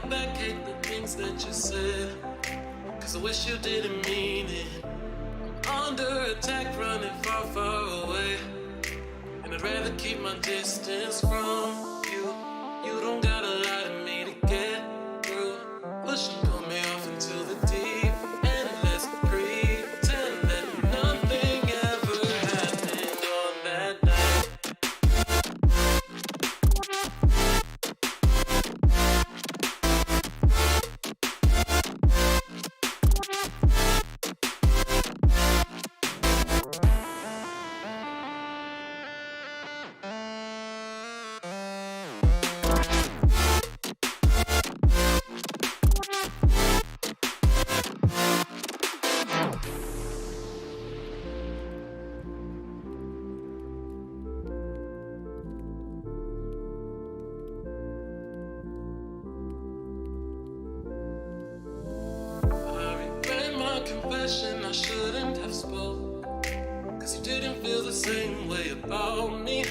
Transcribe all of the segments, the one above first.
back, hate the things that you said, 'cause I wish you didn't mean it. I'm under attack, running far, far away, and I'd rather keep my distance from you. You don't gotta lie to me to get through. Push and pull me off into the deep end. Let's pretend that nothing ever happened on that night. Confession I shouldn't have spoke, 'cause you didn't feel the same way about me,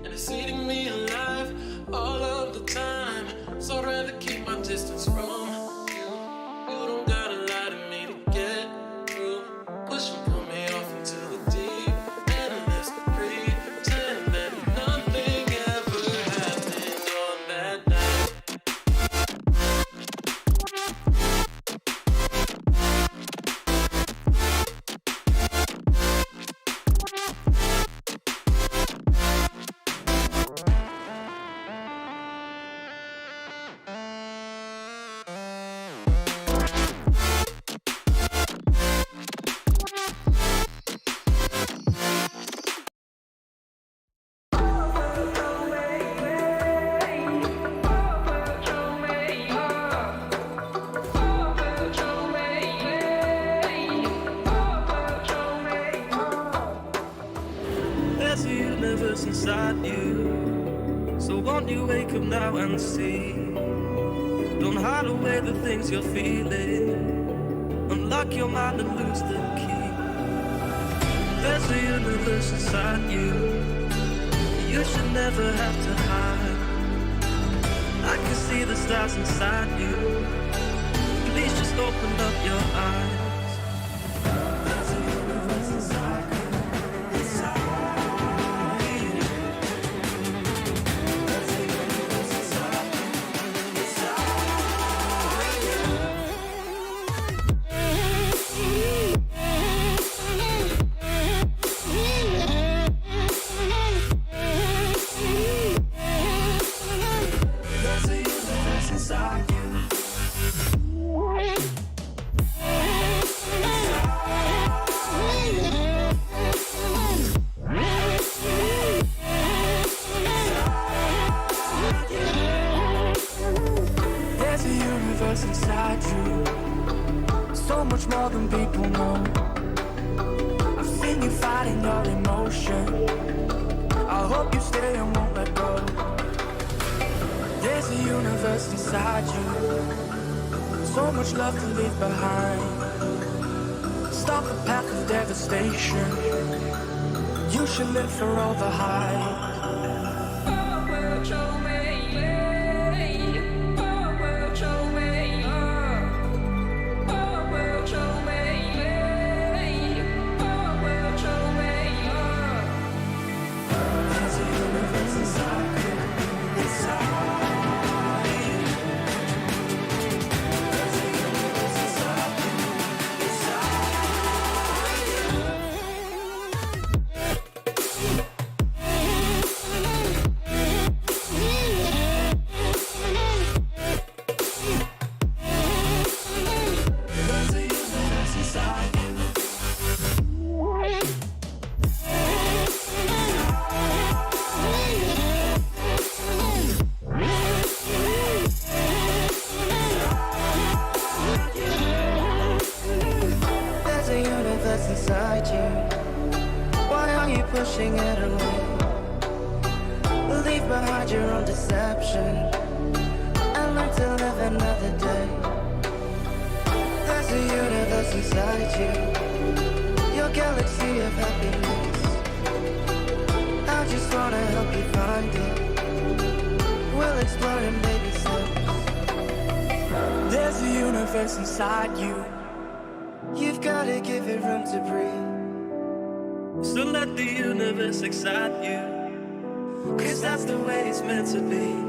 and it's eating me alive all of the time. So I'd rather keep my distance from you. You don't gotta lie to me to get through. Push and pull me off into the deep end. Let's pretend that nothing ever happened on that night. There's a universe inside you, so won't you wake up now and see? Don't hide away the things you're feeling. Unlock your mind and lose the key. There's a universe inside you. You should never have to hide. I can see the stars inside you. Please just open up your eyes. There's a universe inside you. Inside you, so much more than people know. I've seen you fighting your emotion. I hope you stay and won't let go. There's a universe inside you, so much love to leave behind. Stop the path of devastation. You should live for all the hype. Inside you, why are you pushing it away? Leave behind your own deception and learn to live another day. There's a universe inside you, your galaxy of happiness. I just wanna help you find it. We'll explore in baby steps. There's a universe inside you. You've gotta give it room to breathe. So let the universe excite you, 'cause that's the way it's meant to be.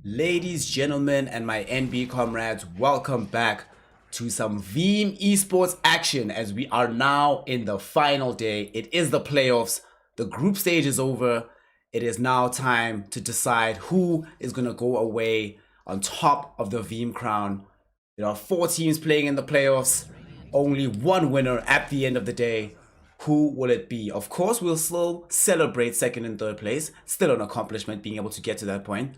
Ladies, gentlemen, and my NB comrades, welcome back to some Veeam eSports action as we are now in the final day. It is the playoffs. The group stage is over. It is now time to decide who is going to go away on top of the Veeam crown. There are 4 teams playing in the playoffs. Only one winner at the end of the day. Who will it be? Of course, we'll still celebrate second and third place. Still an accomplishment being able to get to that point.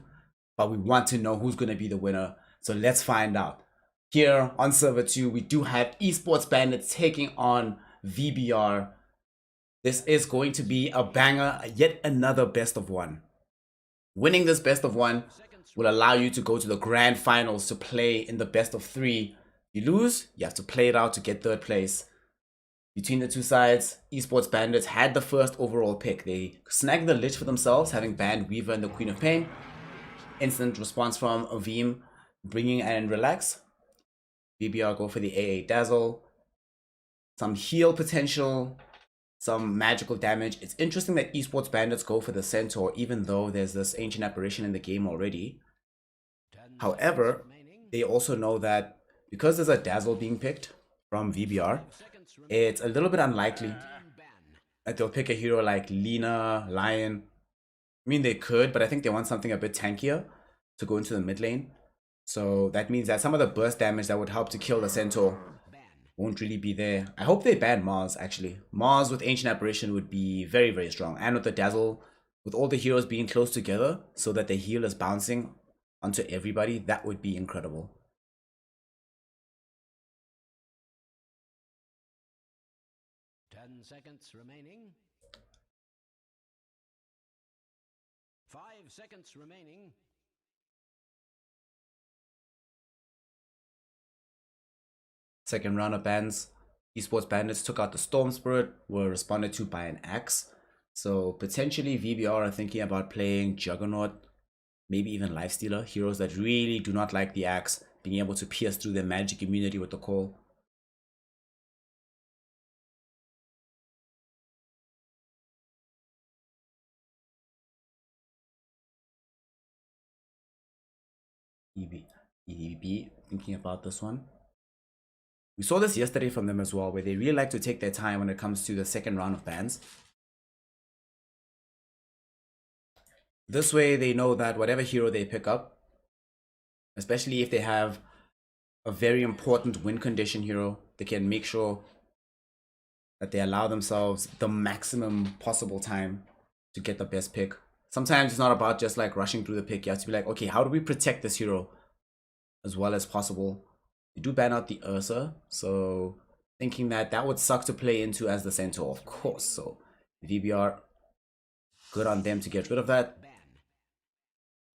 But we want to know who's going to be the winner. So let's find out. Here on server 2, we do have eSports Bandits taking on VBR. This is going to be a banger, yet another best of 1. Winning this best of 1 will allow you to go to the grand finals to play in the best of 3. If you lose, you have to play it out to get third place. Between the two sides, eSports Bandits had the first overall pick. They snagged the Lich for themselves, having banned Weaver and the Queen of Pain. Instant response from Veeam, bringing and relax. VBR go for the AA Dazzle. Some heal potential, some magical damage. It's interesting that eSports Bandits go for the Centaur, even though there's this Ancient Apparition in the game already. However, they also know that because there's a Dazzle being picked from VBR, it's a little bit unlikely that they'll pick a hero like Lina, Lion. I mean, they could, but I think they want something a bit tankier to go into the mid lane. So that means that some of the burst damage that would help to kill the Centaur won't really be there. I hope they ban Mars, actually. Mars with Ancient Apparition would be very, very strong. And with the Dazzle, with all the heroes being close together so that the heal is bouncing onto everybody, that would be incredible. Seconds remaining. 5 seconds remaining. Second round of bans. eSports Bandits took out the Storm Spirit, were responded to by an Axe. So potentially VBR are thinking about playing Juggernaut, maybe even Lifestealer, heroes that really do not like the Axe, being able to pierce through their magic immunity with the call. EB, thinking about this one. We saw this yesterday from them as well, where they really like to take their time when it comes to the second round of bans. This way they know that whatever hero they pick up, especially if they have a very important win condition hero, they can make sure that they allow themselves the maximum possible time to get the best pick. Sometimes it's not about just like rushing through the pick. You have to be like, okay, how do we protect this hero as well as possible? You do ban out the Ursa, so thinking that that would suck to play into as the Centaur, of course. So VBR, good on them to get rid of that.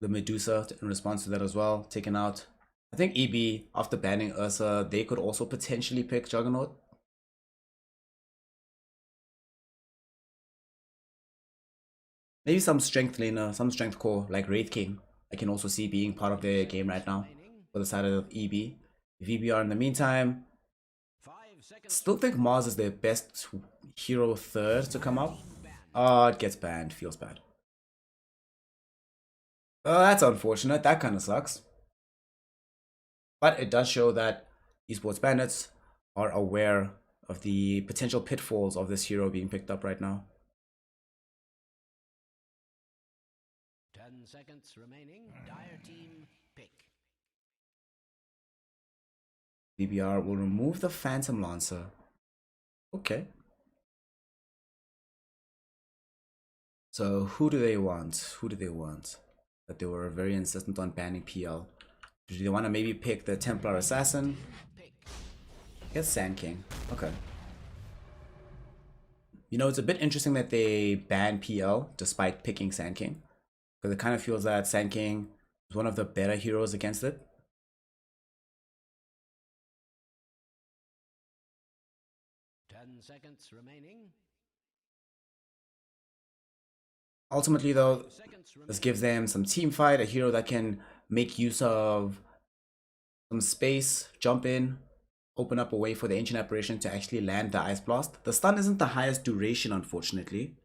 The Medusa in response to that as well, taken out. I think EB, after banning Ursa, they could also potentially pick Juggernaut. Maybe some strength laner, some strength core, like Wraith King. I can also see being part of their game right now for the side of EB. VBR in the meantime, still think Mars is their best hero third to come up. Oh, it gets banned. Feels bad. Oh, that's unfortunate. That kind of sucks. But it does show that esports bandits are aware of the potential pitfalls of this hero being picked up right now. 10 seconds remaining. Dire team pick. VBR will remove the Phantom Lancer. Okay. So who do they want? Who do they want? That they were very insistent on banning PL. Do they want to maybe pick the Templar Assassin? I guess Sand King. Okay. You know, it's a bit interesting that they ban PL despite picking Sand King. Because it kind of feels that Sand King is one of the better heroes against it. Seconds remaining. Ultimately though, this gives them some team fight, a hero that can make use of some space, jump in, open up a way for the Ancient Apparition to actually land the Ice Blast. The stun isn't the highest duration, unfortunately.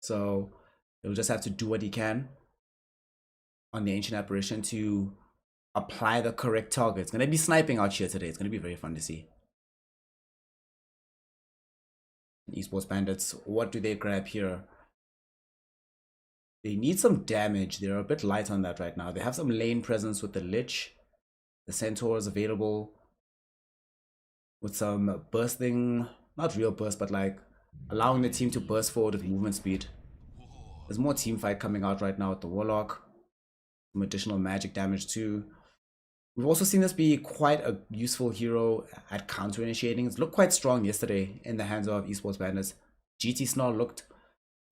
So he'll just have to do what he can on the Ancient Apparition to apply the correct target. It's going to be sniping out here today. It's going to be very fun to see. Esports Bandits, what do they grab here? They need some damage. They're a bit light on that right now. They have some lane presence with the Lich. The Centaur is available with some bursting, not real burst, but like allowing the team to burst forward with movement speed. There's more team fight coming out right now with the Warlock. Some additional magic damage too. We've also seen this be quite a useful hero at counter initiating. It's looked quite strong yesterday in the hands of Esports Bandits. GT Snarl looked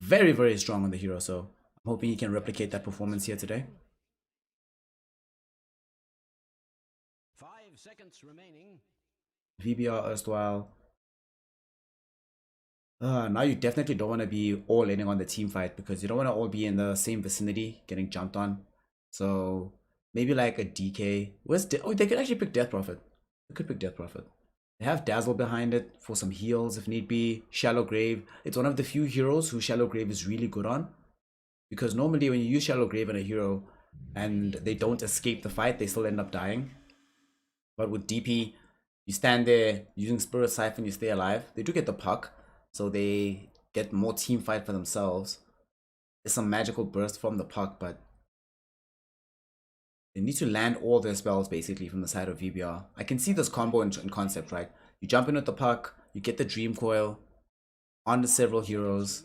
very, very strong on the hero, so I'm hoping he can replicate that performance here today. 5 seconds remaining. VBR erstwhile. Now you definitely don't want to be all in on the team fight because you don't want to all be in the same vicinity getting jumped on. So maybe like a DK. Oh, they could actually pick Death Prophet. They could pick Death Prophet. They have Dazzle behind it for some heals if need be. Shallow Grave. It's one of the few heroes who Shallow Grave is really good on. Because normally when you use Shallow Grave on a hero and they don't escape the fight, they still end up dying. But with DP, you stand there using Spirit Siphon, you stay alive. They do get the puck, so they get more team fight for themselves. There's some magical burst from the puck, but they need to land all their spells basically from the side of VBR. I can see this combo in concept, right? You jump in with the puck, you get the Dream Coil onto several heroes.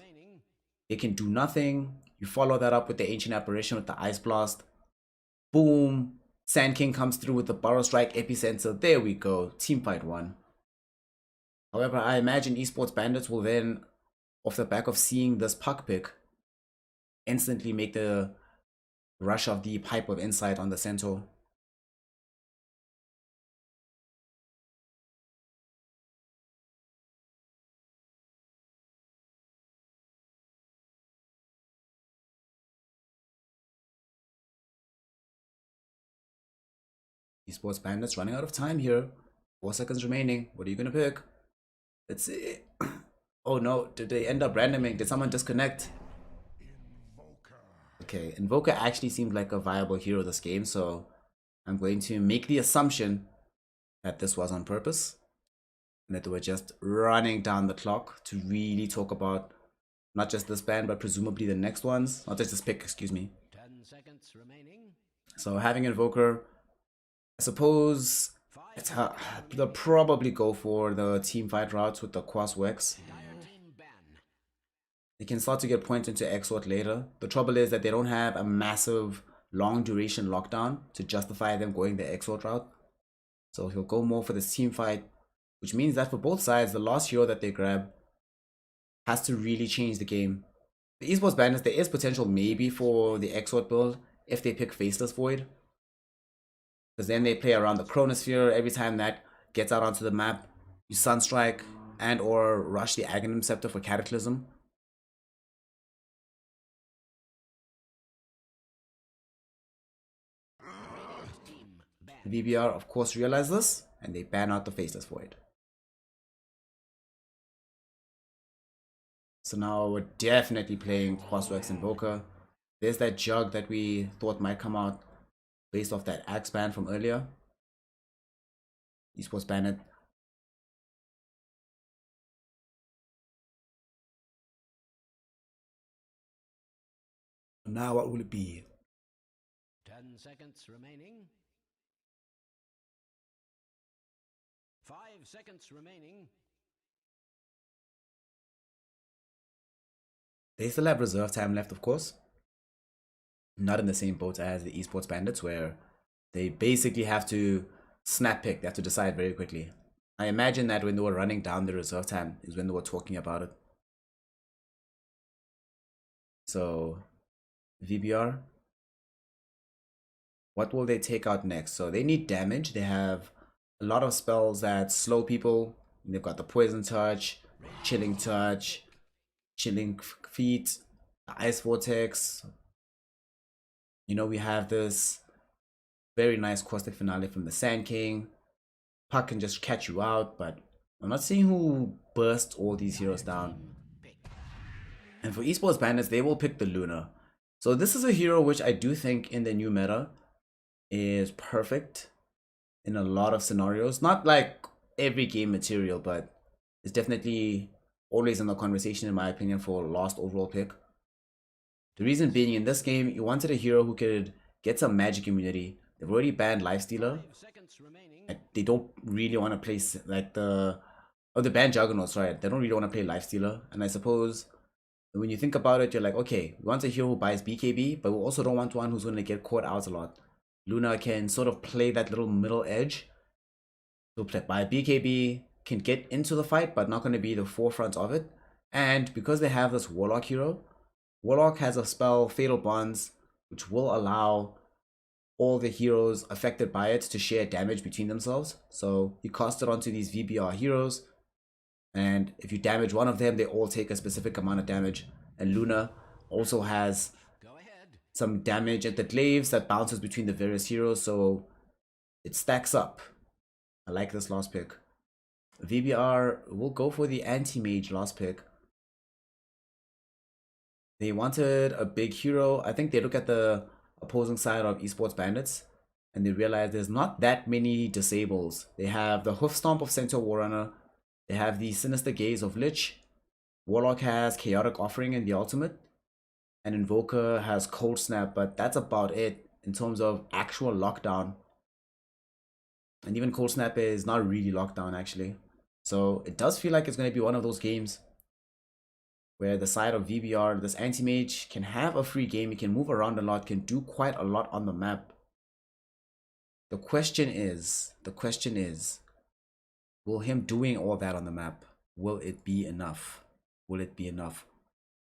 They can do nothing. You follow that up with the Ancient Apparition with the Ice Blast. Boom. Sand King comes through with the Burrow Strike Epicenter. There we go. Teamfight 1. However, I imagine Esports Bandits will then, off the back of seeing this puck pick, instantly make the rush of the Pipe of Insight on the Centaur. Esports Bandits running out of time here. 4 seconds remaining. What are you gonna pick? Let's see. Oh no, did they end up randoming? Did someone disconnect? Okay, Invoker actually seems like a viable hero this game, so I'm going to make the assumption that this was on purpose and that they were just running down the clock to really talk about not just this ban, but presumably the next ones. Not just this pick, excuse me. 10 seconds remaining. So having Invoker, I suppose they'll probably go for the team fight routes with the Quas Wex. Dire team ban. They can start to get points into Exort later. The trouble is that they don't have a massive long duration lockdown to justify them going the Exort route. So he'll go more for this team fight, which means that for both sides, the last hero that they grab has to really change the game. The esports bandits, there is potential maybe for the Exort build if they pick Faceless Void. Because then they play around the Chronosphere. Every time that gets out onto the map, you Sunstrike and or rush the Aghanim Scepter for Cataclysm. Team ban. VBR of course realize this and they ban out the Faceless Void. So now we're definitely playing Crossworks Invoker. There's that Jug that we thought might come out based off that Axe ban from earlier. Esports Bandit. Now what will it be? 10 seconds remaining. 5 seconds remaining. They still have reserve time left, of course. Not in the same boat as the Esports Bandits, where they basically have to snap pick. They have to decide very quickly. I imagine that when they were running down the reserve time is when they were talking about it. So, VBR. What will they take out next? So they need damage. They have a lot of spells that slow people. They've got the Poison Touch, Chilling Touch, Chilling Feet, Ice Vortex. You know, we have this very nice caustic finale from the Sand King. Puck can just catch you out, but I'm not seeing who bursts all these heroes down. And for Esports Bandits, they will pick the Luna. So this is a hero which I do think in the new meta is perfect in a lot of scenarios. Not like every game material, but it's definitely always in the conversation in my opinion for last overall pick. The reason being, in this game you wanted a hero who could get some magic immunity. They've already banned Lifestealer. 5 seconds remaining. They don't really want to play like the banned Juggernauts, right? They don't really want to play Lifestealer. And I suppose when you think about it, you're like, okay, we want a hero who buys BKB, but we also don't want one who's going to get caught out a lot. Luna can sort of play that little middle edge. So buy BKB, can get into the fight, but not going to be the forefront of it. And because they have this Warlock hero, Warlock has a spell, Fatal Bonds, which will allow all the heroes affected by it to share damage between themselves. So you cast it onto these VBR heroes, and if you damage one of them, they all take a specific amount of damage. And Luna also has Go ahead. some damage at the glaives that bounces between the various heroes, so it stacks up. I like this last pick. VBR will go for the anti-mage last pick. They wanted a big hero. I think they look at the opposing side of Esports Bandits and they realize there's not that many disables. They have the Hoof Stomp of Centaur Warrunner. They have the Sinister Gaze of Lich. Warlock has Chaotic Offering in the ultimate. And Invoker has Cold Snap, but that's about it in terms of actual lockdown. And even Cold Snap is not really lockdown actually. So it does feel like it's going to be one of those games where the side of VBR, this anti-mage, can have a free game. He can move around a lot, can do quite a lot on the map. The question is, will him doing all that on the map, will it be enough? Will it be enough?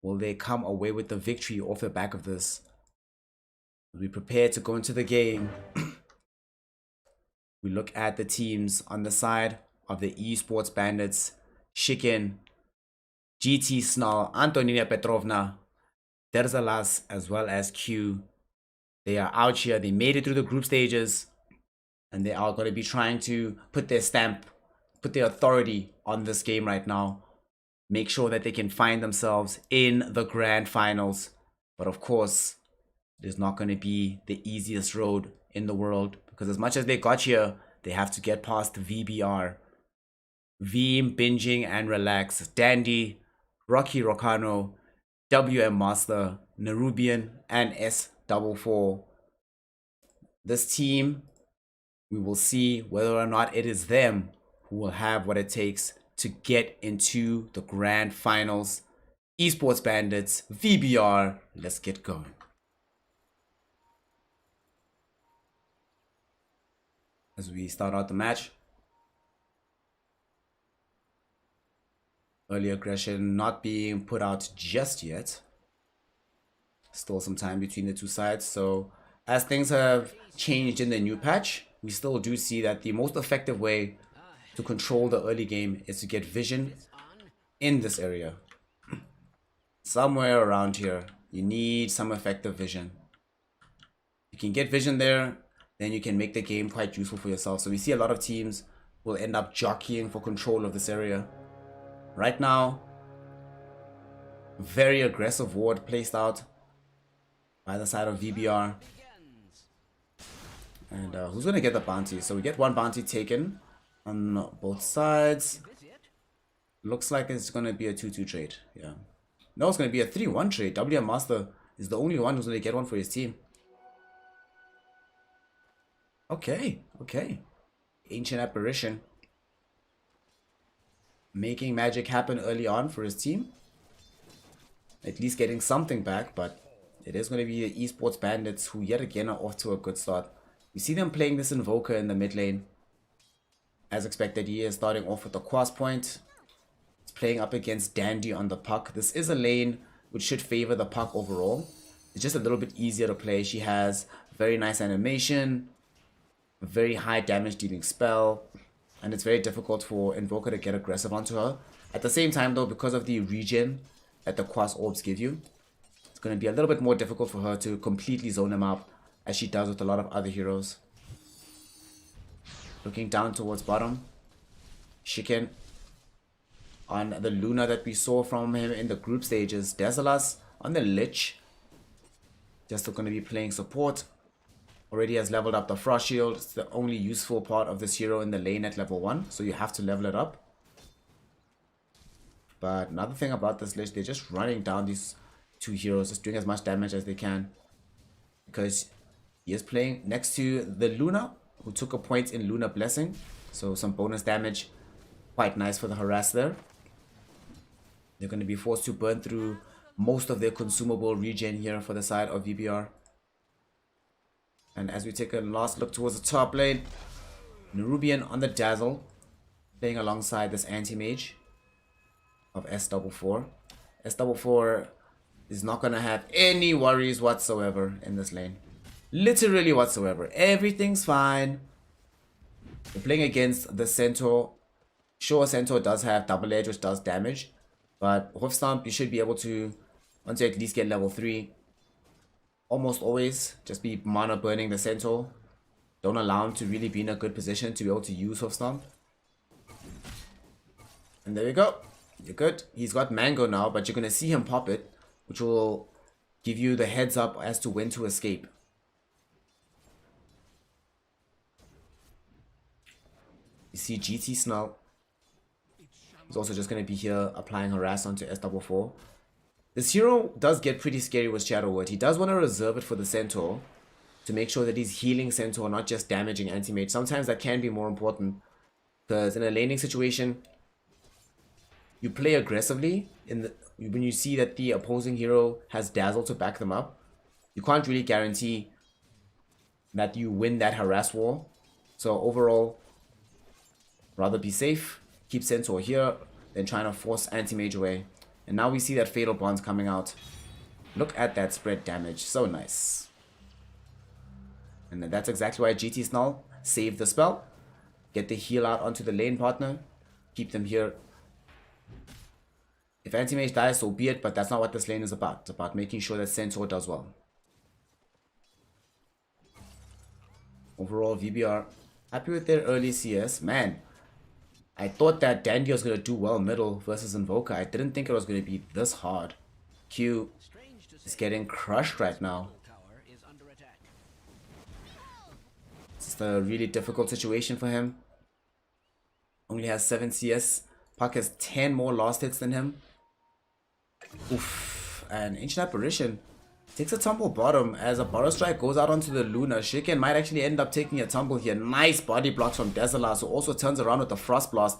Will they come away with the victory off the back of this? We prepare to go into the game. We look at the teams on the side of the Esports Bandits. Shikin, GT Snarl, Antonina Petrovna, Terzalas, as well as Q. They are out here. They made it through the group stages. And they are going to be trying to put their stamp, put their authority on this game right now. Make sure that they can find themselves in the grand finals. But of course, It is not going to be the easiest road in the world, because as much as they got here, they have to get past VBR. Veeam, Binging and Relax, Dandy, Rocky Rocano, WM Master, Nerubian, and S44. This team, we will see whether or not it is them who will have what it takes to get into the grand finals. Esports Bandits, VBR, let's get going. As we start out the match, early aggression not being put out just yet. Still some time between the two sides. So as things have changed in the new patch, we still do see that the most effective way to control the early game is to get vision in this area. Somewhere around here, you need some effective vision. You can get vision there, then you can make the game quite useful for yourself. So we see a lot of teams will end up jockeying for control of this area. Right now, very aggressive ward placed out by the side of VBR. And who's going to get the bounty? So we get one bounty taken on both sides. Looks like it's going to be a 2-2 trade. Yeah. No, it's going to be a 3-1 trade. WM Master is the only one who's going to get one for his team. Okay, okay. Ancient Apparition. Making magic happen early on for his team. At least getting something back, but it is going to be the Esports Bandits who yet again are off to a good start. We see them playing this Invoker in the mid lane. As expected, he is starting off with the cross point. It's playing up against Dandy on the puck. This is a lane which should favor the puck overall. It's just a little bit easier to play. She has very nice animation, a very high damage dealing spell, and it's very difficult for Invoker to get aggressive onto her. At the same time though, because of the regen that the cross orbs give you, it's going to be a little bit more difficult for her to completely zone him out, as she does with a lot of other heroes. Looking down towards bottom, Shiken on the Luna that we saw from him in the group stages. Desalas on the Lich, just going to be playing support. Already has leveled up the Frost Shield. It's the only useful part of this hero in the lane at level 1, so you have to level it up. But another thing about this Lich, they're just running down these two heroes, just doing as much damage as they can, because he is playing next to the Luna, who took a point in Luna Blessing, so some bonus damage. Quite nice for the harass there. They're going to be forced to burn through most of their consumable regen here for the side of VBR. And as we take a last look towards the top lane, Nerubian on the Dazzle, playing alongside this anti-mage of S44. S44 is not going to have any worries whatsoever in this lane. Literally whatsoever. Everything's fine. We're playing against the Centaur. Sure, Centaur does have double edge, which does damage, but Hoof Stomp, you should be able to, once you at least get level 3, almost always just be mana burning the Centaur. Don't allow him to really be in a good position to be able to use Hoof Stomp. And there we go. You're good. He's got Mango now, but you're going to see him pop it, which will give you the heads up as to when to escape. You see GT Snell. He's also just going to be here applying harass onto S44. This hero does get pretty scary with Shadow Word. He does want to reserve it for the Centaur to make sure that he's healing Centaur, not just damaging anti-mage. Sometimes that can be more important, because in a laning situation, you play aggressively when you see that the opposing hero has Dazzle to back them up. You can't really guarantee that you win that harass war. So overall, rather be safe, keep Centaur here, than trying to force anti-mage away. And now we see that Fatal Bond's coming out. Look at that spread damage, so nice. And that's exactly why GT Snell saved the spell. Get the heal out onto the lane partner, keep them here. If anti-mage dies, so be it, but that's not what this lane is about. It's about making sure that Centaur does well. Overall, VBR happy with their early CS. Man, I thought that Dandy was going to do well middle versus Invoker. I didn't think it was going to be this hard. Q is getting crushed right now. Just a really difficult situation for him. Only has 7 CS. Puck has 10 more last hits than him. Oof. And Ancient Apparition takes a tumble bottom as a Burrow Strike goes out onto the Luna. Shiken might actually end up taking a tumble here. Nice body blocks from Desolas, who also turns around with the Frost Blast.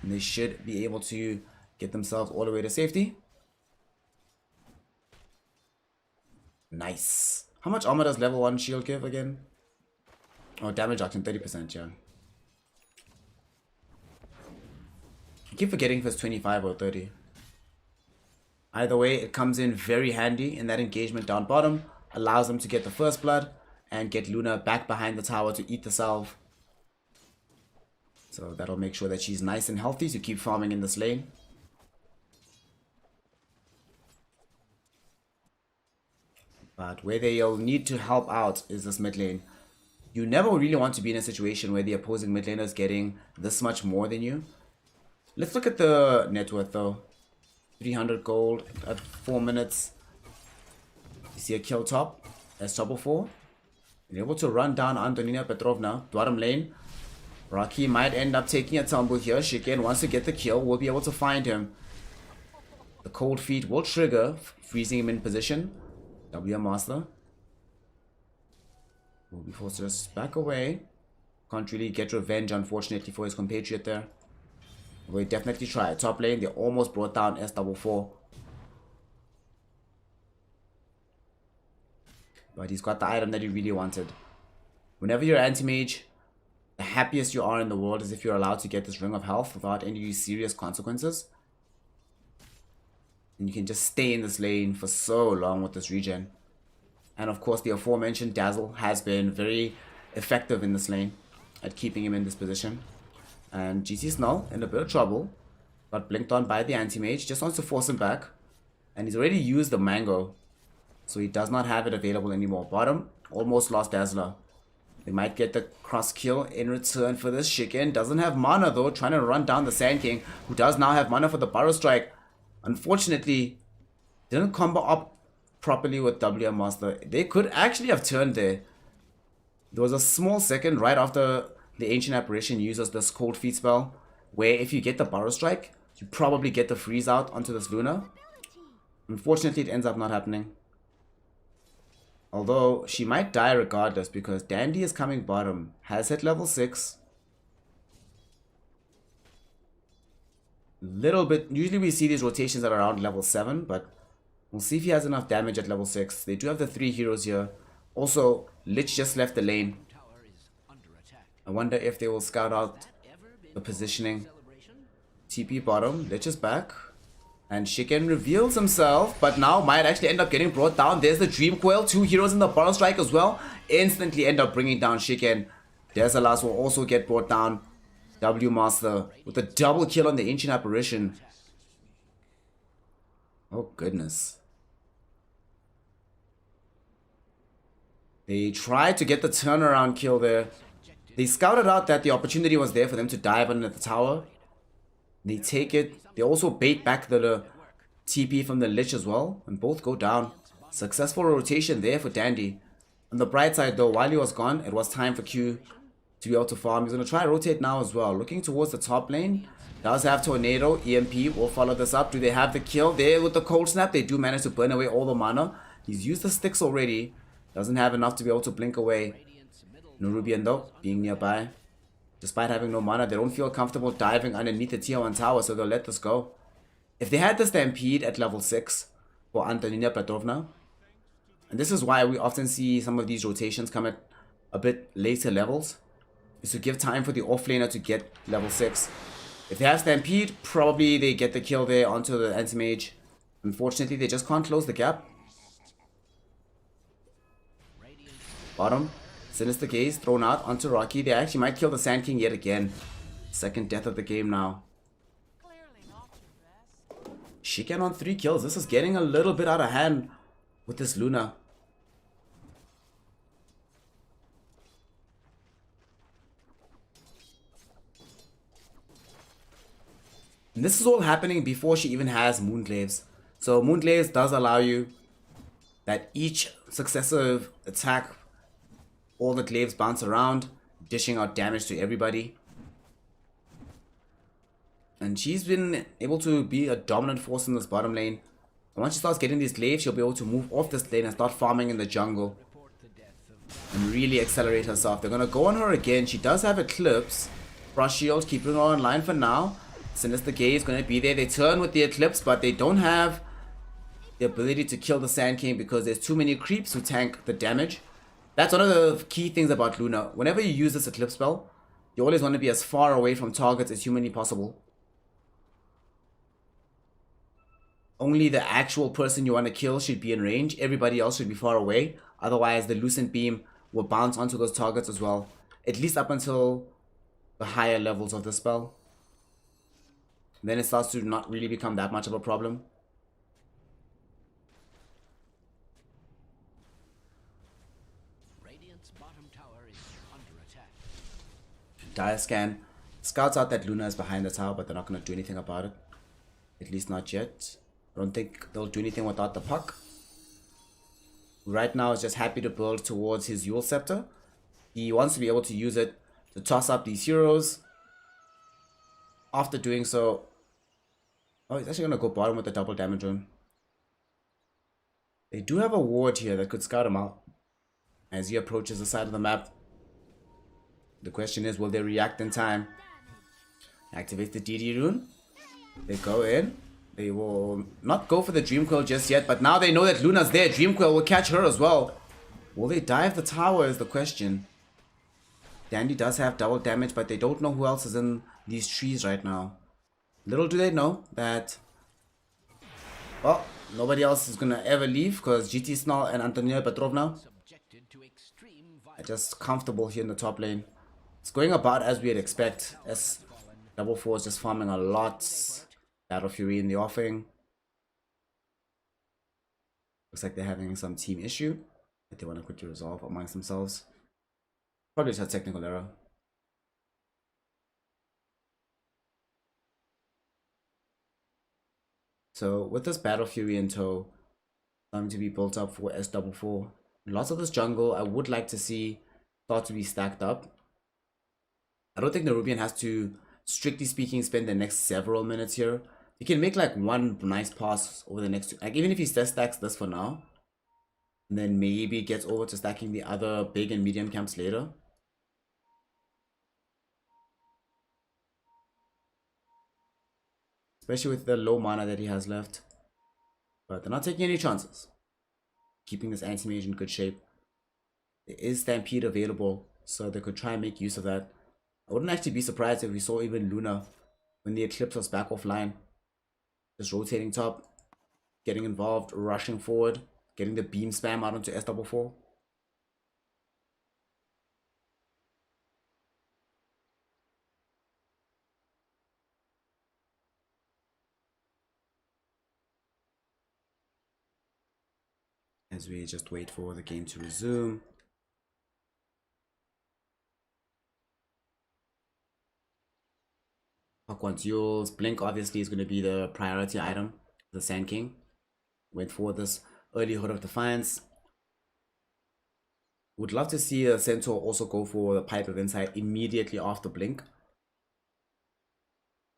And they should be able to get themselves all the way to safety. Nice. How much armor does level 1 shield give again? Oh, damage reduction 30%, yeah. I keep forgetting if it's 25 or 30. Either way, it comes in very handy in that engagement down bottom. Allows them to get the first blood and get Luna back behind the tower to eat the salve. So that'll make sure that she's nice and healthy to keep farming in this lane. But where they'll need to help out is this mid lane. You never really want to be in a situation where the opposing mid laner is getting this much more than you. Let's look at the net worth though. 300 gold at 4 minutes. You see a kill top. That's top of 4. You're able to run down Antonina Petrovna, bottom lane. Rocky might end up taking a tumble here. Shiken wants to get the kill. We'll be able to find him. The cold feet will trigger, freezing him in position. WM Master will be forced to just back away. Can't really get revenge, unfortunately, for his compatriot there. We definitely try. Top lane, they almost brought down S44. But he's got the item that he really wanted. Whenever you're anti-mage, the happiest you are in the world is if you're allowed to get this ring of health without any serious consequences. And you can just stay in this lane for so long with this regen. And of course, the aforementioned Dazzle has been very effective in this lane at keeping him in this position. And GC Snull in a bit of trouble. Got blinked on by the anti-mage. Just wants to force him back. And he's already used the mango. So he does not have it available anymore. Bottom, almost lost Dazzler. They might get the cross kill in return for this. Shiken doesn't have mana though. Trying to run down the Sand King, who does now have mana for the Burrow Strike. Unfortunately, didn't combo up properly with WM Master. They could actually have turned there. There was a small second right after the Ancient Apparition uses this Cold Feet spell, where if you get the Burrow Strike, you probably get the freeze out onto this Luna. Unfortunately, it ends up not happening. Although, she might die regardless because Dandy is coming bottom. Has hit level 6. Little bit. Usually we see these rotations at around level 7, but we'll see if he has enough damage at level 6. They do have the 3 heroes here. Also, Lich just left the lane. I wonder if they will scout out the positioning. TP bottom. Lich is back. And Shiken reveals himself, but now might actually end up getting brought down. There's the Dream Coil. 2 heroes in the Burrow Strike as well. Instantly end up bringing down Shiken. Desalas will also get brought down. W Master with a double kill on the Ancient Apparition. Oh goodness. They tried to get the turnaround kill there. They scouted out that the opportunity was there for them to dive under the tower. They take it. They also bait back the TP from the Lich as well. And both go down. Successful rotation there for Dandy. On the bright side though, while he was gone, it was time for Q to be able to farm. He's going to try to rotate now as well. Looking towards the top lane. Does have Tornado. EMP will follow this up. Do they have the kill there with the Cold Snap? They do manage to burn away all the mana. He's used the sticks already. Doesn't have enough to be able to blink away. Nerubian though, being nearby. Despite having no mana, they don't feel comfortable diving underneath the tier 1 tower, so they'll let this go. If they had the Stampede at level 6 for Antonina Petrovna, and this is why we often see some of these rotations come at a bit later levels, is to give time for the offlaner to get level 6. If they have Stampede, probably they get the kill there onto the anti-mage. Unfortunately, they just can't close the gap. Bottom. Sinister Gaze thrown out onto Rocky. They actually might kill the Sand King yet again. Second death of the game now. Shiken on 3 kills. This is getting a little bit out of hand with this Luna. And this is all happening before she even has Moonglaves. So Moonglaves does allow you that each successive attack All the glaives bounce around, dishing out damage to everybody. And she's been able to be a dominant force in this bottom lane. And once she starts getting these glaives, she'll be able to move off this lane and start farming in the jungle. And really accelerate herself. They're going to go on her again. She does have Eclipse. Frost Shield, keeping her online for now. Sinister Gaze is going to be there. They turn with the Eclipse, but they don't have the ability to kill the Sand King because there's too many creeps who tank the damage. That's one of the key things about Luna. Whenever you use this Eclipse spell, you always want to be as far away from targets as humanly possible. Only the actual person you want to kill should be in range. Everybody else should be far away. Otherwise, the Lucent Beam will bounce onto those targets as well. At least up until the higher levels of the spell. Then it starts to not really become that much of a problem. Radiant's bottom tower is under attack. Dire Scan scouts out that Luna is behind the tower, but they're not going to do anything about it. At least not yet. I don't think they'll do anything without the puck. Right now is just happy to build towards his Yule Scepter. He wants to be able to use it to toss up these heroes. After doing so... Oh, he's actually going to go bottom with the double damage rune. They do have a ward here that could scout him out. As he approaches the side of the map. The question is, will they react in time? Activate the DD rune. They go in. They will not go for the Dream Coil just yet, but now they know that Luna's there. Dream Coil will catch her as well. Will they dive the tower is the question. Dandy does have double damage, but they don't know who else is in these trees right now. Little do they know that, well, nobody else is going to ever leave because GT Snarl and Antonia Petrovna are just comfortable here in the top lane. It's going about as we'd expect. As Double 4 is just farming a lot. Battle Fury in the offing. Looks like they're having some team issue that they want to quickly resolve amongst themselves. Probably just a technical error. So with this Battle Fury in tow, starting to be built up for S44. Lots of this jungle I would like to see start to be stacked up. I don't think Nerubian has to, strictly speaking, spend the next several minutes here. He can make like one nice pass over the next two. Like even if he just stacks this for now, and then maybe gets over to stacking the other big and medium camps later. Especially with the low mana that he has left. But they're not taking any chances. Keeping this anti-mage in good shape. There is Stampede available, so they could try and make use of that. I wouldn't actually be surprised if we saw even Luna when the Eclipse was back offline. Just rotating top, getting involved, rushing forward, getting the beam spam out onto S44. As we just wait for the game to resume. Puck wants Yules. Blink obviously is going to be the priority item. The Sand King went for this early Hood of Defiance. Would love to see a Centaur also go for the Pipe of Insight immediately after Blink.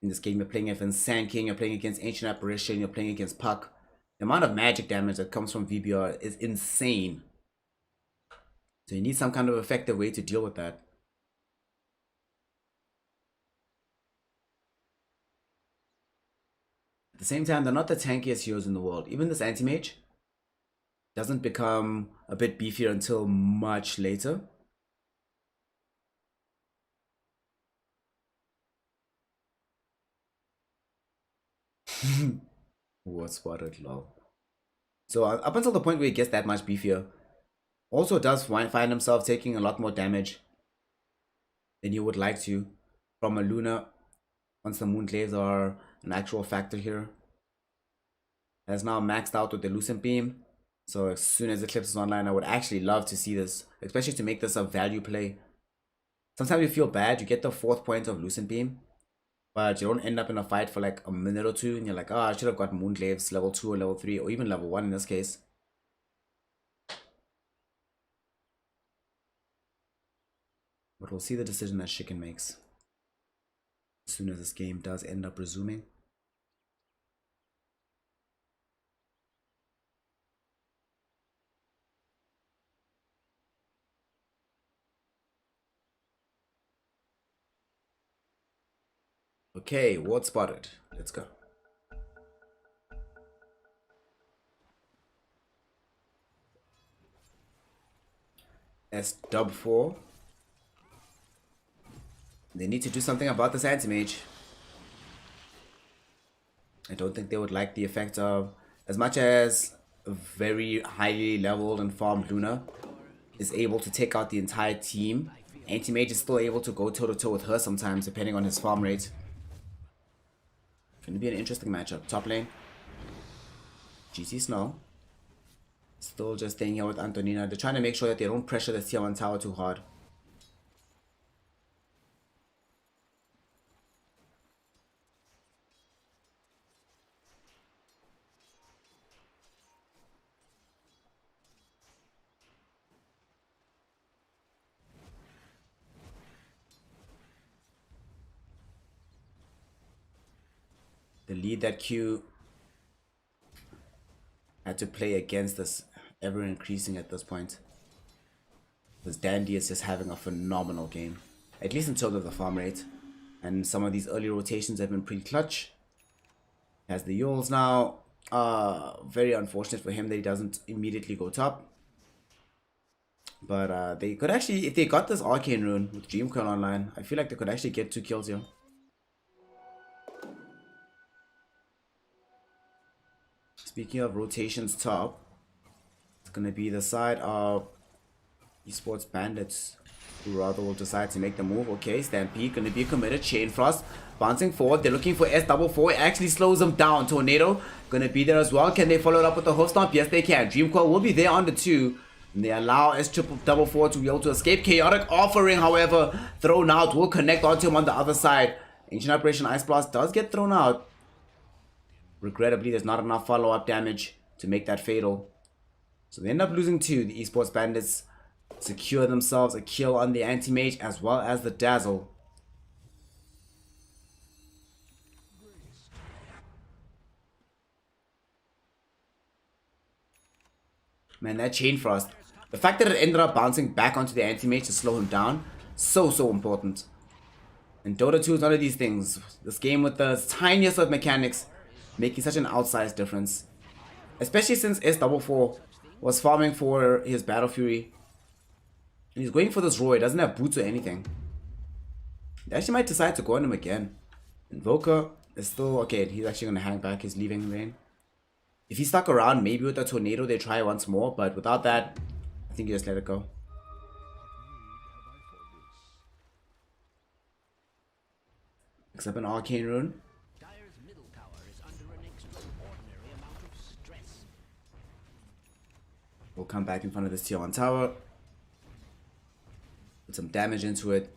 In this game, you're playing against Sand King, you're playing against Ancient Apparition, you're playing against Puck. The amount of magic damage that comes from VBR is insane. So you need some kind of effective way to deal with that. At the same time, they're not the tankiest heroes in the world. Even this anti-mage doesn't become a bit beefier until much later. What spotted lol. So up until the point where he gets that much beefier, also does find himself taking a lot more damage than you would like to from a Luna once the Moonclaves are an actual factor here. Has now maxed out with the Lucent Beam. So as soon as Eclipse is online, I would actually love to see this, especially to make this a value play. Sometimes you feel bad, you get the 4th point of Lucent Beam, but you don't end up in a fight for like a minute or two, and you're like, oh, I should have got Moonclaves level 2 or level 3, or even level 1 in this case. But we'll see the decision that Chicken makes as soon as this game does end up resuming. Okay, ward spotted. Let's go. S dub 4. They need to do something about this anti-mage. I don't think they would like the effect of, as much as a very highly leveled and farmed Luna is able to take out the entire team, anti-mage is still able to go toe-to-toe with her sometimes, depending on his farm rate. Gonna be an interesting matchup. Top lane, GC Snow. Still just staying here with Antonina. They're trying to make sure that they don't pressure the tier 1 tower too hard. The lead that Q had to play against us ever increasing at this point. Because Dandy is just having a phenomenal game, at least in terms of the farm rate. And some of these early rotations have been pretty clutch. Has the Yules now. Very unfortunate for him that he doesn't immediately go top. But they could actually, if they got this Arcane Rune with Dreamcoil online, I feel like they could actually get 2 kills here. Speaking of rotations top, it's going to be the side of eSports Bandits, who rather will decide to make the move. Okay, Stampede going to be committed. Chain Frost bouncing forward. They're looking for S44. It actually slows them down. Tornado going to be there as well. Can they follow it up with the Hoof Stomp? Yes, they can. Dreamcoil will be there on the 2. And they allow S44 to be able to escape. Chaotic Offering, however, thrown out. Will connect onto him on the other side. Ancient Operation Ice Blast does get thrown out. Regrettably, there's not enough follow-up damage to make that fatal. So they end up losing 2. The eSports Bandits secure themselves a kill on the anti-mage as well as the Dazzle. Man, that Chain Frost. The fact that it ended up bouncing back onto the anti-mage to slow him down, so important. And Dota 2 is one of these things. This game with the tiniest of mechanics making such an outsized difference. Especially since S44 was farming for his Battle Fury. And he's going for this Roy. He doesn't have boots or anything. They actually might decide to go on him again. Invoker is still... Okay, he's actually going to hang back. He's leaving lane. If he stuck around, maybe with a Tornado they try once more. But without that, I think you just let it go. Picks up an Arcane Rune. We'll come back in front of this tier 1 tower. Put some damage into it.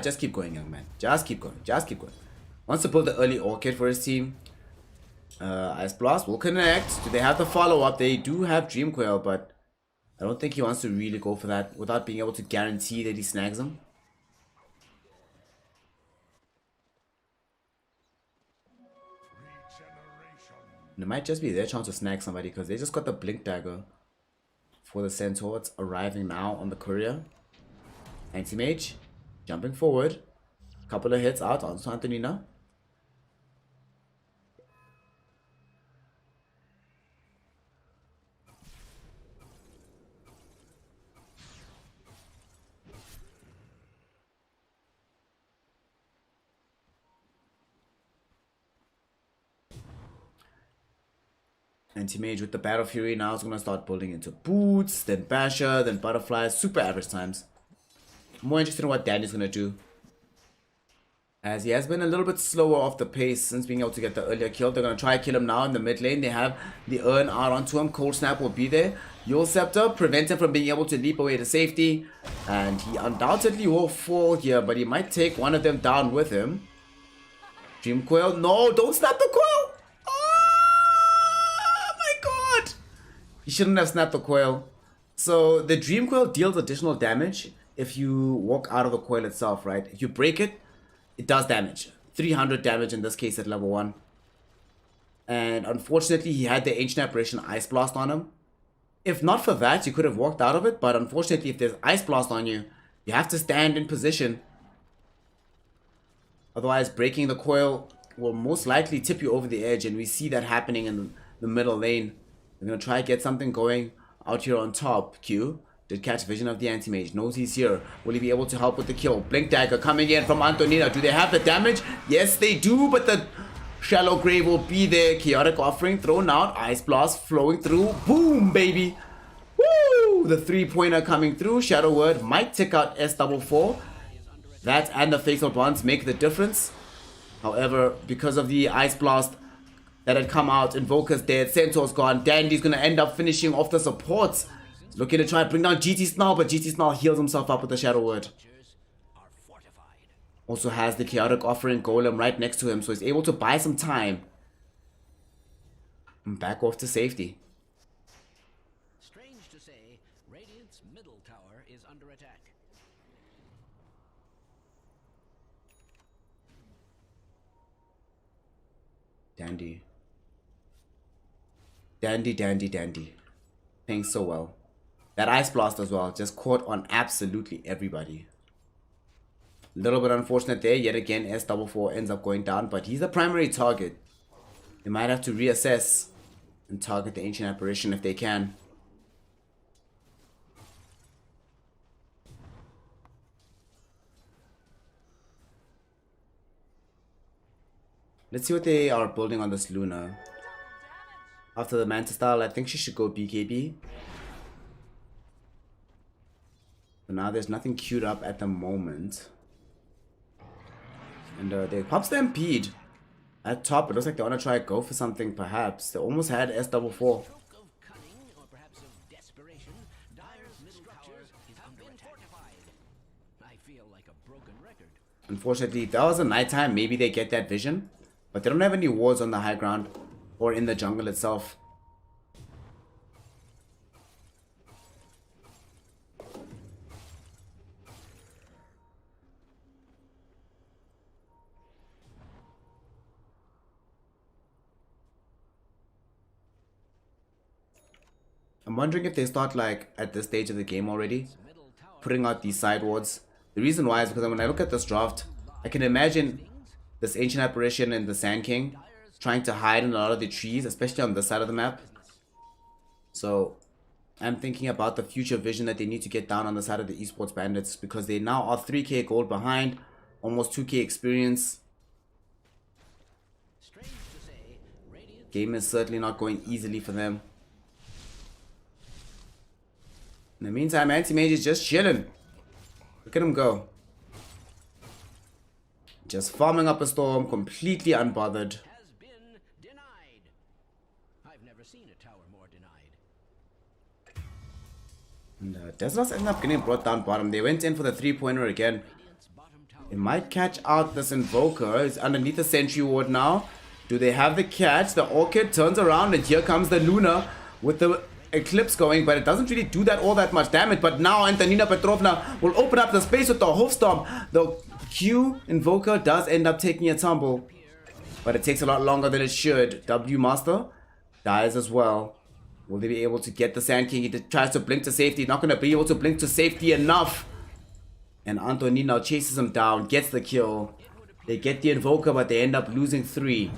Just keep going, young man. Just keep going. Just keep going. Wants to build the early Orchid for his team. Ice Blast will connect. Do they have the follow-up? They do have Dreamcoil, but I don't think he wants to really go for that without being able to guarantee that he snags him. And it might just be their chance to snag somebody because they just got the Blink Dagger for the Centaur. It's arriving now on the courier. Anti-Mage jumping forward. Couple of hits out onto Antonina. Anti-Mage with the Battle Fury now is going to start building into Boots, then Basher, then Butterflies. Super average times. More interested in what Danny's going to do, as he has been a little bit slower off the pace since being able to get the earlier kill. They're going to try to kill him now in the mid lane. They have the Urn out onto him. Cold Snap will be there. Yule Scepter prevent him from being able to leap away to safety. And he undoubtedly will fall here, but he might take one of them down with him. Dream Coil. No, don't snap the coil. Oh my god. He shouldn't have snapped the coil. So the Dream Coil deals additional damage if you walk out of the coil itself, right? If you break it, it does damage. 300 damage in this case at level 1. And unfortunately, he had the Ancient Apparition Ice Blast on him. If not for that, you could have walked out of it. But unfortunately, if there's Ice Blast on you, you have to stand in position. Otherwise, breaking the coil will most likely tip you over the edge. And we see that happening in the middle lane. We're going to try to get something going out here on top. Q did catch vision of the anti-mage. Knows he's here. Will he be able to help with the kill? Blink Dagger coming in from Antonina. Do they have the damage? Yes, they do. But the Shallow Grave will be there. Chaotic Offering thrown out. Ice Blast flowing through. Boom, baby. Woo! The 3-pointer coming through. Shadow Word might tick out S44. That and the Fatal Bonds make the difference. However, because of the Ice Blast that had come out, Invoker's dead, Centaur's gone. Dandy's going to end up finishing off the supports. He's looking to try and bring down GT Snarl, but GT Snarl heals himself up with the Shadow Word. Also has the Chaotic Offering Golem right next to him, so he's able to buy some time. And back off to safety. Strange to say, Radiant's middle tower is under attack. Dandy. Dandy, dandy, dandy. Playing so well. That Ice Blast as well, just caught on absolutely everybody. Little bit unfortunate there. Yet again, S44 ends up going down, but he's the primary target. They might have to reassess and target the Ancient Apparition if they can. Let's see what they are building on this Luna. After the Manta style, I think she should go BKB. But now there's nothing queued up at the moment. And they pop Stampede at top. It looks like they want to try to go for something perhaps. They almost had S44. Unfortunately, if that was a nighttime, maybe they get that vision. But they don't have any wards on the high ground or in the jungle itself. I'm wondering if they start like at this stage of the game already putting out these side wards. The reason why is because when I look at this draft, I can imagine this Ancient Apparition and the Sand King trying to hide in a lot of the trees, especially on this side of the map. So I'm thinking about the future vision that they need to get down on the side of the eSports Bandits, because they now are 3k gold behind, almost 2k experience. Game is certainly not going easily for them. In the meantime, Anti-Mage is just chilling. Look at him go. Just farming up a storm, completely unbothered. Has been denied. I've never seen a tower more denied. And Deslos ended up getting brought down bottom. They went in for the 3-pointer again. It might catch out this Invoker. It's underneath the Sentry Ward now. Do they have the catch? The Orchid turns around and here comes the Luna with the Eclipse going, but it doesn't really do that all that much damage. But now Antonina Petrovna will open up the space with the Hoofstomp. The Q Invoker does end up taking a tumble, but it takes a lot longer than it should. W Master dies as well. Will they be able to get the Sand King? He tries to blink to safety. Not going to be able to blink to safety enough. And Antonina chases him down, gets the kill. They get the Invoker, but they end up losing 3.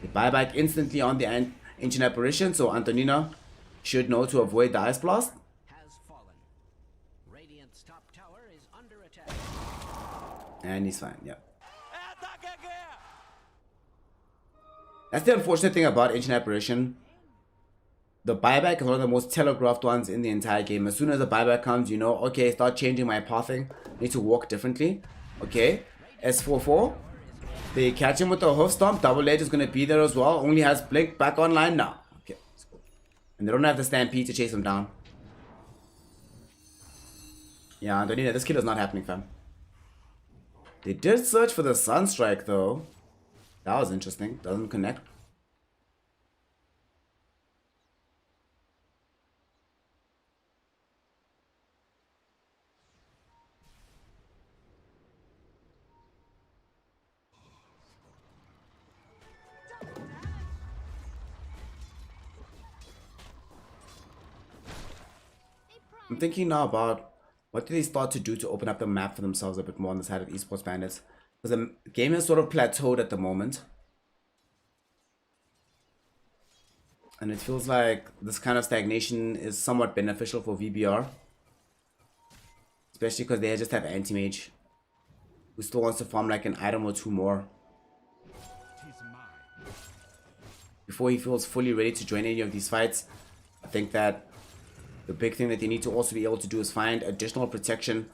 They buy back instantly on the Ancient Apparition, so Antonina should know to avoid the Ice Blast. Has fallen. Radiant's top tower is under attack. And he's fine, yeah. That's the unfortunate thing about Ancient Apparition. The buyback is one of the most telegraphed ones in the entire game. As soon as the buyback comes, you know, okay, start changing my pathing. Need to walk differently. Okay, S44. They catch him with the hoof stomp. Double Edge is going to be there as well. Only has Blink back online now. Okay, let's go. And they don't have the Stampede to chase him down. Yeah, Antonina, this kill is not happening, fam. They did search for the Sunstrike, though. That was interesting. Doesn't connect. I'm thinking now about what do they start to do to open up the map for themselves a bit more on the side of esports bandits. Because the game has sort of plateaued at the moment. And it feels like this kind of stagnation is somewhat beneficial for VBR. Especially because they just have anti-mage, who still wants to farm like an item or two more before he feels fully ready to join any of these fights. I think that the big thing that they need to also be able to do is find additional protection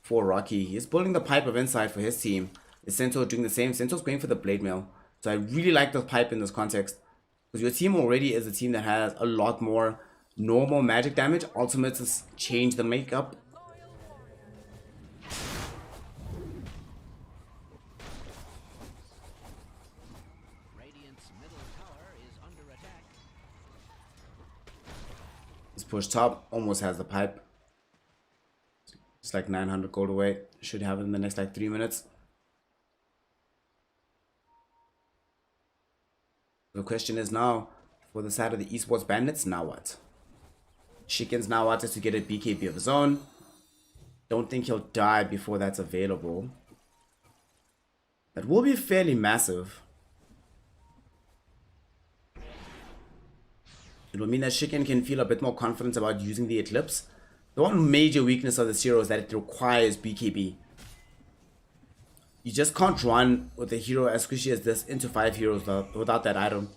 for Rocky. He's building the pipe of insight for his team. Is Centaur doing the same? Centaur's going for the blade mail. So I really like the pipe in this context. Because your team already is a team that has a lot more normal magic damage. Ultimates has changed the makeup. Radiant's middle tower is under attack. Let's push top. Almost has the pipe. It's like 900 gold away. Should have it in the next like 3 minutes. The question is now, for the side of the esports bandits, now what? Shiken's now out to get a BKB of his own. Don't think he'll die before that's available. That will be fairly massive. It will mean that Shiken can feel a bit more confident about using the Eclipse. The one major weakness of this hero is that it requires BKB. You just can't run with a hero as squishy as this into 5 heroes without that item.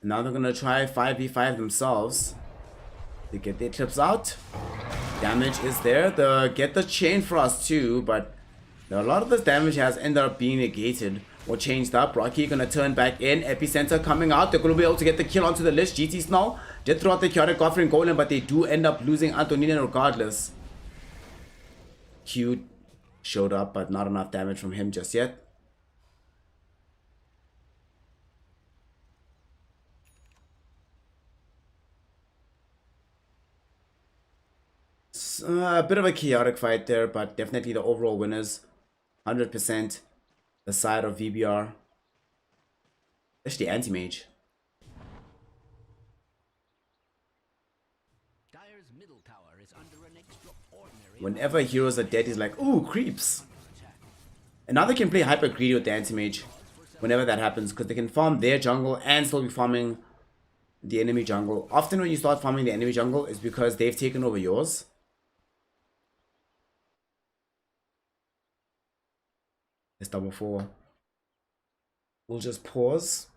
And now they're going to try 5v5 themselves. They get the Eclipse out. Damage is there. They get the Chain Frost too, but a lot of this damage has ended up being negated or changed up. Rocky going to turn back in. Epicenter coming out. They're going to be able to get the kill onto the list. GT's now did throw out the chaotic offering golem, but they do end up losing Antonina regardless. Q showed up, but not enough damage from him just yet. A bit of a chaotic fight there, but definitely the overall winners. 100% the side of VBR. Especially anti-mage. Dire's middle tower is under an extraordinary. Whenever heroes are dead, he's like, ooh, creeps. And now they can play hyper greedy with the anti-mage whenever that happens, because they can farm their jungle and still be farming the enemy jungle. Often when you start farming the enemy jungle, it's because they've taken over yours. It's double 4. We'll just pause.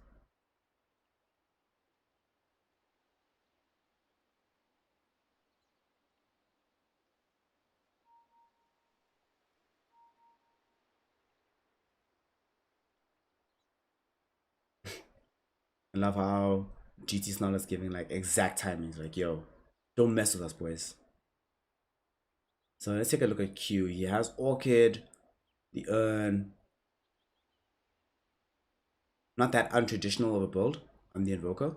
I love how GT Snarl is giving like exact timings. Like, yo, don't mess with us, boys. So let's take a look at Q. He has Orchid, the Urn. Not that untraditional of a build on the Invoker.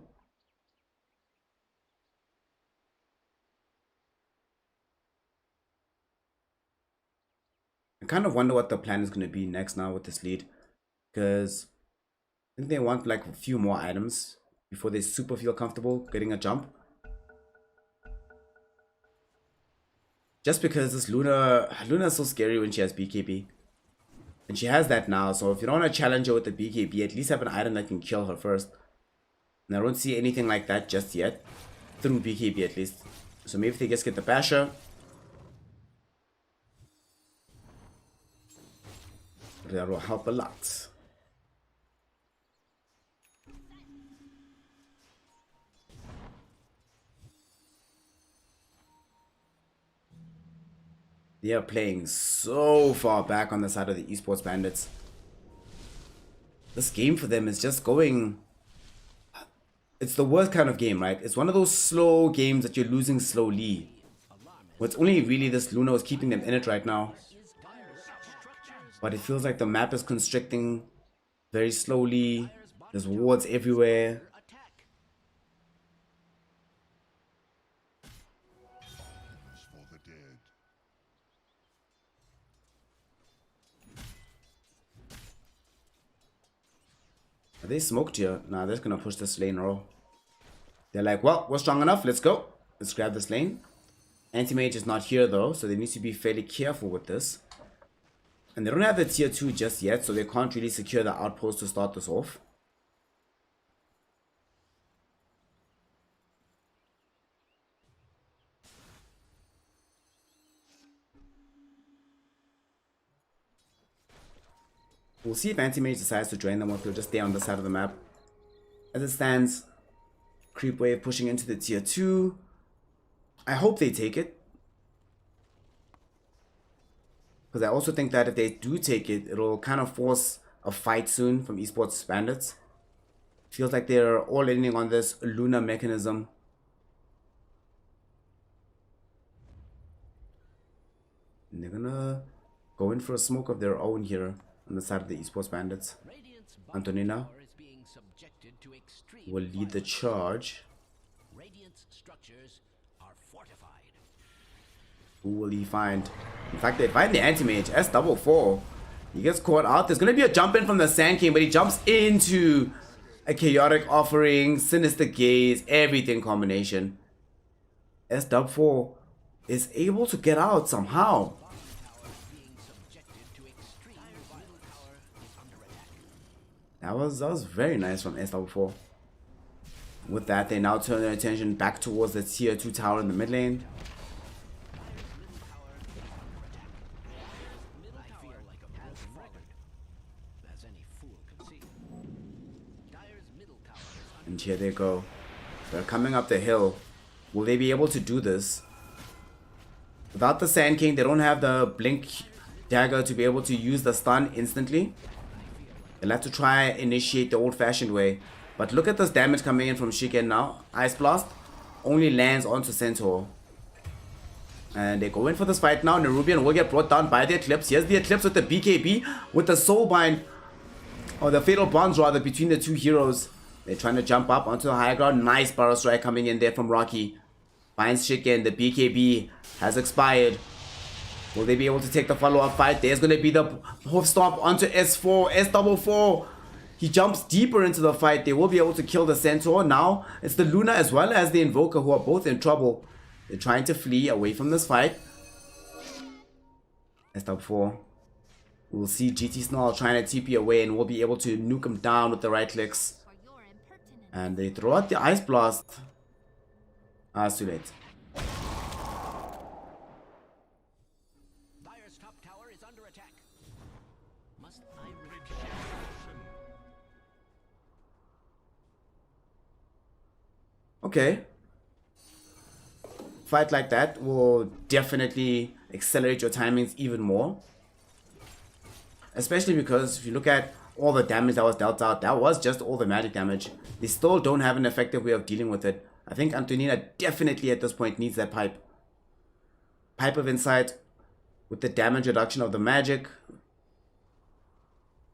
I kind of wonder what the plan is going to be next now with this lead. Because I think they want like a few more items before they super feel comfortable getting a jump. Just because this Luna is so scary when she has BKB. And she has that now, so if you don't want to challenge her with the BKB, at least have an item that can kill her first. And I don't see anything like that just yet. Through BKB at least. So maybe if they just get the Basher. That will help a lot. They are playing so far back on the side of the esports bandits. This game for them is just going... It's the worst kind of game, right? It's one of those slow games that you're losing slowly. Well, it's only really this Luna is keeping them in it right now. But it feels like the map is constricting very slowly. There's wards everywhere. Are they smoked here? Nah, they're just gonna push this lane row. They're like, well, we're strong enough, let's go. Let's grab this lane. Anti-Mage is not here though, so they need to be fairly careful with this. And they don't have the tier 2 just yet, so they can't really secure the outpost to start this off. We'll see if Anti-Mage decides to join them or if he'll just stay on the side of the map. As it stands, Creep Wave pushing into the tier 2. I hope they take it. Because I also think that if they do take it, it'll kind of force a fight soon from eSports Bandits. Feels like they're all leaning on this Luna mechanism. And they're gonna go in for a smoke of their own here on the side of the eSports Bandits. Antonina will lead the charge. Radiant's structures are fortified. Who will he find? In fact, they find the Anti-Mage. S4. He gets caught out. There's going to be a jump in from the Sand King, but he jumps into a Chaotic Offering, Sinister Gaze, everything combination. S4 is able to get out somehow. That was very nice from S4. With that, they now turn their attention back towards the tier 2 tower in the mid lane. And here they go. They're coming up the hill. Will they be able to do this? Without the Sand King, they don't have the Blink Dagger to be able to use the stun instantly. They'll have to try and initiate the old-fashioned way. But look at this damage coming in from Shiken now. Ice Blast only lands onto Centaur. And they go in for this fight now. Nerubian will get brought down by the Eclipse. Here's the Eclipse with the BKB, with the Soulbind, or the Fatal Bonds rather, between the two heroes. They're trying to jump up onto the high ground. Nice Burrow Strike coming in there from Rocky. Finds Shiken. The BKB has expired. Will they be able to take the follow-up fight? There's going to be the hoof stomp onto S4. S4. He jumps deeper into the fight. They will be able to kill the Centaur. Now it's the Luna as well as the Invoker who are both in trouble. They're trying to flee away from this fight. S4. We'll see GT Snarl trying to TP away and we'll be able to nuke him down with the right clicks. And they throw out the Ice Blast. It's too late. Dire's top tower is under attack. Must I Okay. Fight like that will definitely accelerate your timings even more. Especially because if you look at all the damage that was dealt out, that was just all the magic damage. They still don't have an effective way of dealing with it. I think Antonina definitely at this point needs that pipe. Pipe of Insight with the damage reduction of the magic.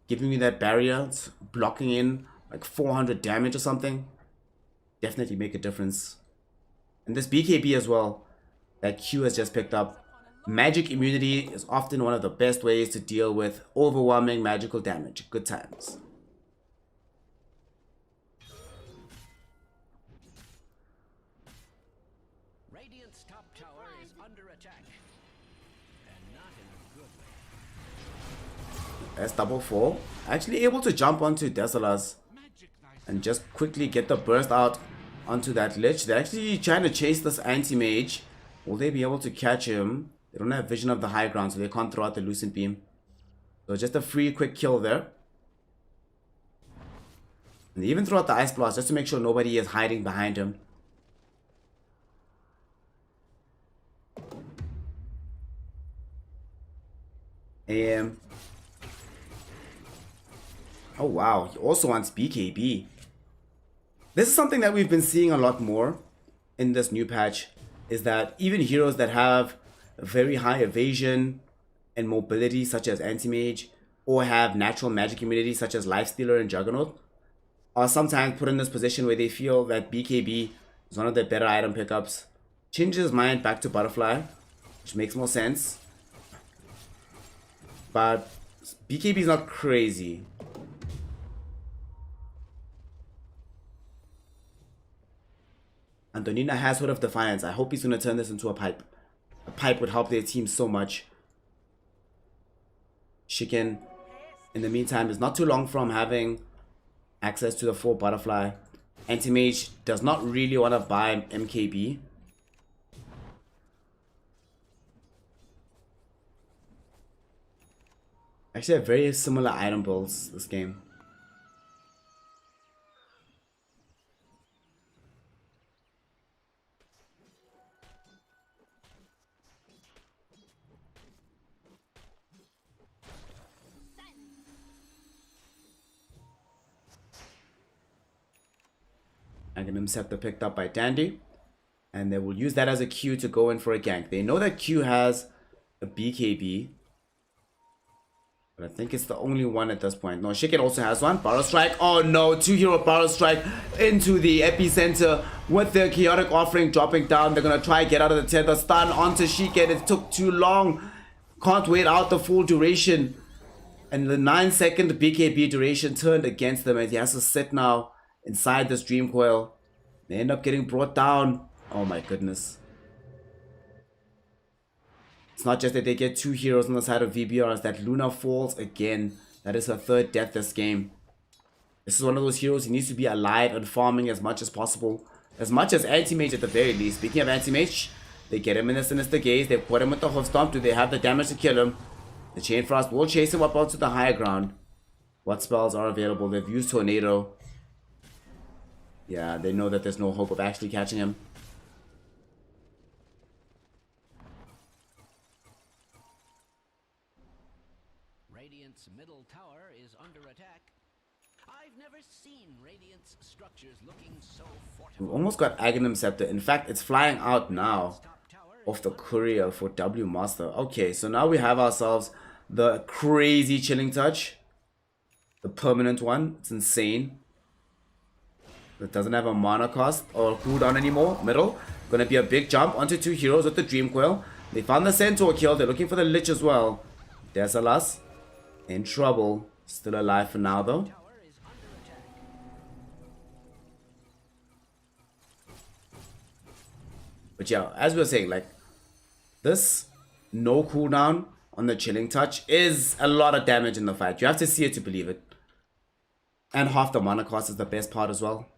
Giving me that barrier, blocking in like 400 damage or something. Definitely make a difference. And this BKB as well, that Q has just picked up. Magic immunity is often one of the best ways to deal with overwhelming magical damage. Good times. Radiant's top tower is under attack. And not in a good way. S4 actually able to jump onto Desolas and just quickly get the burst out onto that Lich. They're actually trying to chase this Anti-Mage. Will they be able to catch him? They don't have vision of the high ground, so they can't throw out the Lucent Beam. So just a free quick kill there. And they even throw out the Ice Blast just to make sure nobody is hiding behind him. Oh wow, he also wants BKB. This is something that we've been seeing a lot more in this new patch, is that even heroes that have very high evasion and mobility such as Anti-Mage, or have natural magic immunity such as Lifestealer and Juggernaut, are sometimes put in this position where they feel that BKB is one of their better item pickups. Changes his mind back to Butterfly, which makes more sense. But BKB is not crazy. Antonina has Hood of Defiance. I hope he's going to turn this into a pipe. pipe would help their team so much. Chicken, in the meantime, is not too long from having access to the full butterfly. Anti-Mage does not really want to buy MKB. Actually, have very similar item builds this game. Aghanim Scepter picked up by Dandy. And they will use that as a cue to go in for a gank. They know that Q has a BKB. But I think it's the only one at this point. No, Shiken also has one. Barrow Strike. Oh no, 2-hero Barrow Strike into the epicenter with the Chaotic Offering dropping down. They're going to try and get out of the tether. Stun onto Shiken. It took too long. Can't wait out the full duration. And the 9-second BKB duration turned against them as he has to sit now inside this Dream Coil. They end up getting brought down. Oh my goodness. It's not just that they get 2 heroes on the side of VBR, it's that Luna falls again. That is her 3rd death this game. This is one of those heroes who needs to be alive and farming as much as possible. As much as Anti-Mage at the very least. Speaking of Anti-Mage, they get him in the Sinister Gaze. They've caught him with the Hoof Stomp. Do they have the damage to kill him? The Chain Frost will chase him up onto the higher ground. What spells are available? They've used Tornado. Yeah, they know that there's no hope of actually catching him. Radiant's middle tower is under attack. I've never seen Radiant's structures looking so fortified. We've almost got Aghanim Scepter. In fact, it's flying out now of the courier for W Master. Okay, so now we have ourselves the crazy Chilling Touch. The permanent one. It's insane. It doesn't have a mana cost or cooldown anymore. Middle. Gonna be a big jump onto 2 heroes with the Dream Coil. They found the Centaur kill. They're looking for the Lich as well. Desalas. In trouble. Still alive for now though. But yeah, as we were saying, like, this no cooldown on the Chilling Touch is a lot of damage in the fight. You have to see it to believe it. And half the mana cost is the best part as well.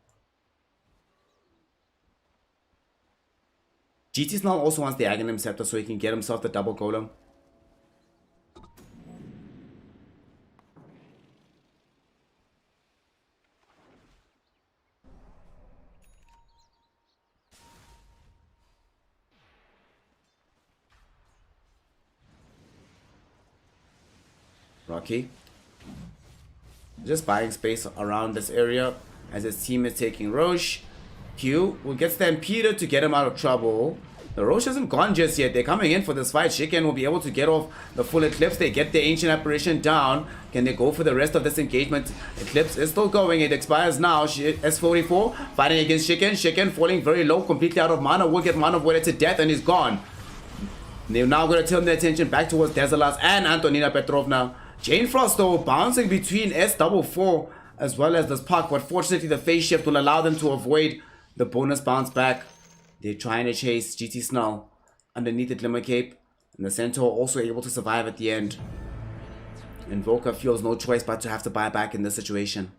GT Snarl also wants the Aghanim Scepter so he can get himself the double golem. Rocky. Just buying space around this area as his team is taking Roche. Q will get Stampeder to get him out of trouble. The Roche hasn't gone just yet. They're coming in for this fight. Shiken will be able to get off the full Eclipse. They get the Ancient Apparition down. Can they go for the rest of this engagement? Eclipse is still going. It expires now. S44 fighting against Shiken. Shiken falling very low, completely out of mana. Will get mana voided to death and he's gone. They're now going to turn their attention back towards Desalas and Antonina Petrovna. Chain Frost though bouncing between S44 as well as this puck, but fortunately the phase shift will allow them to avoid the bonus bounce back. They're trying to chase GT Snell underneath the Glimmer Cape, and the Centaur also able to survive at the end. Invoker feels no choice but to have to buy back in this situation.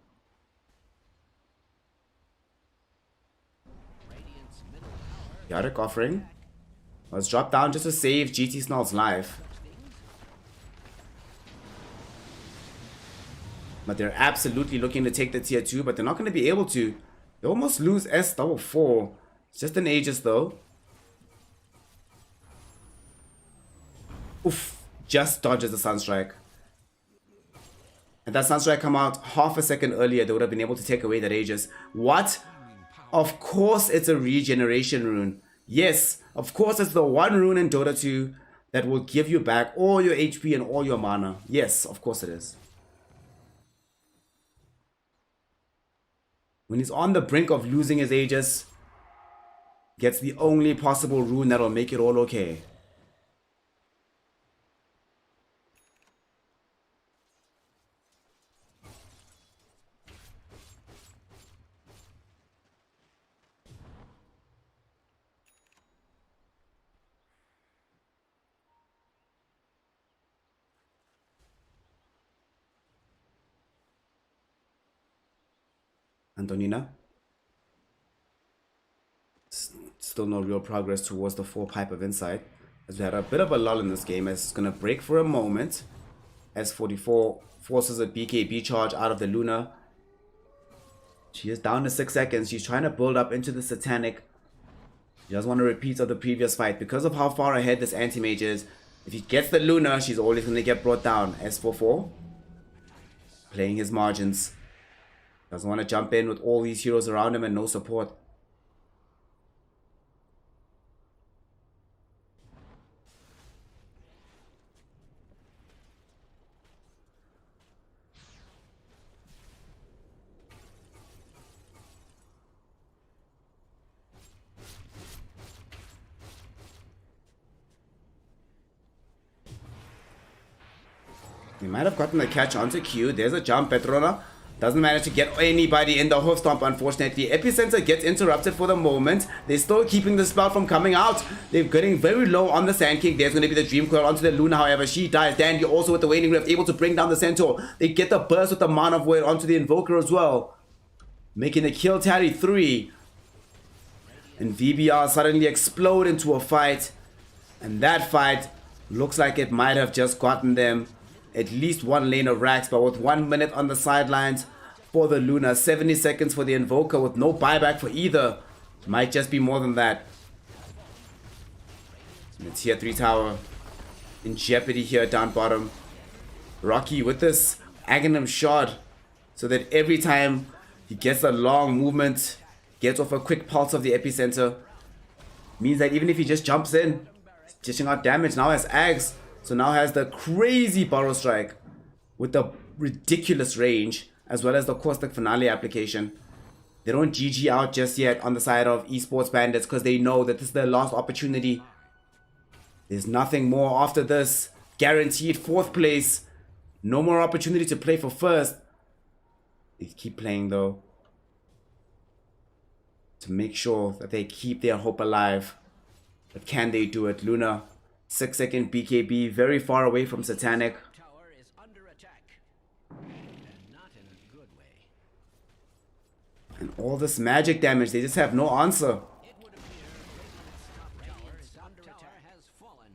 Chaotic Offering was dropped down just to save GT Snell's life. But they're absolutely looking to take the tier 2, but they're not going to be able to. They almost lose S44. It's just an Aegis though. Oof. Just dodges the Sunstrike. And that Sunstrike come out half a second earlier, they would have been able to take away that Aegis. What? Of course it's a regeneration rune. Yes, of course it's the one rune in Dota 2 that will give you back all your HP and all your mana. Yes, of course it is. When he's on the brink of losing his Aegis, gets the only possible rune that'll make it all okay. Antonina. Still no real progress towards the 4 pipe of insight. As we had a bit of a lull in this game, as it's going to break for a moment. S44 forces a BKB charge out of the Luna. She is down to 6 seconds. She's trying to build up into the Satanic. She doesn't want to repeat of the previous fight. Because of how far ahead this anti-mage is, if he gets the Luna, she's always going to get brought down. S44 playing his margins. Doesn't want to jump in with all these heroes around him and no support. He might have gotten the catch onto Q. There's a jump. Petrona doesn't manage to get anybody in the hoof stomp, unfortunately. Epicenter gets interrupted for the moment. They're still keeping the spell from coming out. They're getting very low on the Sand King. There's going to be the Dream Coil onto the Luna, however. She dies. Dandy also with the Waning Rift, able to bring down the Centaur. They get the burst with the Man of Void onto the Invoker as well, making the kill tally 3. And VBR suddenly explode into a fight. And that fight looks like it might have just gotten them at least 1 lane of racks, but with 1 minute on the sidelines for the Luna, 70 seconds for the Invoker with no buyback for either. Might just be more than that. And the tier 3 tower in jeopardy here down bottom. Rocky with this Aghanim shot, so that every time he gets a long movement, gets off a quick pulse of the epicenter, means that even if he just jumps in, dishing out damage, now has Ags. So now has the crazy Burrow Strike with the ridiculous range, as well as the Caustic Finale application. They don't GG out just yet on the side of eSports Bandits, because they know that this is their last opportunity. There's nothing more after this. Guaranteed 4th place. No more opportunity to play for 1st. They keep playing though, to make sure that they keep their hope alive. But can they do it? Luna, 6-second BKB, very far away from Satanic. Tower is under attack. And not in a good way. And all this magic damage, they just have no answer. It would appear Radiant's top tower is under attack has fallen.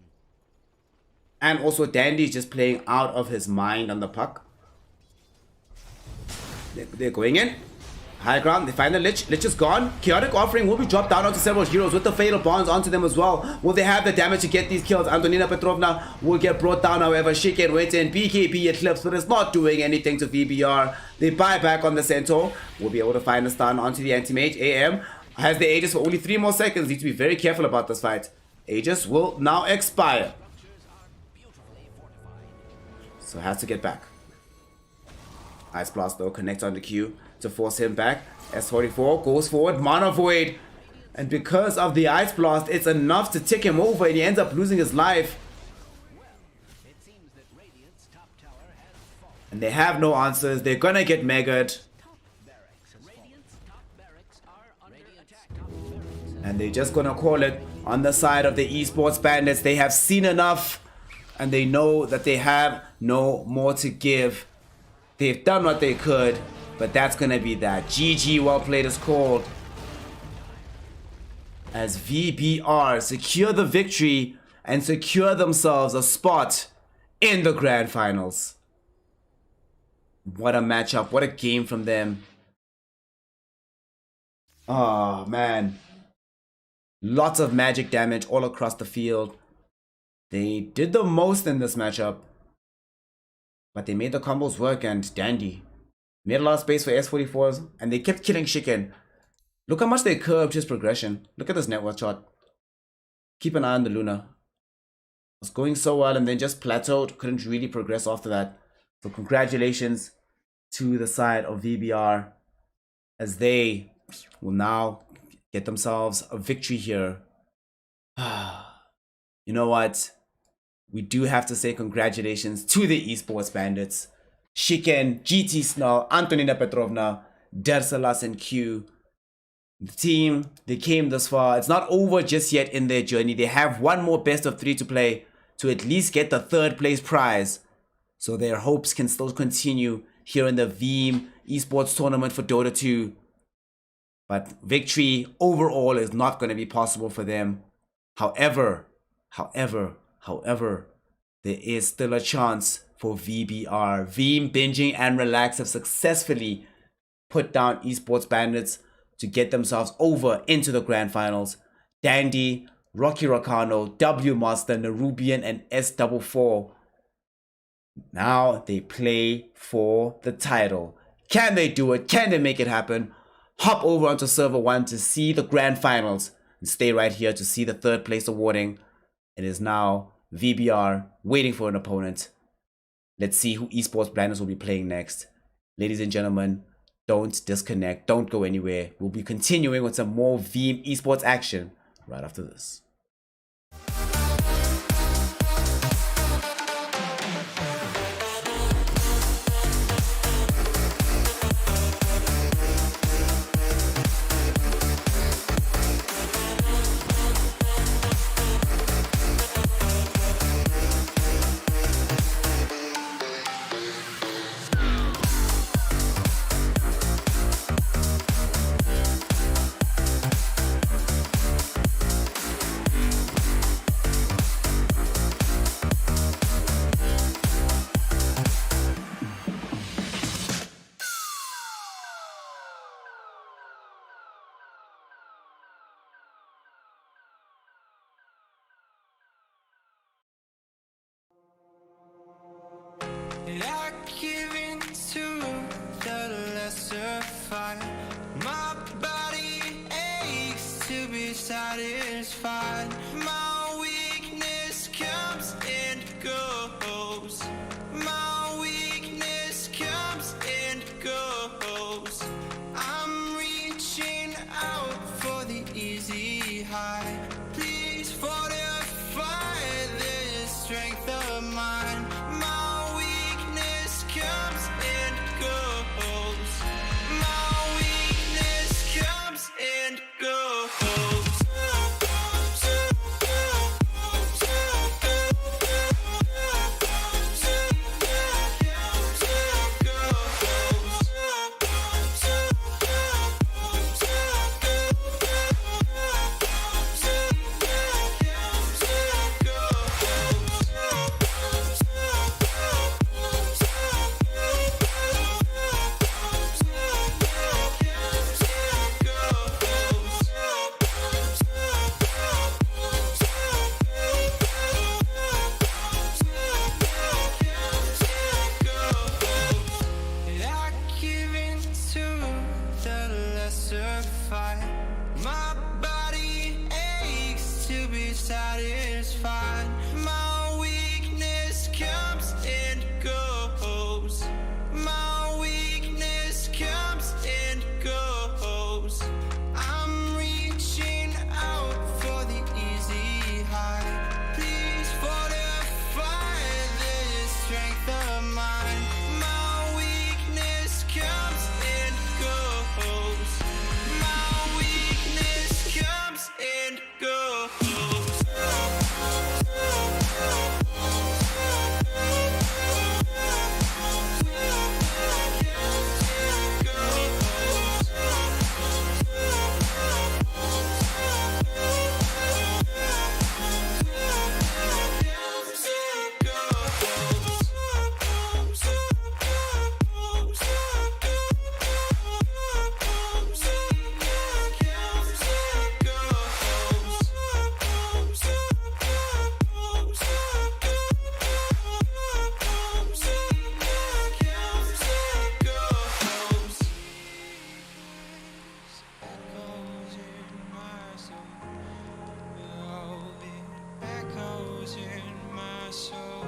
And also Dandy is just playing out of his mind on the puck. They're going in. High ground, they find the Lich. Lich is gone. Chaotic Offering will be dropped down onto several heroes with the Fatal Bonds onto them as well. Will they have the damage to get these kills? Antonina Petrovna will get brought down, however. She can wait in. BKB Eclipse, but it's not doing anything to VBR. They buy back on the Centaur. Will be able to find a stun onto the Anti-Mage. AM has the Aegis for only 3 more seconds. Need to be very careful about this fight. Aegis will now expire, so has to get back. Ice Blast though connects on the Q to force him back. S44 goes forward, Mana Void, and because of the Ice Blast, it's enough to tick him over, and he ends up losing his life. It seems that Radiant's top tower has fallen. And they have no answers. They're gonna get megaed, Radiant's top barracks are under attack. and they're just gonna call it on the side of the eSports Bandits. They have seen enough, and they know that they have no more to give. They've done what they could, but that's gonna be that. GG, well played is called, as VBR secure the victory and secure themselves a spot in the grand finals. What a matchup, what a game from them. Oh man, lots of magic damage all across the field. They did the most in this matchup, but they made the combos work, and Dandy made a lot of space for S44s, and they kept killing Shiken. Look how much they curbed his progression. Look at this network chart. Keep an eye on the Luna. It was going so well and then just plateaued. Couldn't really progress after that. So congratulations to the side of VBR, as they will now get themselves a victory here. You know what? We do have to say congratulations to the eSports Bandits. Shiken, GT Snarl, Antonina Petrovna, Dersalas, and Q. The team, they came this far. It's not over just yet in their journey. They have one more best of 3 to play to at least get the 3rd place prize, so their hopes can still continue here in the Veeam eSports tournament for Dota 2. But victory overall is not going to be possible for them. However, there is still a chance for VBR. Veeam, Binging, and Relax have successfully put down Esports Bandits to get themselves over into the grand finals. Dandy, Rocky Racano, W Master, Nerubian, and S44. Now they play for the title. Can they do it? Can they make it happen? Hop over onto server 1 to see the grand finals and stay right here to see the third place awarding. It is now VBR waiting for an opponent. Let's see who Esports Blinders will be playing next. Ladies and gentlemen, don't disconnect. Don't go anywhere. We'll be continuing with some more Veeam Esports action right after this. I give in to the lesser fight. My body aches to be satisfied. My weakness comes and goes. My weakness comes and goes. I'm reaching out for the easy high. Please fortify this strength of mine. My weakness comes and goes. My weakness comes and goes. I give in to the lesser fight. My body aches to be satisfied. My weakness comes and goes. My weakness comes and goes. I'm reaching out for the easy high. Please fortify this strength of mine. My weakness comes and goes. My weakness comes and goes. Echoes in my soul.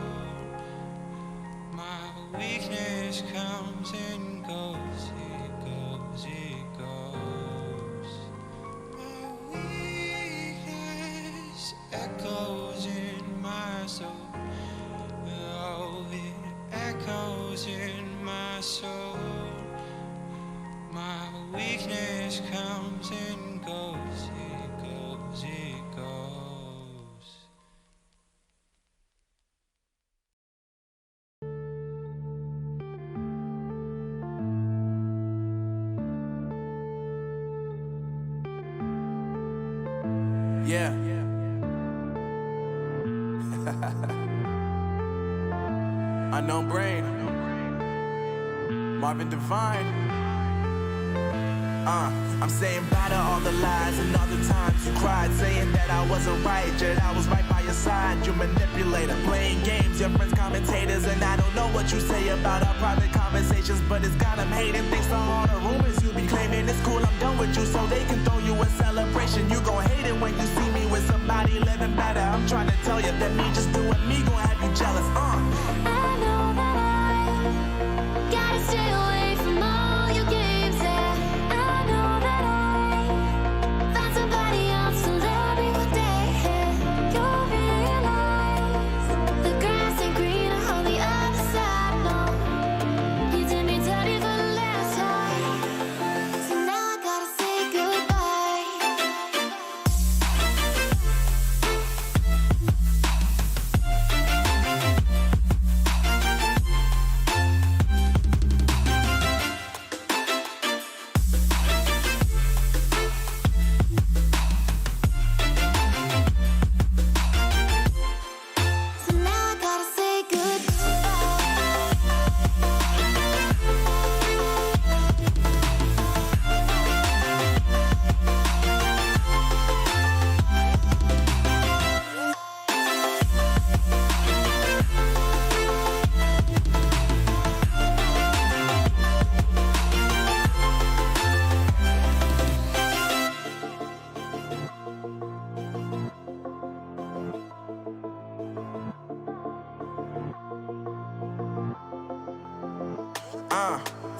My weakness comes and goes. It goes, it goes. My weakness echoes in my soul. Oh, it echoes in my soul. My weakness comes and goes. It goes, it goes. Yeah. Unknown Brain. Marvin Devine. I'm saying bye to all the lies and all the times you cried, saying that I wasn't right, yet I was right by your side. You manipulator, playing games, your friends commentators, and I don't know what you say about our private conversations, but it's got them hating. Thanks to all the rumors you be claiming. It's cool, I'm done with you, so they can throw you a celebration. You gon' hate it when you see me with somebody living better. I'm trying to tell you that me just doing me gon' have you jealous. I know that I gotta stay away from all your games. Yeah, I know that I found somebody else to love me one day. You'll realize the grass ain't greener on the other side. No, you did me dirty for the last time, so now I gotta say goodbye. So now I gotta say goodbye.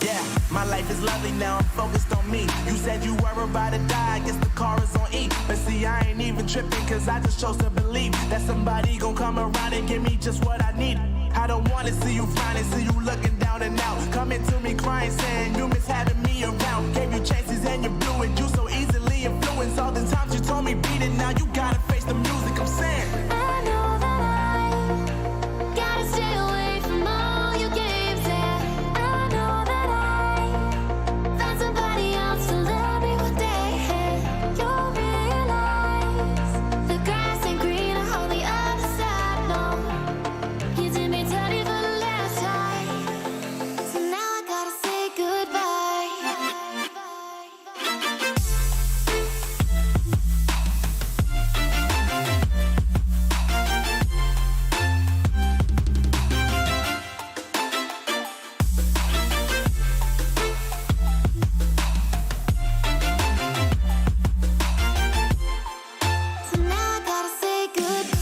Yeah, my life is lovely now, I'm focused on me. You said you were about to die, I guess the car is on E. But see, I ain't even tripping, cause I just chose to believe that somebody gon' come around and give me just what I need. I don't wanna see you frowning, see you looking down and out. Coming to me crying, saying you miss having me around. Gave you chances and you blew it, you so easily influenced. All the times you told me beat it, now you gotta face the music. I'm saying I know that I gotta stay away from all your games. Yeah, I know that I found somebody else to love me one day. You'll realize the grass ain't greener on the other side. No, you did me dirty for the last time, so now I gotta say goodbye. So now I gotta say goodbye.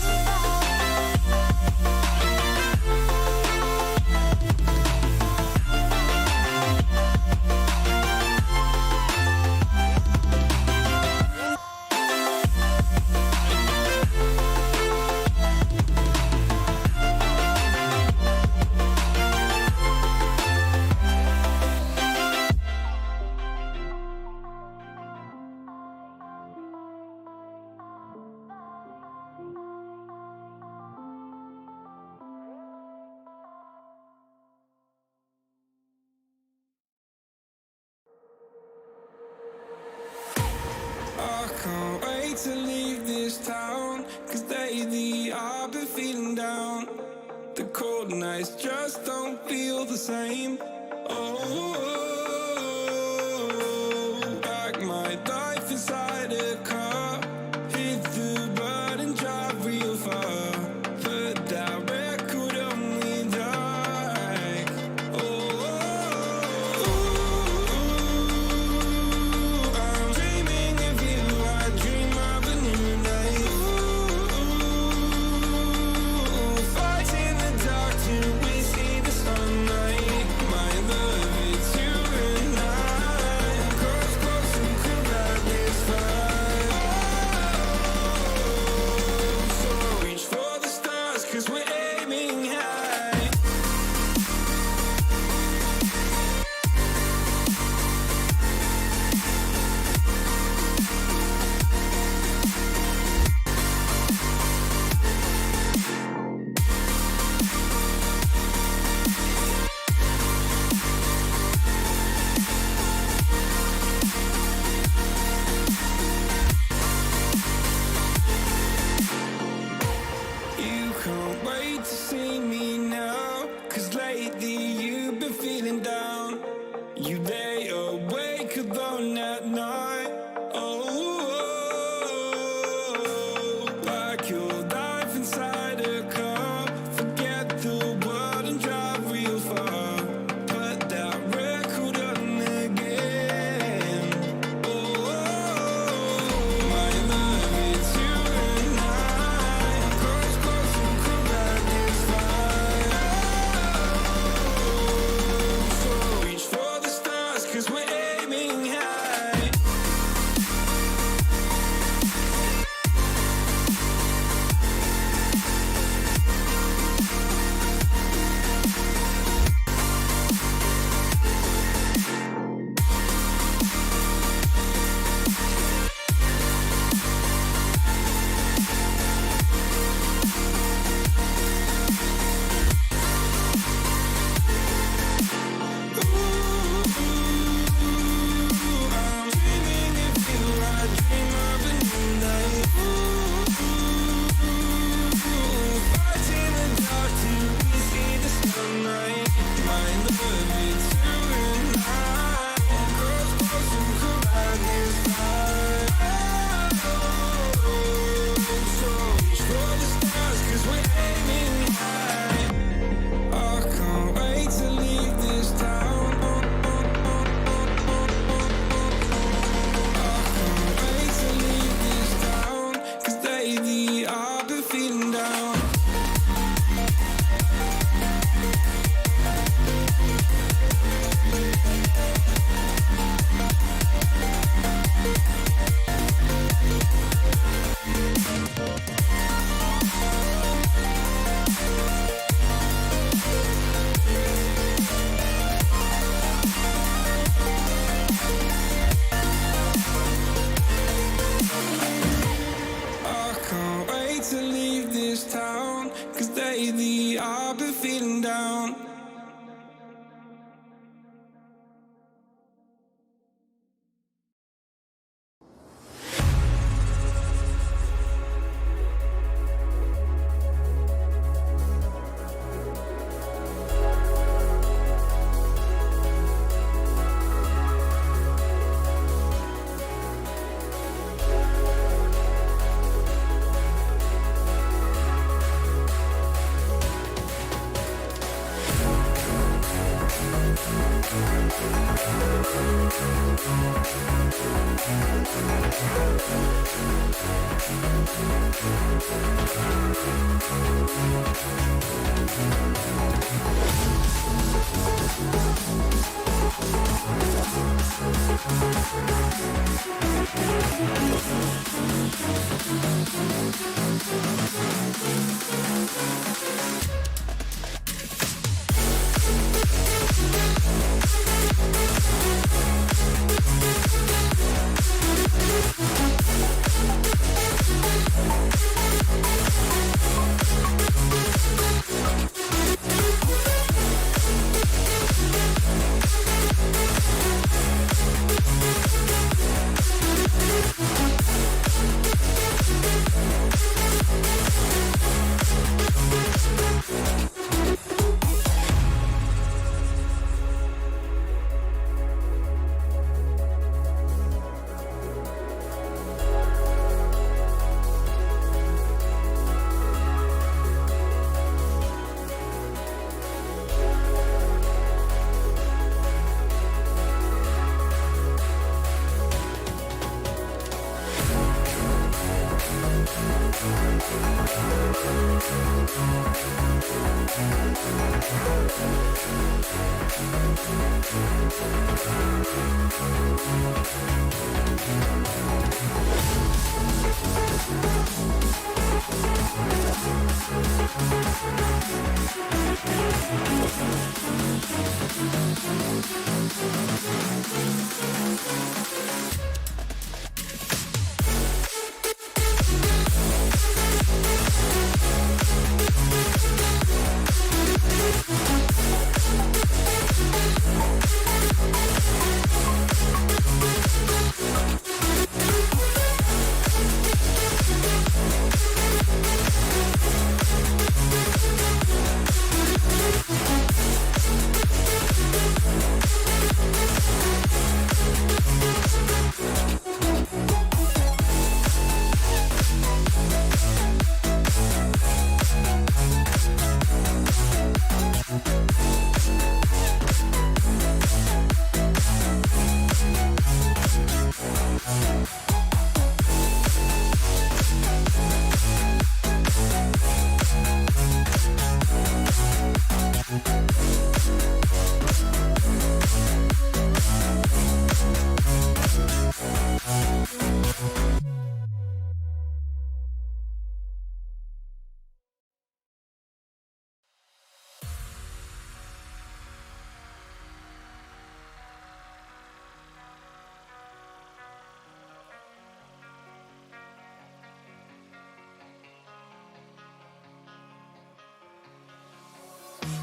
I can't wait to leave this town, cause lately I've been feeling down. The cold nights just don't feel the same. Oh, pack my life inside a car, hit the button, drive real far. Put that record on me like, I'm dreaming of you, I dream of a new night. Fight in the dark till we see the sunlight. My love, it's you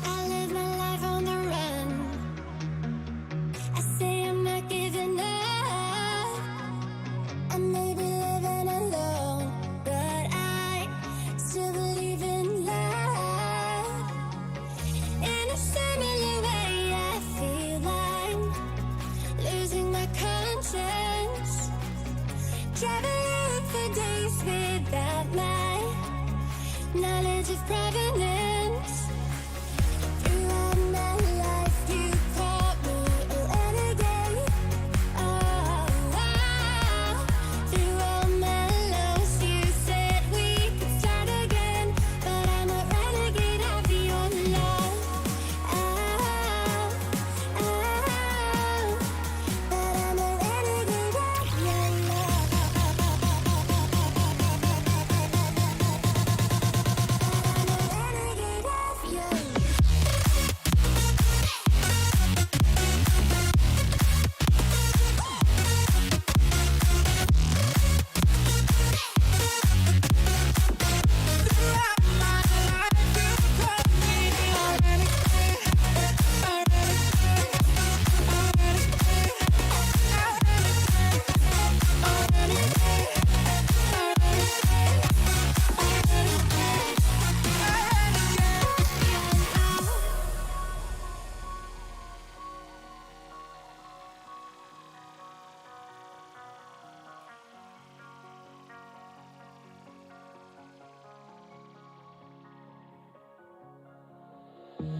I live my life on the run. I say I'm not giving up. I may be living alone, but I still believe in love. In a similar way, I feel I'm losing my conscience. Traveling for days without my knowledge of provenance. Throughout my life, you called me a renegade. Oh, through all my lows, you said we could start again. But I'm a renegade of your love. But I'm a renegade of your love. Renegade of your love.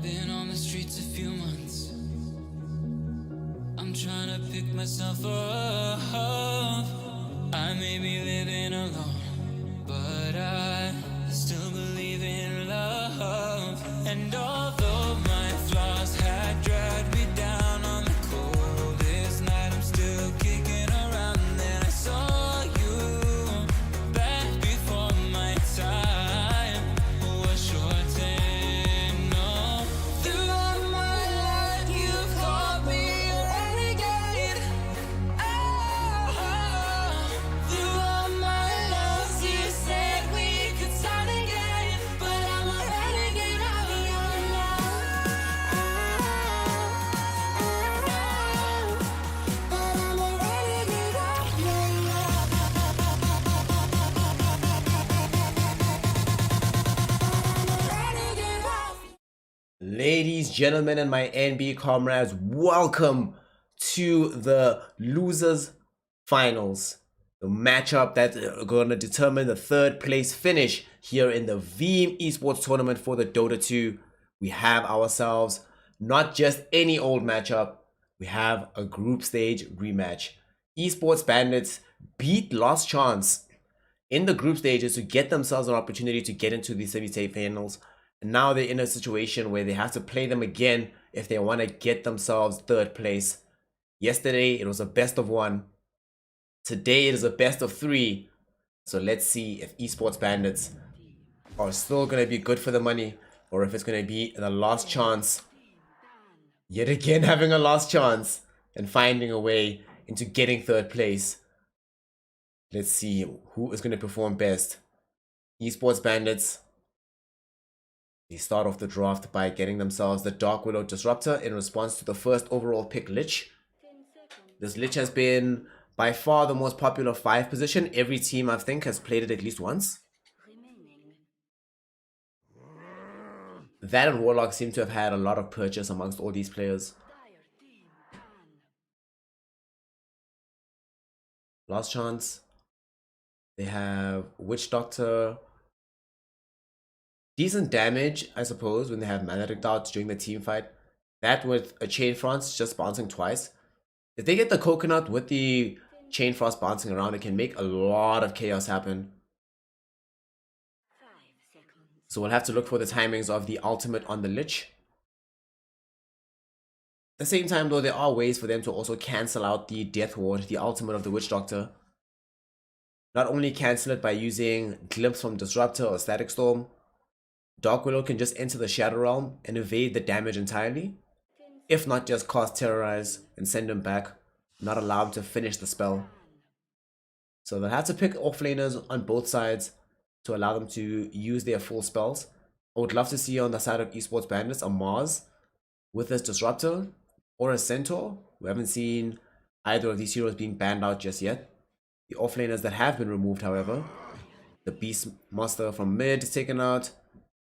Been on the streets a few months. I'm trying to pick myself up. I may be living alone, but I still believe in love. And although my flaws had dragged me down on the coldest night, I'm still kicking around. And then I saw you back before my time was shortened. No, throughout my life you've called me a renegade. Throughout my loves you said we could start again, but I'm a renegade of your love. But I'm a renegade of your love. Renegade of Ladies, gentlemen, and my NB comrades, welcome to the losers finals, the matchup that's going to determine the third place finish here in the Veeam eSports tournament for the Dota 2. We have ourselves not just any old matchup, we have a group stage rematch. Esports Bandits beat Last Chance in the group stages to get themselves an opportunity to get into the semi-finals. And now they're in a situation where they have to play them again if they want to get themselves third place. Yesterday, it was a best of one. Today, it is a best of three. So let's see if Esports Bandits are still going to be good for the money or if it's going to be the last chance. Yet again, having a last chance and finding a way into getting third place. Let's see who is going to perform best. Esports Bandits, they start off the draft by getting themselves the Dark Willow Disruptor in response to the first overall pick Lich. This Lich has been by far the most popular 5 position. Every team, I think, has played it at least once. That and Warlock seem to have had a lot of purchase amongst all these players. Last Chance. They have Witch Doctor. Decent damage, I suppose, when they have Magnetic Darts during the team fight. That with a Chain Frost just bouncing twice. If they get the Coconut with the Chain Frost bouncing around, it can make a lot of chaos happen. So we'll have to look for the timings of the ultimate on the Lich. At the same time though, there are ways for them to also cancel out the Death Ward, the ultimate of the Witch Doctor. Not only cancel it by using Glimpse from Disruptor or Static Storm, Dark Willow can just enter the Shadow Realm and evade the damage entirely. If not, just cast Terrorize and send him back, not allow him to finish the spell. So they'll have to pick offlaners on both sides to allow them to use their full spells. I would love to see on the side of Esports Bandits a Mars with this Disruptor or a Centaur. We haven't seen either of these heroes being banned out just yet. The offlaners that have been removed, however, the Beast Master from mid is taken out,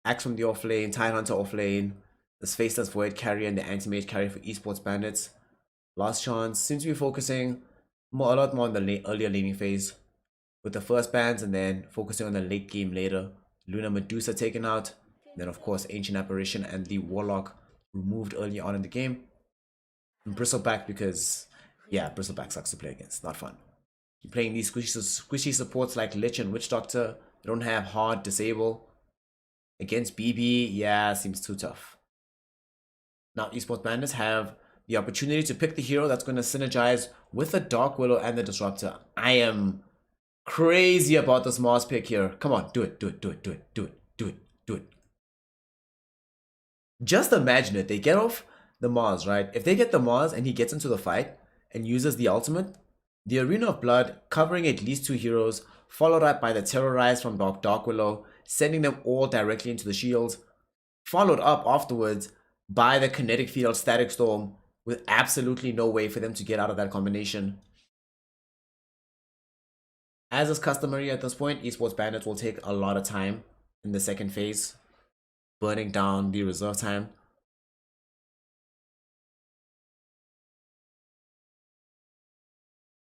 Axe from the offlane, Tidehunter offlane, this Faceless Void carrier and the Anti-Mage carrier for Esports Bandits. Last Chance seems to be focusing a lot more on the earlier laning phase with the first bans and then focusing on the late game later. Luna Medusa taken out, then of course Ancient Apparition and the Warlock removed early on in the game. And Bristleback because, yeah, Bristleback sucks to play against, not fun. You're playing these squishy supports like Lich and Witch Doctor, they don't have hard disable. Against BB, yeah, seems too tough. Now Esports Bandits have the opportunity to pick the hero that's going to synergize with the Dark Willow and the Disruptor. I am crazy about this Mars pick here. Come on, do it, do it, do it, do it, do it, do it, do it. Just imagine it. They get off the Mars, right? If they get the Mars and he gets into the fight and uses the ultimate, the Arena of Blood covering at least 2 heroes, followed up by the Terrorize from Dark Willow, sending them all directly into the shields, followed up afterwards by the Kinetic Field Static Storm with absolutely no way for them to get out of that combination. As is customary at this point, Esports Bandits will take a lot of time in the second phase, burning down the reserve time.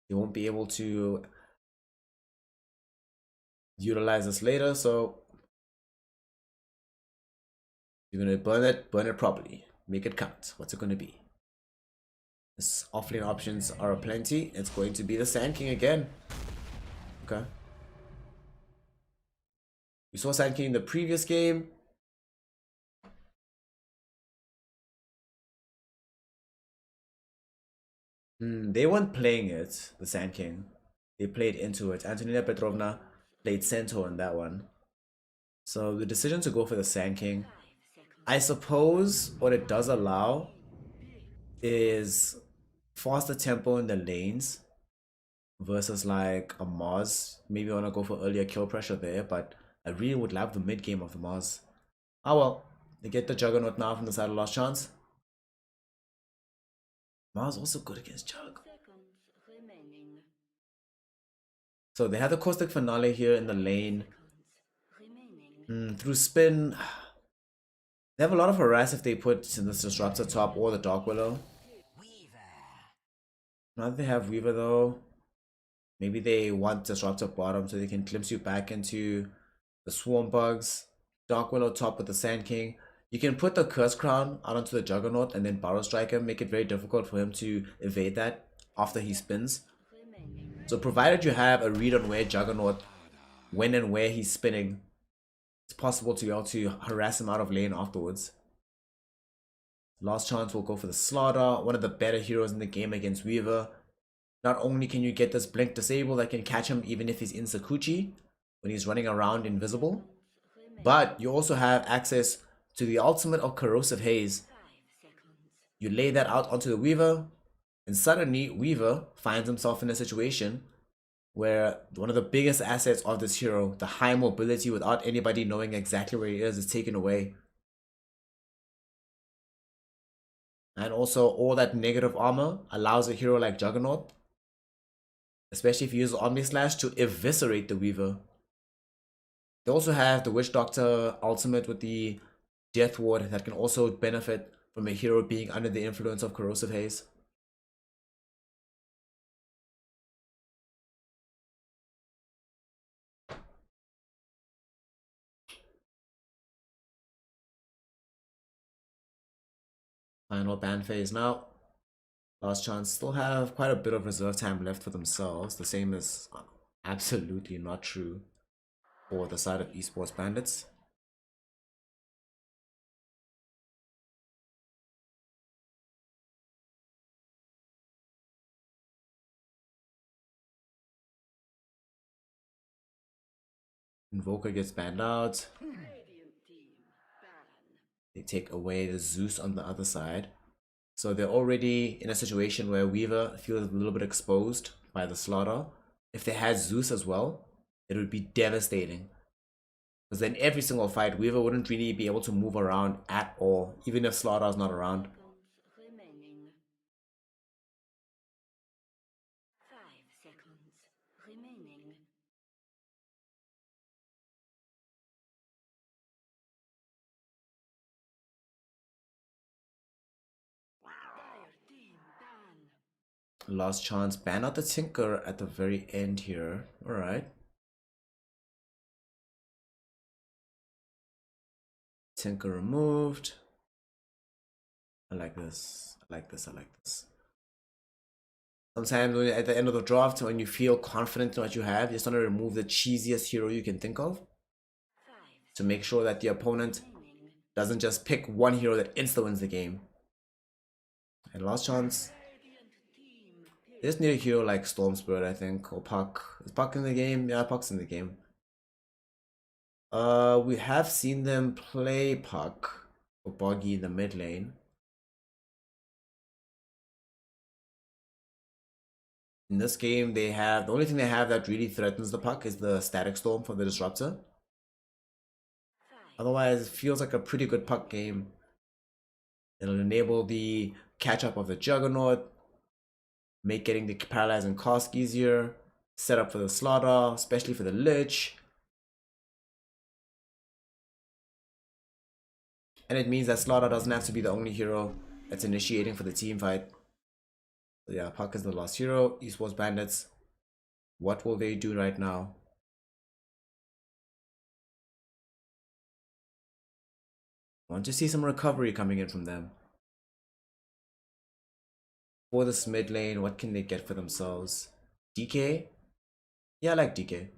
They won't be able to utilize this later, so you're gonna burn it properly. Make it count. What's it gonna be? His offlane options are aplenty. It's going to be the Sand King again. Okay. We saw Sand King in the previous game. They weren't playing it, the Sand King. They played into it. Antonina Petrovna played centaur in that one. So the decision to go for the Sand King, I suppose what it does allow is faster tempo in the lanes versus like a Mars. Maybe I want to go for earlier kill pressure there, but I really would love the mid game of the Mars. Oh well, they get the Juggernaut now from the side of Last Chance. Mars also good against Jug. So they have the Caustic Finale here in the lane. Through spin, they have a lot of harass if they put in this Disruptor top or the Dark Willow. Now that they have Weaver though, maybe they want Disruptor bottom so they can glimpse you back into the Swarm Bugs. Dark Willow top with the Sand King. You can put the Curse Crown out onto the Juggernaut and then Barrow Strike him, make it very difficult for him to evade that after he spins. So provided you have a read on where Juggernaut, when and where he's spinning, it's possible to be able to harass him out of lane afterwards. Last Chance will go for the Slaughter, one of the better heroes in the game against Weaver. Not only can you get this Blink Disable that can catch him even if he's in Sakuchi, when he's running around invisible, but you also have access to the ultimate of Corrosive Haze. You lay that out onto the Weaver, and suddenly Weaver finds himself in a situation where one of the biggest assets of this hero, the high mobility without anybody knowing exactly where he is taken away. And also all that negative armor allows a hero like Juggernaut, especially if you use Omni Slash, to eviscerate the Weaver. They also have the Witch Doctor ultimate with the Death Ward that can also benefit from a hero being under the influence of Corrosive Haze. Final ban phase now. Last Chance still have quite a bit of reserve time left for themselves. The same is absolutely not true for the side of eSports Bandits. Invoker gets banned out. They take away the Zeus on the other side. So they're already in a situation where Weaver feels a little bit exposed by the Slaughter. If they had Zeus as well, it would be devastating. Because then every single fight, Weaver wouldn't really be able to move around at all, even if Slaughter is not around. Last Chance ban out the Tinker at the very end here. Alright. Tinker removed. I like this. I like this. I like this. Sometimes when at the end of the draft, when you feel confident in what you have, you just want to remove the cheesiest hero you can think of to make sure that the opponent doesn't just pick one hero that insta wins the game. And Last Chance, they just need a hero like Storm Spirit, I think, or Puck. Is Puck in the game? Yeah, Puck's in the game. We have seen them play Puck or Boggy in the mid lane. In this game, they have the only thing they have that really threatens the Puck is the Static Storm for the Disruptor. Otherwise, it feels like a pretty good Puck game. It'll enable the catch up of the Juggernaut, make getting the paralyzing cost easier, set up for the Slaughter, especially for the Lich. And it means that Slaughter doesn't have to be the only hero that's initiating for the team fight. So yeah, Puck is the last hero. eSports Bandits, what will they do right now? I want to see some recovery coming in from them. For this mid lane, what can they get for themselves? DK? Yeah, I like DK.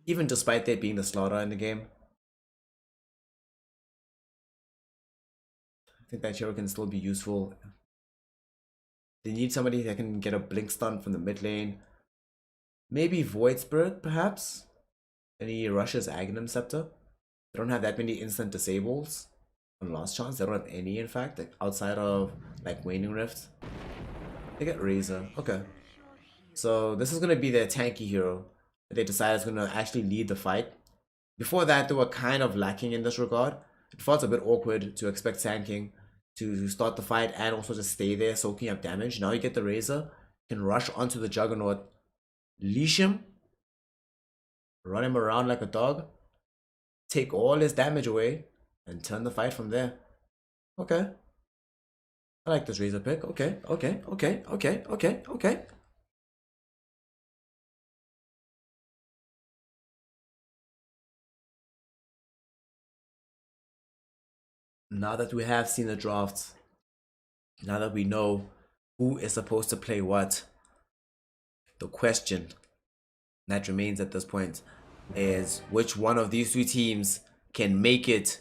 Even despite there being the slaughter in the game. I think that hero can still be useful. They need somebody that can get a blink stun from the mid lane. Maybe Void Spirit, perhaps? And he rushes Aghanim Scepter. They don't have that many instant disables on Last Chance. They don't have any, in fact, like outside of like Waning Rift. They get Razor. Okay. So this is gonna be their tanky hero that they decide is gonna actually lead the fight. Before that, they were kind of lacking in this regard. It felt a bit awkward to expect tanking to start the fight and also just stay there soaking up damage. Now you get the Razor, can rush onto the Juggernaut, leash him, run him around like a dog, take all his damage away, and turn the fight from there. Okay. I like this Razor pick. Okay. Now that we have seen the drafts, now that we know who is supposed to play what, the question that remains at this point is which one of these two teams can make it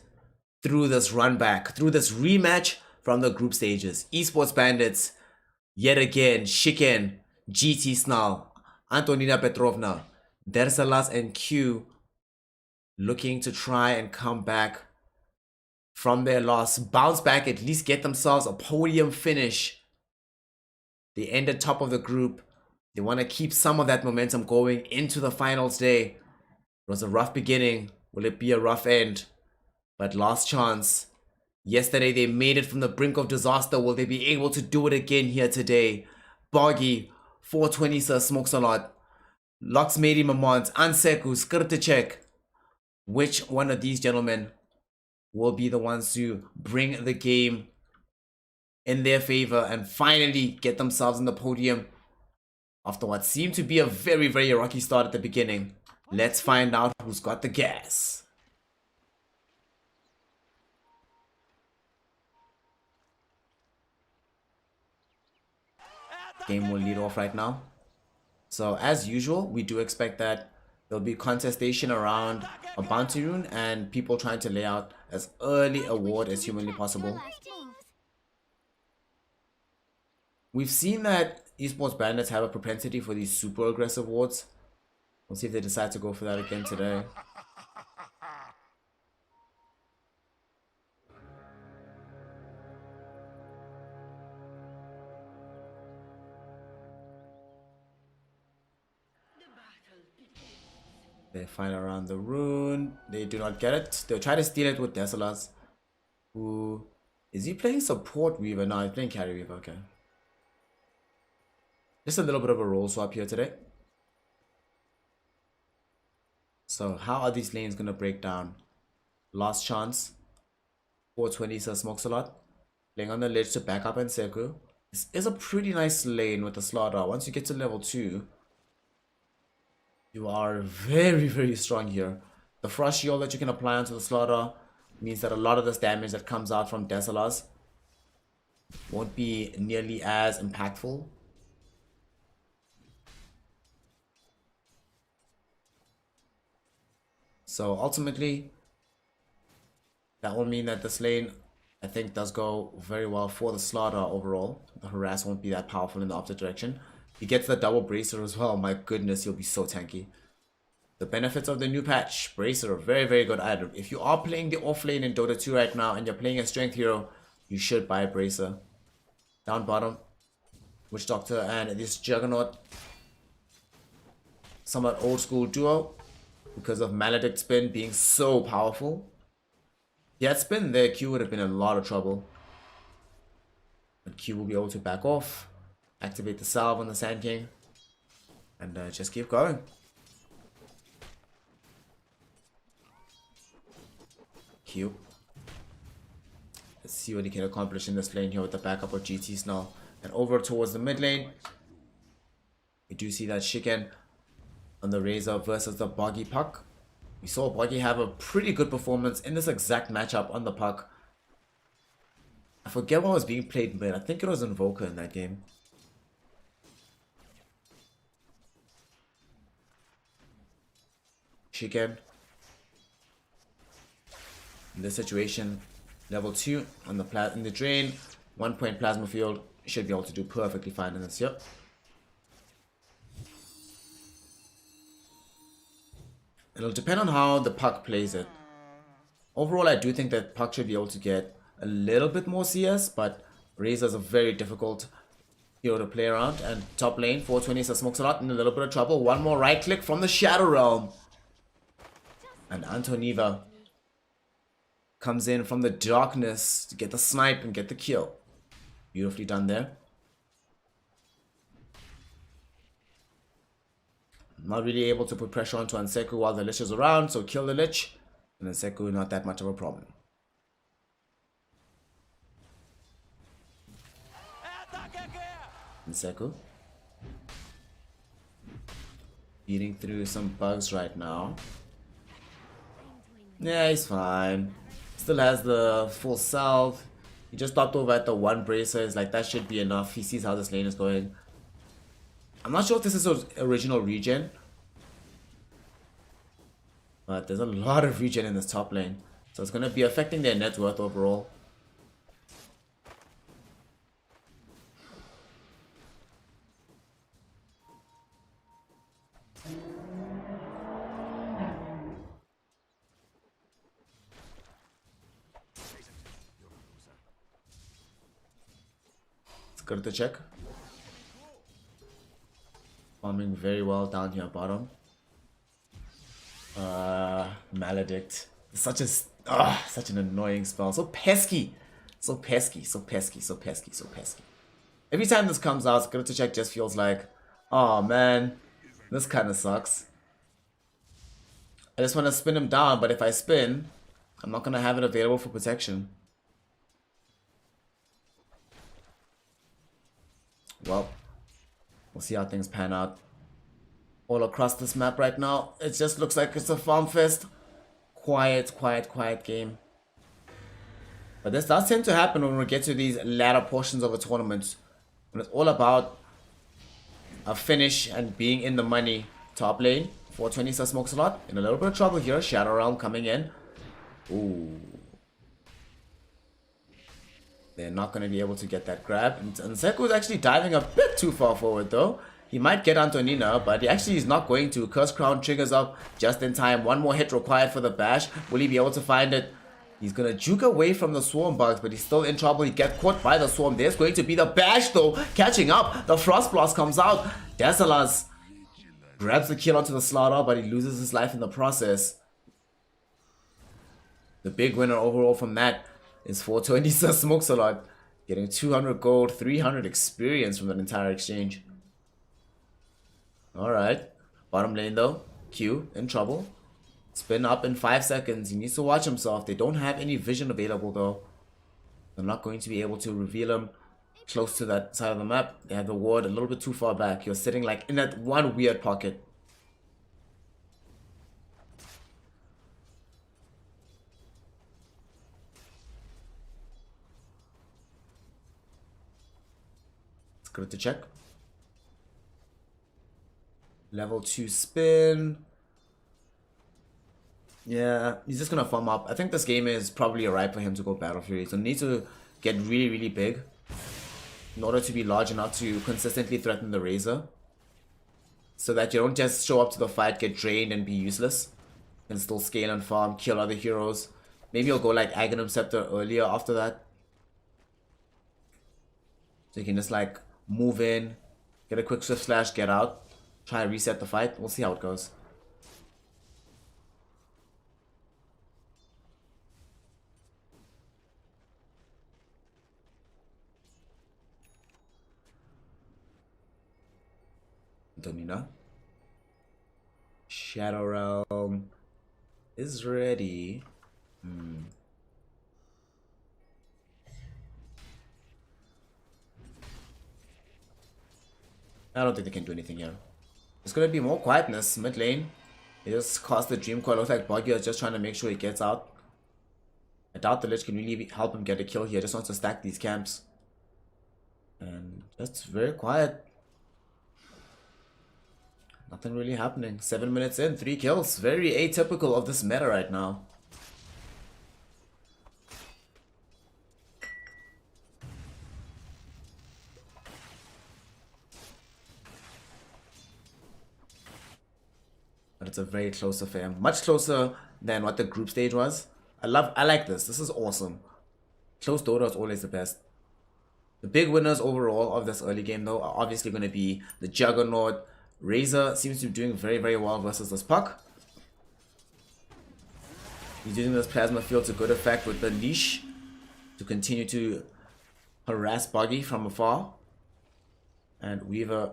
through this run back, through this rematch from the group stages. Esports Bandits, yet again, Shiken, GT Snarl, Antonina Petrovna, Dersalas and Q looking to try and come back from their loss, bounce back, at least get themselves a podium finish. They ended top of the group. They want to keep some of that momentum going into the finals day. It was a rough beginning. Will it be a rough end? But Last Chance. Yesterday they made it from the brink of disaster. Will they be able to do it again here today? Boggy, 420 sir, smokes a lot. Lux Mady Mamont, Anseku, Skirtacek. Which one of these gentlemen will be the ones to bring the game in their favor and finally get themselves in the podium after what seemed to be a very, very rocky start at the beginning? Let's find out who's got the gas. Game will lead off right now. So as usual, we do expect that there'll be contestation around a bounty rune and people trying to lay out as early a ward as humanly possible. We've seen that Esports Bandits have a propensity for these super aggressive wards. We'll see if they decide to go for that again today. They find around the rune. They do not get it. They'll try to steal it with Desolas. Who is he playing support Weaver? No, he's playing carry Weaver. Okay. Just a little bit of a role swap here today. So how are these lanes gonna break down? Last Chance. 420 so smokes a lot. Playing on the ledge to back up and Seku. This is a pretty nice lane with the slaughter. Once you get to level 2. You are very, very strong here. The frost shield that you can apply onto the slaughter means that a lot of this damage that comes out from Desolas won't be nearly as impactful. So ultimately, that will mean that this lane, I think, does go very well for the slaughter overall. The harass won't be that powerful in the opposite direction. He gets the double bracer as well. My goodness, he'll be so tanky. The benefits of the new patch. Bracer, very, very good item. If you are playing the off lane in Dota 2 right now and you're playing a strength hero, you should buy a Bracer. Down bottom, Witch Doctor and this Juggernaut. Somewhat old school duo because of Maledict Spin being so powerful. If he had Spin there, Q would have been in a lot of trouble. But Q will be able to back off. Activate the salve on the Sand King and just keep going. Q. Let's see what he can accomplish in this lane here with the backup of GTs now. And over towards the mid lane, we do see that Shiken on the Razor versus the Boggy Puck. We saw Boggy have a pretty good performance in this exact matchup on the Puck. I forget what was being played mid. I think it was Invoker in that game. Chicken. In this situation, level 2 on the in the drain, 1 point plasma field, should be able to do perfectly fine in this. Yep. It'll depend on how the puck plays it. Overall, I do think that puck should be able to get a little bit more CS, but Razor's a very difficult hero to play around. And top lane, 420 smokes a lot in a little bit of trouble. One more right click from the Shadow Realm. And Antoniva comes in from the darkness to get the snipe and get the kill. Beautifully done there. Not really able to put pressure onto Anseku while the Lich is around, so kill the Lich. And Anseku not that much of a problem. Anseku beating through some bugs right now. Yeah, he's fine. Still has the full self. He just stopped over at the one bracer. He's like, that should be enough. He sees how this lane is going. I'm not sure if this is his original regen, but there's a lot of regen in this top lane, so it's going to be affecting their net worth overall. Let's go to the check. Farming very well down here bottom. Maledict. Such an annoying spell. So pesky. So pesky, so pesky, so pesky, so pesky. Every time this comes out, Go to check just feels like, oh man, this kind of sucks. I just want to spin him down, but if I spin, I'm not going to have it available for protection. Well, we'll see how things pan out. All across this map right now, it just looks like it's a farm fest. Quiet, quiet, quiet game. But this does tend to happen when we get to these latter portions of a tournament, when it's all about a finish and being in the money. Top lane, 420 smokes a lot. In a little bit of trouble here. Shadow Realm coming in. Ooh. They're not going to be able to get that grab. And Seku is actually diving a bit too far forward though. He might get Antonina, but he actually is not going to. Curse Crown triggers up just in time. One more hit required for the bash. Will he be able to find it? He's going to juke away from the swarm bugs, but he's still in trouble. He gets caught by the swarm. There's going to be the bash though. Catching up. The Frost Blast comes out. Desalas grabs the kill onto the slaughter, but he loses his life in the process. The big winner overall from that is 420 smokes a lot. Getting 200 gold, 300 experience from that entire exchange. Alright. Bottom lane though. Q in trouble. Spin up in 5 seconds. He needs to watch himself. They don't have any vision available though. They're not going to be able to reveal him close to that side of the map. They have the ward a little bit too far back. You're sitting like in that one weird pocket. Let's go to check. Level 2 spin. Yeah, he's just gonna farm up. I think this game is probably alright for him to go Battle Fury. So he needs to get really, really big in order to be large enough to consistently threaten the Razor. So that you don't just show up to the fight, get drained and be useless. And still scale and farm, kill other heroes. Maybe you'll go like Aghanim Scepter earlier after that. So you can just like move in, get a quick swift slash, get out. Try and reset the fight. We'll see how it goes. Domina. Shadow Realm is ready. I don't think they can do anything here. There's gonna be more quietness mid lane. They just cast the Dream Coil. Looks like Boggy is just trying to make sure he gets out. I doubt the Lich can really help him get a kill here. Just wants to stack these camps. And just very quiet. Nothing really happening. 7 minutes in, 3 kills. Very atypical of this meta right now. But it's a very close affair. Much closer than what the group stage was. I like this. This is awesome. Close Dota is always the best. The big winners overall of this early game though are obviously going to be the Juggernaut. Razor seems to be doing very, very well versus this puck. He's using this plasma field to good effect with the leash to continue to harass Buggy from afar. And Weaver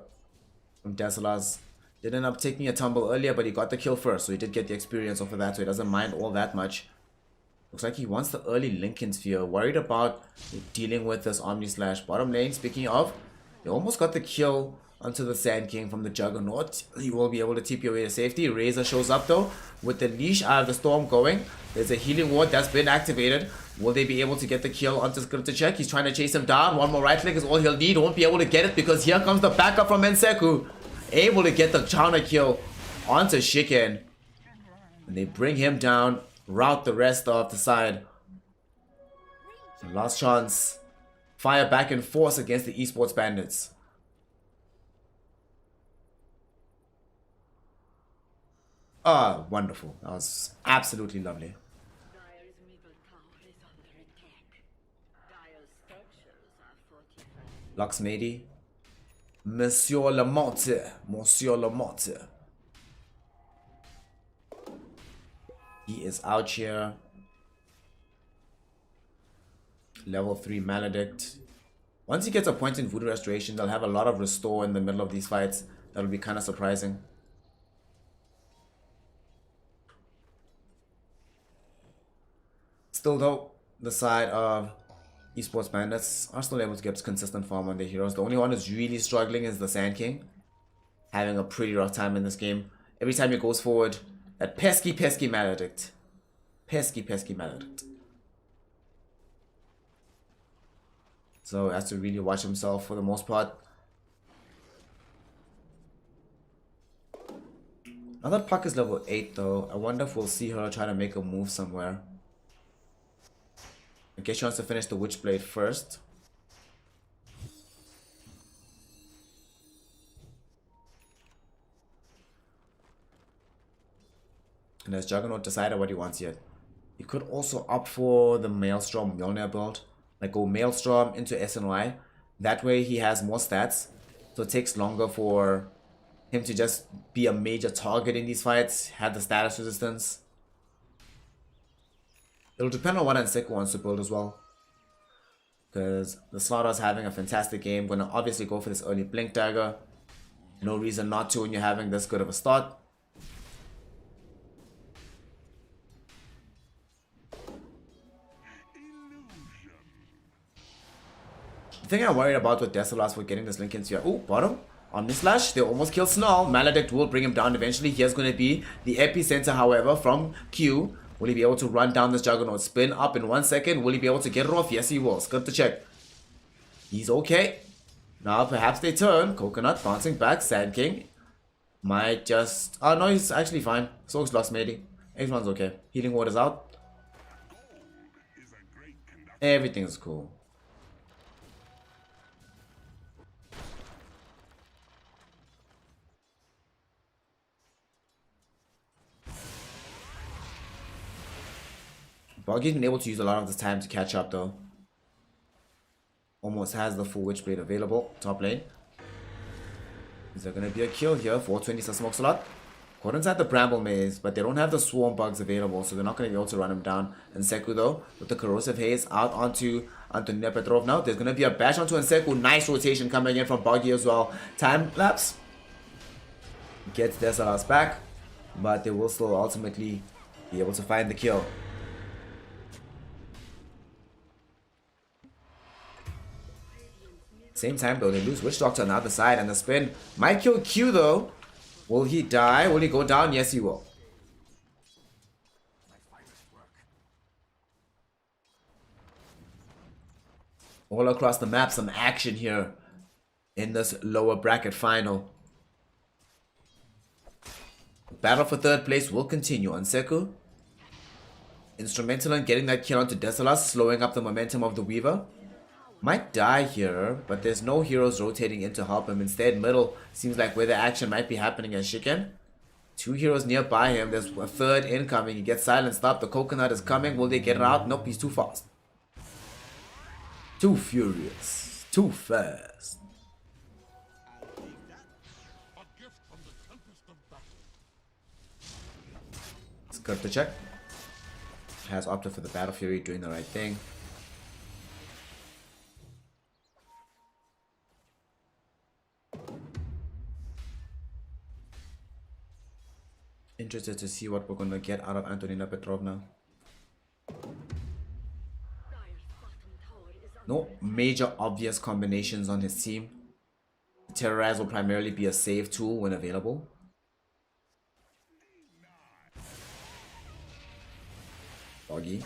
from Desolars did end up taking a tumble earlier, but he got the kill first, so he did get the experience off of that, so he doesn't mind all that much. Looks like he wants the early Lincoln Sphere. Worried about dealing with this Omni Slash. Bottom lane, speaking of, they almost got the kill onto the Sand King from the Juggernaut. He will be able to TP away to safety. Razor shows up though with the leash out of the storm going. There's a healing ward that's been activated. Will they be able to get the kill onto Scripted Check? He's trying to chase him down. One more right click is all he'll need. Won't be able to get it because here comes the backup from Enseku. Able to get the counter kill onto Shiken. And they bring him down. Route the rest of the side. So last chance. Fire back in force against the eSports Bandits. Ah, wonderful. That was absolutely lovely. Dire's middle tower is under attack. Dire's structures are fortified. Luxmady. Monsieur Lamotte. Monsieur Lamotte. He is out here. Level 3 Maledict. Once he gets a point in Voodoo Restoration, they'll have a lot of restore in the middle of these fights. That'll be kind of surprising. Still though, the side of eSports Bandits are still able to get consistent farm on their heroes. The only one who's really struggling is the Sand King. Having a pretty rough time in this game. Every time he goes forward, that pesky Maledict. Pesky Maledict. So he has to really watch himself for the most part. Now that Puck is level 8 though, I wonder if we'll see her try to make a move somewhere. I guess she wants to finish the Witchblade first. And has Juggernaut decided what he wants yet? He could also opt for the Maelstrom Mjolnir build. Like go Maelstrom into SNY. That way he has more stats. So it takes longer for him to just be a major target in these fights. Have the status resistance. It'll depend on what Enseku wants to build as well. Because the Slaughter's having a fantastic game. Gonna obviously go for this early Blink Dagger. No reason not to when you're having this good of a start. The thing I'm worried about with Desolars for getting this Lincoln Sphere. Oh, bottom. Omni Slash. They almost kill Snarl. Maledict will bring him down eventually. Here's going to be the epicenter, however, from Q. Will he be able to run down this Juggernaut? Spin up in 1 second. Will he be able to get it off? Yes, he will. Script check. He's okay. Now, perhaps they turn. Coconut bouncing back. Sand King might just... Oh, no, he's actually fine. Soak's lost, matey. Everyone's okay. Healing Water's out. Everything's cool. Buggy's been able to use a lot of this time to catch up though. Almost has the full Witchblade available. Top lane. Is there going to be a kill here? 420 smokes a lot. Caught inside the Bramble Maze, but they don't have the Swarm Bugs available, so they're not going to be able to run him down. And Enseku though, with the Corrosive Haze out onto Antonia Petrov now. There's going to be a bash onto Enseku. Nice rotation coming in from Buggy as well. Time lapse. Gets Desolars back, but they will still ultimately be able to find the kill. Same time though, they lose Witch Doctor on the other side, and the spin might kill Q though. Will he die? Will he go down? Yes, he will. All across the map, some action here in this lower bracket final. Battle for third place will continue. Anseku, instrumental in getting that kill onto Desolas, slowing up the momentum of the Weaver. Might die here, but there's no heroes rotating in to help him. Instead, middle seems like where the action might be happening as Shiken. 2 heroes nearby him. There's a third incoming. He gets silenced up. The coconut is coming. Will they get it out? Nope, he's too fast. Too furious. Too fast. Let's cut the check. Has opted for the Battle Fury, doing the right thing. Interested to see what we're gonna get out of Antonina Petrovna. No major obvious combinations on his team. Terrorize will primarily be a save tool when available. Boggy.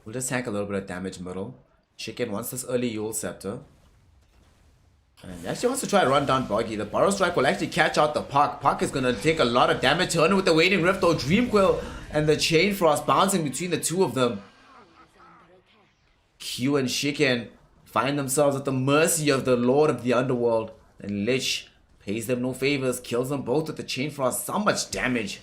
We'll just tank a little bit of damage middle. Chicken wants this early Yule Scepter. And he actually wants to try to run down Boggy. The Borrow Strike will actually catch out the Puck. Puck is going to take a lot of damage. Turn with the Waiting Rift or Dream Quill and the Chain Frost bouncing between the two of them. Q and Shiken find themselves at the mercy of the Lord of the Underworld. And Lich pays them no favors, kills them both with the Chain Frost. So much damage.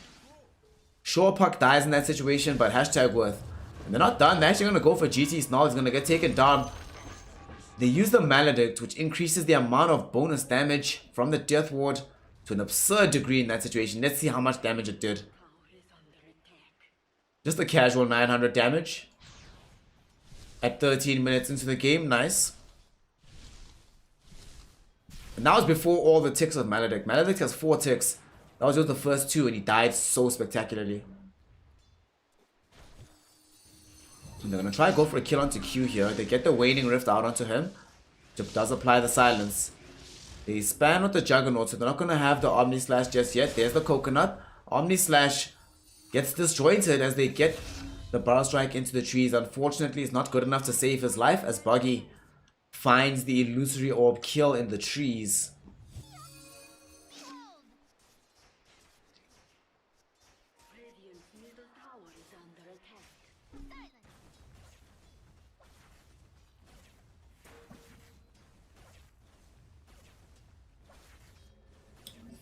Sure, Puck dies in that situation, but hashtag worth. And they're not done. They're actually going to go for GT Snarl. He's going to get taken down. They use the Maledict, which increases the amount of bonus damage from the Death Ward to an absurd degree in that situation. Let's see how much damage it did. Just a casual 900 damage. At 13 minutes into the game, nice. And that was before all the ticks of Maledict. Maledict has 4 ticks. That was just the first 2 and he died so spectacularly. And they're going to try to go for a kill onto Q here. They get the Waning Rift out onto him. Which does apply the silence. They span with the Juggernaut, so they're not going to have the Omni Slash just yet. There's the Coconut. Omni Slash gets disjointed as they get the Barrel Strike into the trees. Unfortunately, it's not good enough to save his life as Buggy finds the Illusory Orb kill in the trees. Radiant's middle tower is under attack.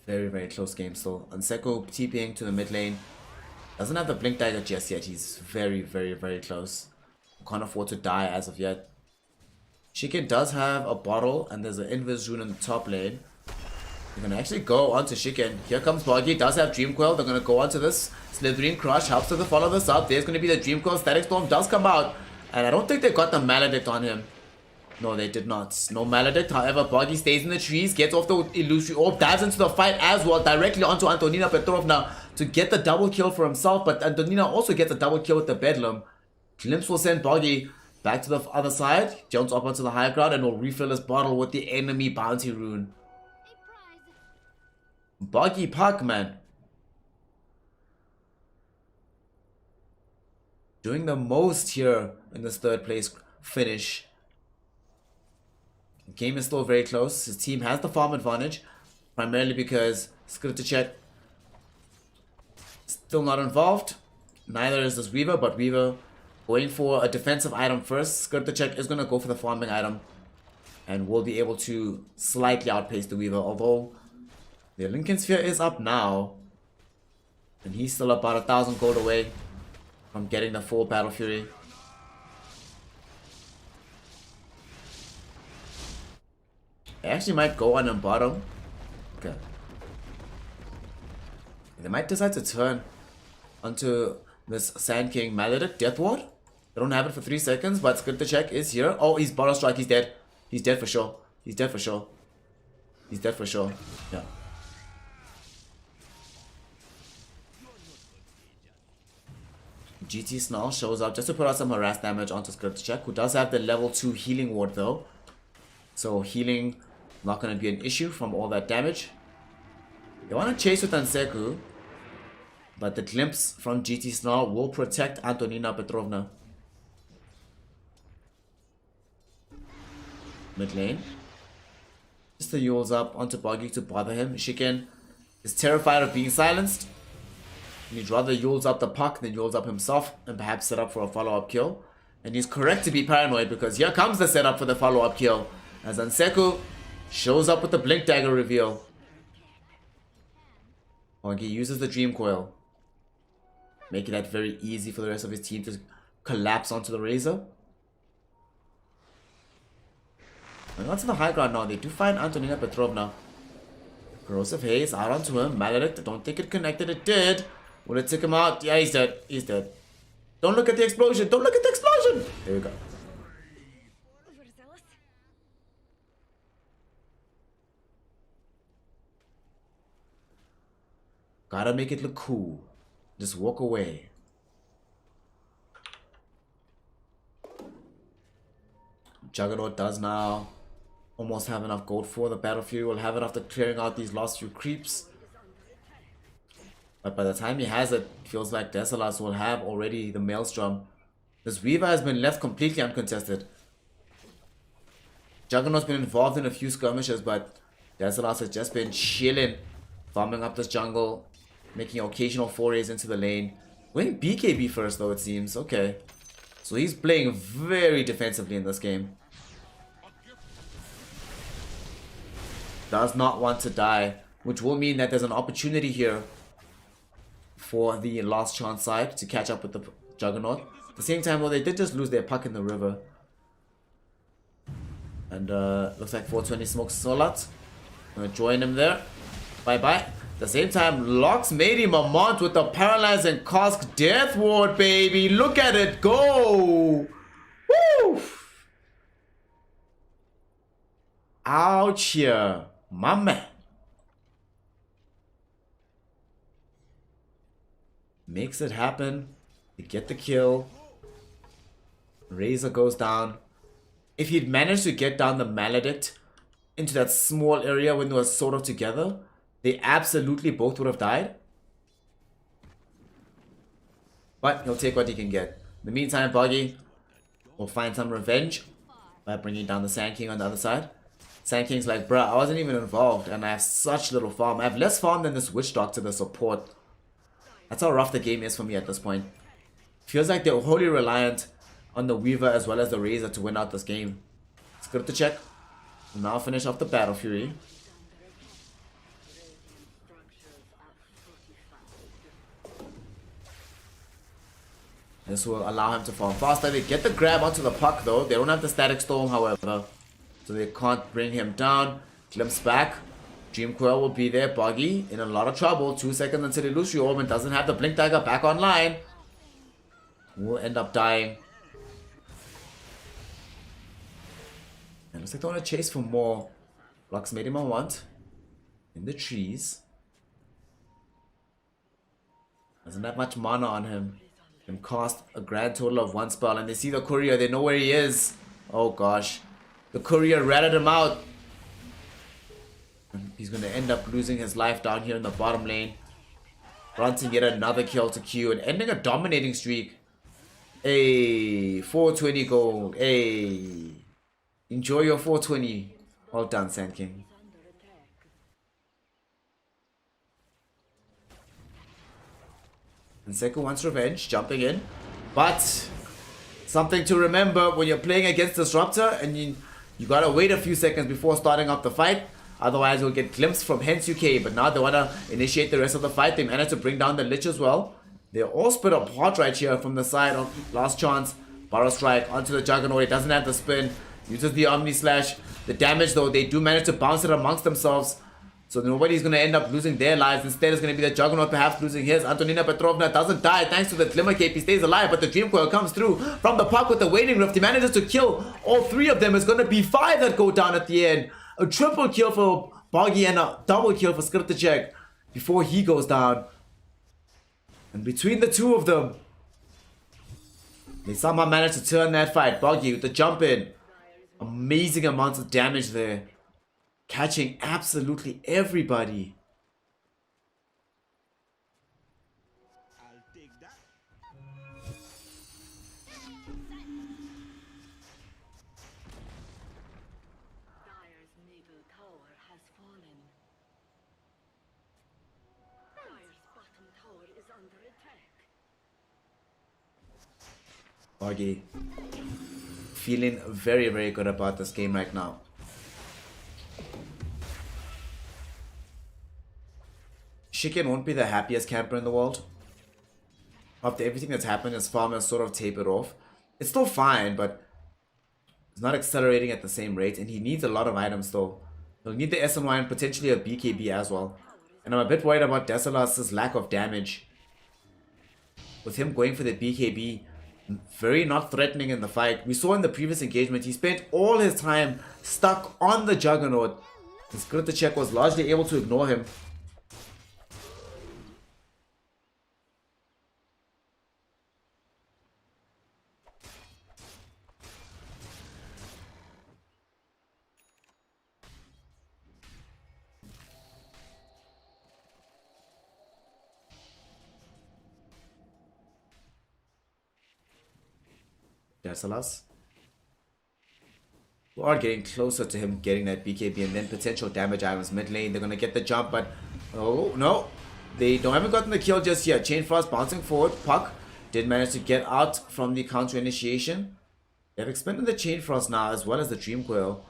Very, very close game still. Anseko TPing to the mid lane. Doesn't have the Blink Dagger just yet. He's very, very, very close. Can't afford to die as of yet. Shiken does have a bottle and there's an Invis Rune in the top lane. They're going to actually go onto Shiken. Here comes Boggy. Does have Dream Coil. They're going to go onto this. Slithering Crush helps to follow this up. There's going to be the Dream Coil. Static Storm does come out. And I don't think they got the Maledict on him. No, they did not. No Maledict. However, Boggy stays in the trees, gets off the Illusory Orb, dives into the fight as well, directly onto Antonina Petrovna to get the double kill for himself. But Antonina also gets a double kill with the Bedlam. Glimpse will send Boggy back to the other side, jumps up onto the high ground, and will refill his bottle with the enemy bounty rune. Boggy Puck, man. Doing the most here in this third place finish. The game is still very close. His team has the farm advantage, primarily because Skriticek still not involved. Neither is this Weaver, but Weaver going for a defensive item first. Skriticek is going to go for the farming item and will be able to slightly outpace the Weaver, although the Lincoln Sphere is up now and he's still about 1,000 gold away from getting the full Battle Fury. They actually might go on bottom. Okay. They might decide to turn onto this Sand King Maledict Death Ward. They don't have it for 3 seconds, but Skriticek is here. Oh, he's Borrow Strike. He's dead. He's dead for sure. He's dead for sure. He's dead for sure. Yeah. GT Snarl shows up just to put out some harass damage onto Skriticek, who does have the level 2 healing ward though. So healing not going to be an issue from all that damage. They want to chase with Anseku, but the glimpse from GT Snarl will protect Antonina Petrovna. Mid lane. Just the Yules up onto Boggy to bother him. Shiken is terrified of being silenced. He'd rather Yules up the puck than Yules up himself and perhaps set up for a follow-up kill. And he's correct to be paranoid because here comes the setup for the follow-up kill. As Anseku shows up with the Blink Dagger reveal. Boggy uses the Dream Coil, making that very easy for the rest of his team to collapse onto the Razor. And onto the high ground now. They do find Antonina Petrovna. Corrosive Haze out onto him. Maledict, I don't think it connected. It did. Will it take him out? Yeah, he's dead. He's dead. Don't look at the explosion. Don't look at the explosion. There we go. Gotta make it look cool. Just walk away. Juggernaut does now almost have enough gold for the Battle Fury. Will have it after clearing out these last few creeps. But by the time he has it, feels like Desalas will have already the Maelstrom. This Weaver has been left completely uncontested. Juggernaut's been involved in a few skirmishes, but Desalas has just been chilling, farming up this jungle, making occasional forays into the lane. Winning BKB first though, it seems. Okay. So he's playing very defensively in this game. Does not want to die, which will mean that there's an opportunity here for the last chance side to catch up with the Juggernaut. At the same time though, they did just lose their puck in the river. And looks like 420 smokes Solat. Gonna join him there. Bye bye. At the same time, Locks made him a mount with the paralyzing cask death ward, baby. Look at it go. Woo! Ouch here, my man. Makes it happen. They get the kill. Razor goes down. If he'd managed to get down the Maledict into that small area when they were sort of together, they absolutely both would have died. But he'll take what he can get. In the meantime, Boggy will find some revenge by bringing down the Sand King on the other side. Sand King's like, bruh, I wasn't even involved and I have such little farm. I have less farm than this Witch Doctor, the support. That's how rough the game is for me at this point. Feels like they're wholly reliant on the Weaver as well as the Razor to win out this game. Script to check. We'll now finish off the Battle Fury. This will allow him to farm faster. They get the grab onto the puck though. They don't have the Static Storm, however, so they can't bring him down. Glimpse back. Dream Coil will be there. Boggy in a lot of trouble. 2 seconds until he loses Orb and doesn't have the Blink Dagger back online. Will end up dying. And looks like they want to chase for more. Lux made him a want. In the trees. Doesn't have much mana on him. Can cast a grand total of 1 spell. And they see the courier. They know where he is. Oh gosh. The courier ratted him out. And he's going to end up losing his life down here in the bottom lane. Granting yet another kill to Q. And ending a dominating streak. Hey, 420 gold. Hey. Enjoy your 420. Well done, Sand King. And Seku wants revenge, jumping in. But something to remember when you're playing against Disruptor and you gotta wait a few seconds before starting up the fight. Otherwise you'll get glimpsed from Hence UK. But now they wanna initiate the rest of the fight. They managed to bring down the Lich as well. They're all split apart right here from the side of Last Chance. Barrow Strike onto the Juggernaut. It doesn't have the spin. Uses the Omni Slash. The damage though, they do manage to bounce it amongst themselves. So nobody's going to end up losing their lives. Instead, it's going to be the Juggernaut perhaps losing his. Antonina Petrovna doesn't die thanks to the Glimmer Cape. He stays alive, but the Dream Coil comes through from the puck with the Waning Rift. He manages to kill all 3 of them. It's going to be 5 that go down at the end. A triple kill for Boggy and a double kill for Skriptacek before he goes down. And between the 2 of them, they somehow manage to turn that fight. Boggy with the jump in. Amazing amounts of damage there. Catching absolutely everybody. Augie feeling very, very good about this game right now. Shiken won't be the happiest camper in the world. After everything that's happened, his farm has sort of tapered off. It's still fine, but it's not accelerating at the same rate, and he needs a lot of items though. He'll need the SNY and potentially a BKB as well. And I'm a bit worried about Desalas' lack of damage. With him going for the BKB, very not threatening in the fight. We saw in the previous engagement, he spent all his time stuck on the Juggernaut. His Krita was largely able to ignore him. Desalas. We are getting closer to him getting that BKB and then potential damage items mid lane. They're gonna get the jump, but oh no, they haven't gotten the kill just yet. Chain Frost bouncing forward. Puck did manage to get out from the counter initiation. They've expended the Chain Frost now as well as the Dream Coil.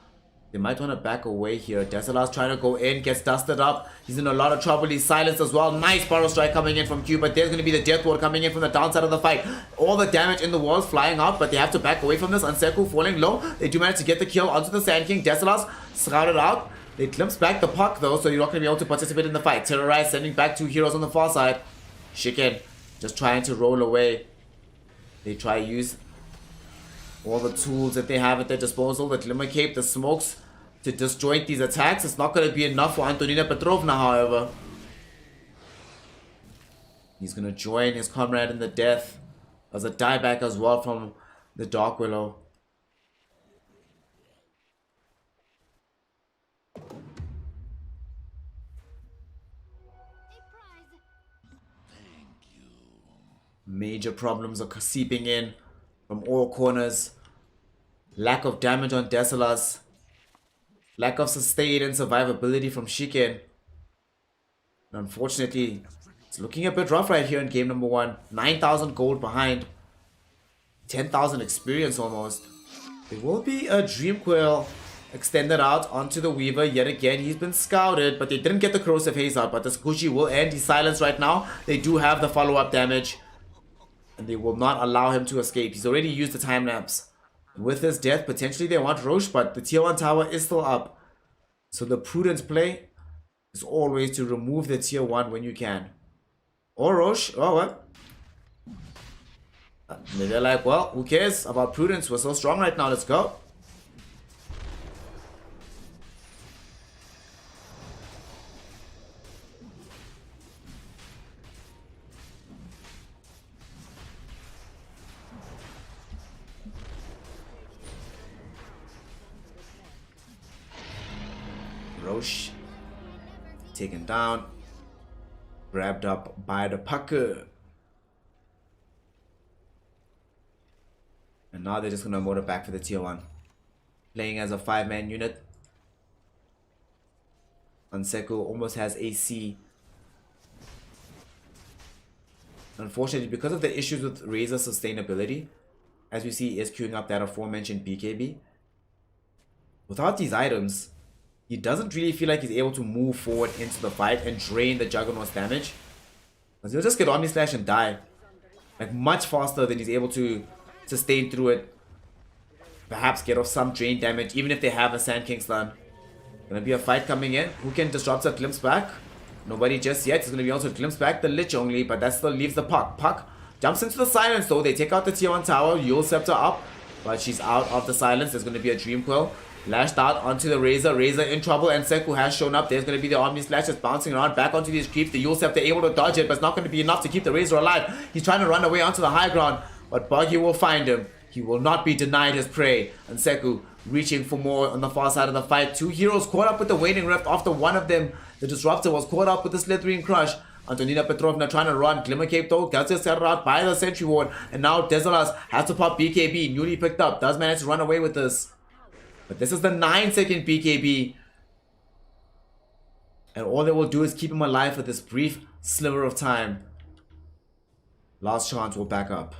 They might want to back away here. Desalas trying to go in, gets dusted up. He's in a lot of trouble. He's silenced as well. Nice Burrow Strike coming in from Q, but there's going to be the Death Ward coming in from the downside of the fight. All the damage in the walls flying out, but they have to back away from this. Anseku falling low. They do manage to get the kill onto the Sand King. Desalas shrouded out. They glimpse back the puck though, so you're not going to be able to participate in the fight. Terrorize sending back 2 heroes on the far side. Shiken just trying to roll away. They try to use all the tools that they have at their disposal. The Glimmer Cape, the smokes, to disjoint these attacks. It's not going to be enough for Antonina Petrovna, however. He's going to join his comrade in the death. There's a dieback as well from the Dark Willow. Major problems are seeping in from all corners. Lack of damage on Desalas. Lack of sustain and survivability from Shiken. Unfortunately, it's looking a bit rough right here in game number 1. 9,000 gold behind. 10,000 experience almost. There will be a Dream Coil extended out onto the Weaver yet again. He's been scouted, but they didn't get the Corrosive Haze out. But the Squishy will end. He's silenced right now. They do have the follow-up damage. And they will not allow him to escape. He's already used the time lapse. With his death, potentially they want Roche, but the tier 1 tower is still up. So the prudent play is always to remove the tier 1 when you can. Or Roche, oh what? Maybe they're like, well, who cares about prudence? We're so strong right now, let's go. Roche taken down, grabbed up by the Pucker. And now they're just gonna motor back for the tier 1. Playing as a 5-man unit. Anseku almost has AC. Unfortunately, because of the issues with Razor sustainability, as we see, he is queuing up that aforementioned BKB. Without these items, he doesn't really feel like he's able to move forward into the fight and drain the Juggernaut's damage. Because he'll just get Omni Slash and die. Like much faster than he's able to sustain through it. Perhaps get off some drain damage, even if they have a Sand King stun. Gonna be a fight coming in. Who can disrupt a glimpse back? Nobody just yet. It's gonna be also glimpse back the Lich only, but that still leaves the Puck. Puck jumps into the silence though. They take out the tier 1 tower. Yule Scepter up, but she's out of the silence. There's gonna be a Dream Quill. Lashed out onto the Razor. Razor in trouble, and Seku has shown up. There's going to be the Omni Slash just bouncing around back onto these creeps. The Yule Scepter able to dodge it, but it's not going to be enough to keep the Razor alive. He's trying to run away onto the high ground, but Buggy will find him. He will not be denied his prey. And Seku reaching for more on the far side of the fight. 2 heroes caught up with the Waning Rift after one of them, the Disruptor, was caught up with the Slithering Crush. Antonina Petrovna trying to run. Glimmer Cape though gets it set out by the Sentry Ward. And now Desalas has to pop BKB. Newly picked up. Does manage to run away with this. But this is the 9-second BKB. And all they will do is keep him alive for this brief sliver of time. Last chance will back up.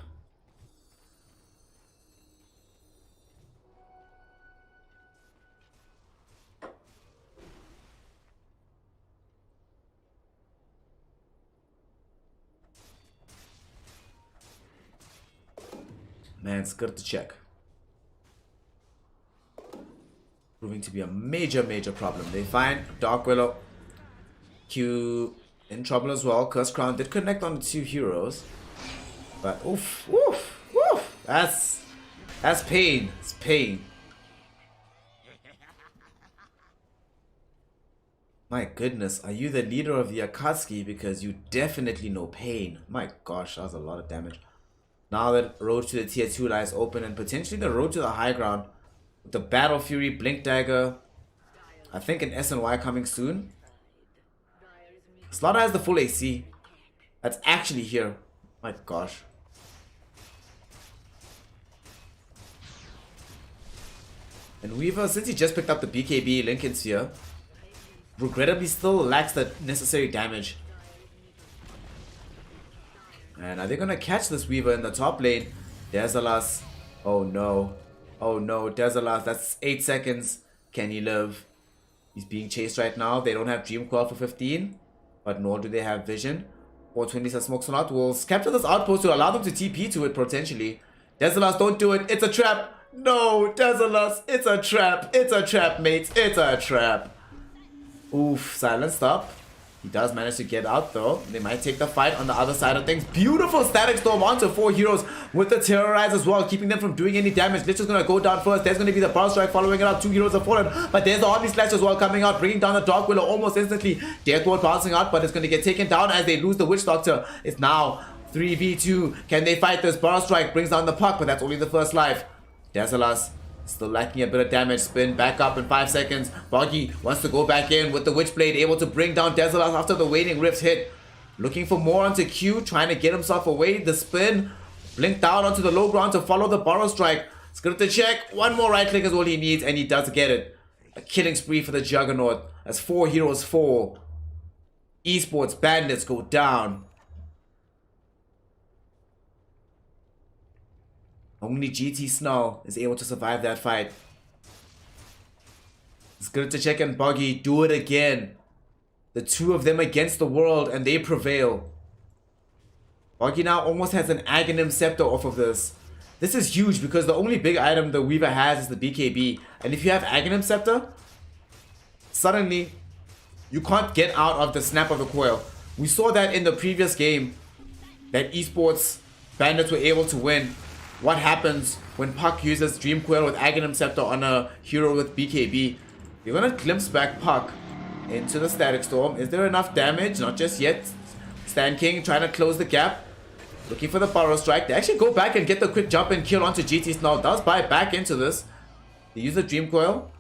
Man, it's good to check. Proving to be a major, major problem. They find Dark Willow. Q in trouble as well. Curse Crown did connect on the two heroes. But oof, oof, oof. That's pain. It's pain. My goodness, are you the leader of the Akatsuki? Because you definitely know pain. My gosh, that was a lot of damage. Now that road to the tier 2 lies open and potentially the road to the high ground. With the Battle Fury, Blink Dagger, I think an SNY coming soon. Slaughter has the full AC. That's actually here. My gosh. And Weaver, since he just picked up the BKB Lincoln Sphere, regrettably still lacks the necessary damage. And are they gonna catch this Weaver in the top lane? Dezalas. Oh no. Oh no, Dezalas. That's 8 seconds. Can he live? He's being chased right now. They don't have Dream Coil for 15. But nor do they have Vision. 420 says Smokes not will capture this outpost to allow them to TP to it potentially. Dezalas, don't do it. It's a trap. No, Dezalas. It's a trap. It's a trap, mates. It's a trap. Oof, silenced up. He does manage to get out though. They might take the fight on the other side of things. Beautiful static storm onto 4 heroes with the terrorize as well, keeping them from doing any damage. Lich is gonna go down first. There's gonna be the power strike following it up. 2 heroes have fallen, but there's the Omni Slash as well coming out, bringing down the Dark Willow almost instantly. Death Ward bouncing out, but it's gonna get taken down as they lose the Witch Doctor. It's now 3v2. Can they fight this? Power strike brings down the puck, but that's only the first life. Dezalas still lacking a bit of damage. Spin back up in 5 seconds. Boggy wants to go back in with the Witchblade, able to bring down Dezalas after the Waning Rift hit. Looking for more onto Q, trying to get himself away. The spin, blink down onto the low ground to follow the Burrow Strike. Script to check. One more right click is all he needs, and he does get it. A killing spree for the Juggernaut as 4 heroes fall. Esports Bandits go down. Only GT Snow is able to survive that fight. It's good to check and Buggy do it again. The 2 of them against the world and they prevail. Buggy now almost has an Aghanim Scepter off of this. This is huge because the only big item the Weaver has is the BKB. And if you have Aghanim Scepter, suddenly you can't get out of the snap of the coil. We saw that in the previous game that Esports Bandits were able to win. What happens when Puck uses Dream Coil with Aghanim Scepter on a hero with BKB? You're gonna glimpse back Puck into the Static Storm. Is there enough damage? Not just yet. Stan King trying to close the gap. Looking for the Burrow Strike. They actually go back and get the quick jump and kill onto GT Snow. Does buy back into this. They use the Dream Coil.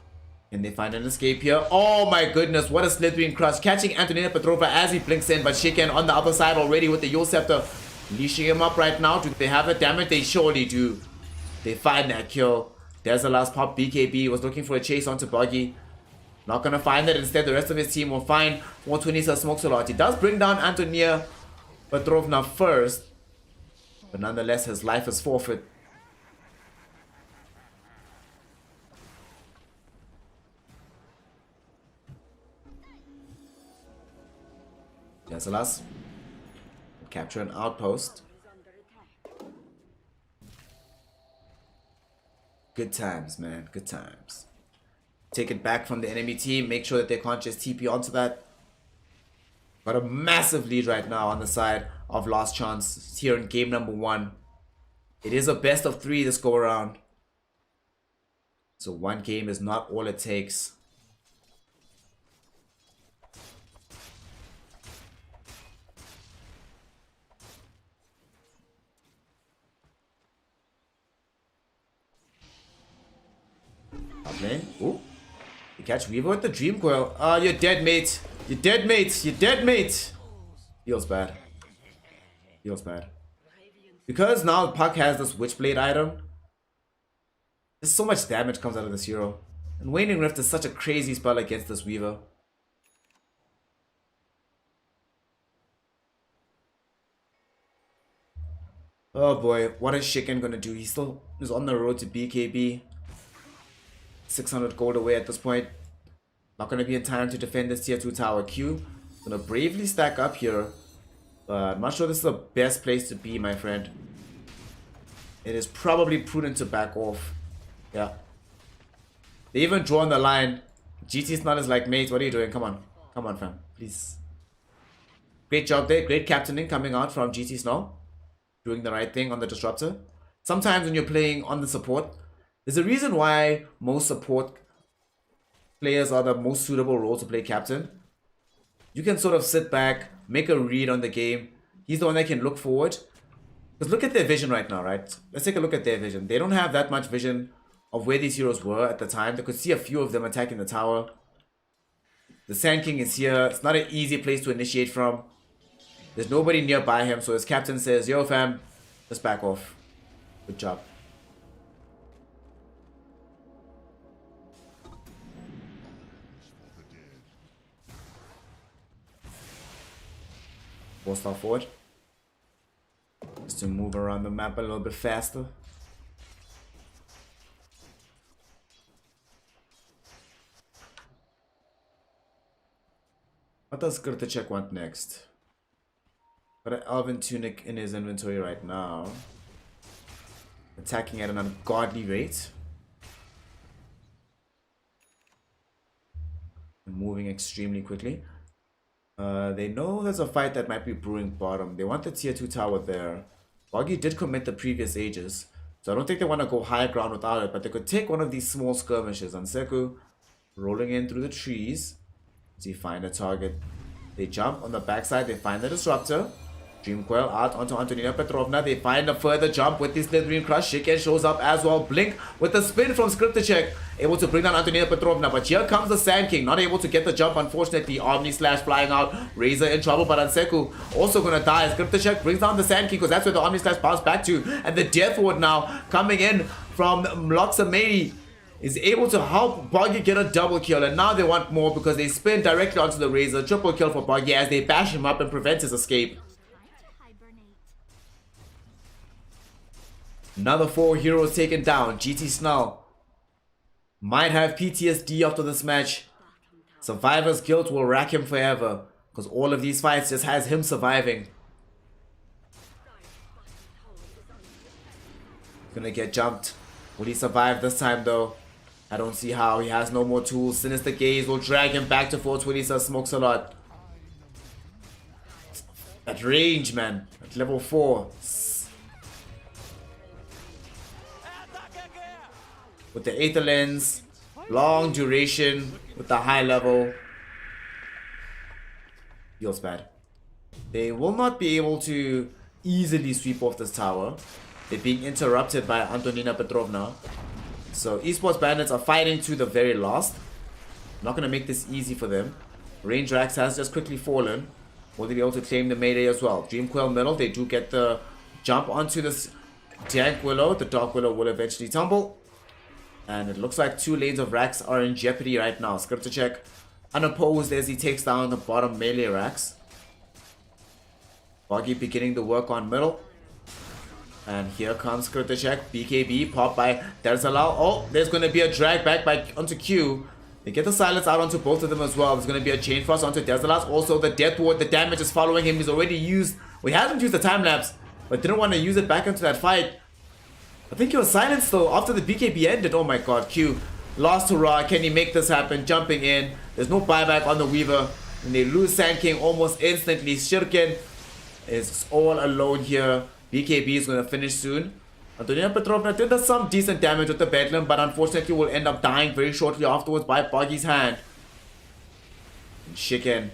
And they find an escape here. Oh my goodness, what a slithering crush. Catching Antonina Petrova as he blinks in. But Shiken on the other side already with the Yule Scepter. Leashing him up right now. Do they have the damage? They surely do. They find that kill. There's the last pop. BKB was looking for a chase onto Buggy. Not gonna find it. Instead, the rest of his team will find 120 smokes a lot. He does bring down Antonia Petrovna first. But nonetheless, his life is forfeit. Dezalas. Capture an outpost. Good times, man. Good times. Take it back from the enemy team. Make sure that they can't just TP onto that. Got a massive lead right now on the side of Last Chance here in game number 1. It is a best of 3 this go around. So one game is not all it takes. Lane. Ooh. You catch Weaver with the Dream Coil. Oh, you're dead, mate. You're dead, mate. You're dead, mate. Feels bad. Feels bad. Because now Puck has this Witchblade item, there's so much damage comes out of this hero. And Waning Rift is such a crazy spell against this Weaver. Oh boy, what is Shiken gonna do? He still is on the road to BKB. 600 gold away at this point. Not going to be in time to defend this tier 2 tower. Q going to bravely stack up here. But I'm not sure this is the best place to be, my friend. it is probably prudent to back off. Yeah. They even draw on the line. GT Snell is like, mate, what are you doing? Come on. Come on, fam. Please. Great job there. Great captaining coming out from GT Snell. Doing the right thing on the disruptor. Sometimes when you're playing on the support, there's a reason why most support players are the most suitable role to play captain. You can sort of sit back, make a read on the game. He's the one that can look forward. Because look at their vision right now, right? Let's take a look at their vision. They don't have that much vision of where these heroes were at the time. They could see a few of them attacking the tower. The Sand King is here. It's not an easy place to initiate from. There's nobody nearby him, so his captain says, yo fam, let's back off. Good job. Four-star forward. Just to move around the map a little bit faster. What does Kurtacek want next? Got an Elven Tunic in his inventory right now. Attacking at an ungodly rate. And moving extremely quickly. They know there's a fight that might be brewing bottom. They want the tier 2 tower there. Boggy did commit the previous ages. So I don't think they want to go high ground without it. But they could take one of these small skirmishes. Anseku rolling in through the trees. Does he find a target? They jump on the backside. They find the disruptor. Dreamcoil out onto Antonina Petrovna. They find a further jump with this Slithering Crush. Shiken shows up as well. Blink with the spin from Skriptacek. Able to bring down Antonina Petrovna. But here comes the Sand King. Not able to get the jump, unfortunately. Omni Slash flying out. Razor in trouble. But Anseku also going to die. Skriptacek brings down the Sand King because that's where the Omni Slash bounced back to. And the Death Ward now coming in from Mlotsamedi is able to help Boggy get a double kill. And now they want more because they spin directly onto the Razor. Triple kill for Boggy as they bash him up and prevent his escape. Another 4 heroes taken down. GT Snell might have PTSD after this match. Survivor's guilt will rack him forever because all of these fights just has him surviving. Gonna get jumped. Will he survive this time though? I don't see how. He has no more tools. Sinister Gaze will drag him back to 420. So smokes a lot. At range, man. At level 4. With the Aether Lens, long duration with the high level. Feels bad. They will not be able to easily sweep off this tower. They're being interrupted by Antonina Petrovna. So eSports Bandits are fighting to the very last. Not going to make this easy for them. Range Rax has just quickly fallen. Will they be able to claim the Mayday as well? Dreamcoil middle, they do get the jump onto this Dank Willow. The Dark Willow will eventually tumble. And it looks like 2 lanes of Rax are in jeopardy right now. Skriptacek unopposed as he takes down the bottom melee Rax. Boggy beginning the work on middle. And here comes Skriptacek. BKB popped by Terzalal. Oh, there's going to be a drag back by onto Q. They get the silence out onto both of them as well. There's going to be a chain frost onto Terzalal. Also the Death Ward, the damage is following him. He's already used. Well, he hasn't used the time lapse, but didn't want to use it back into that fight. I think he was silenced though after the BKB ended. Oh my god, Q lost to Ra. Can he make this happen? Jumping in. There's no buyback on the Weaver. And they lose Sand King almost instantly. Shirken is all alone here. BKB is going to finish soon. Antonina Petrovna did some decent damage with the Bedlam, but unfortunately will end up dying very shortly afterwards by Boggy's hand. And Shiken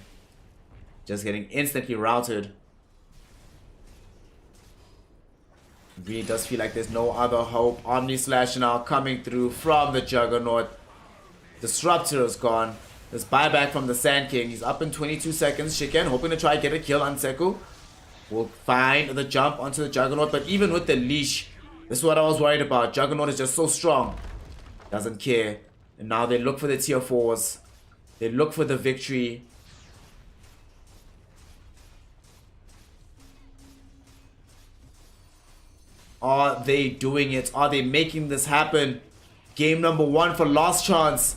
just getting instantly routed. Really does feel like there's no other hope. Omni Slash now coming through from the Juggernaut. Disruptor is gone. There's buyback from the Sand King. He's up in 22 seconds. Shiken hoping to try get a kill on Seku. Will find the jump onto the Juggernaut. But even with the leash, this is what I was worried about. Juggernaut is just so strong. Doesn't care. And now they look for the tier 4s. They look for the victory. Are they doing it? Are they making this happen? Game number 1 for Last Chance.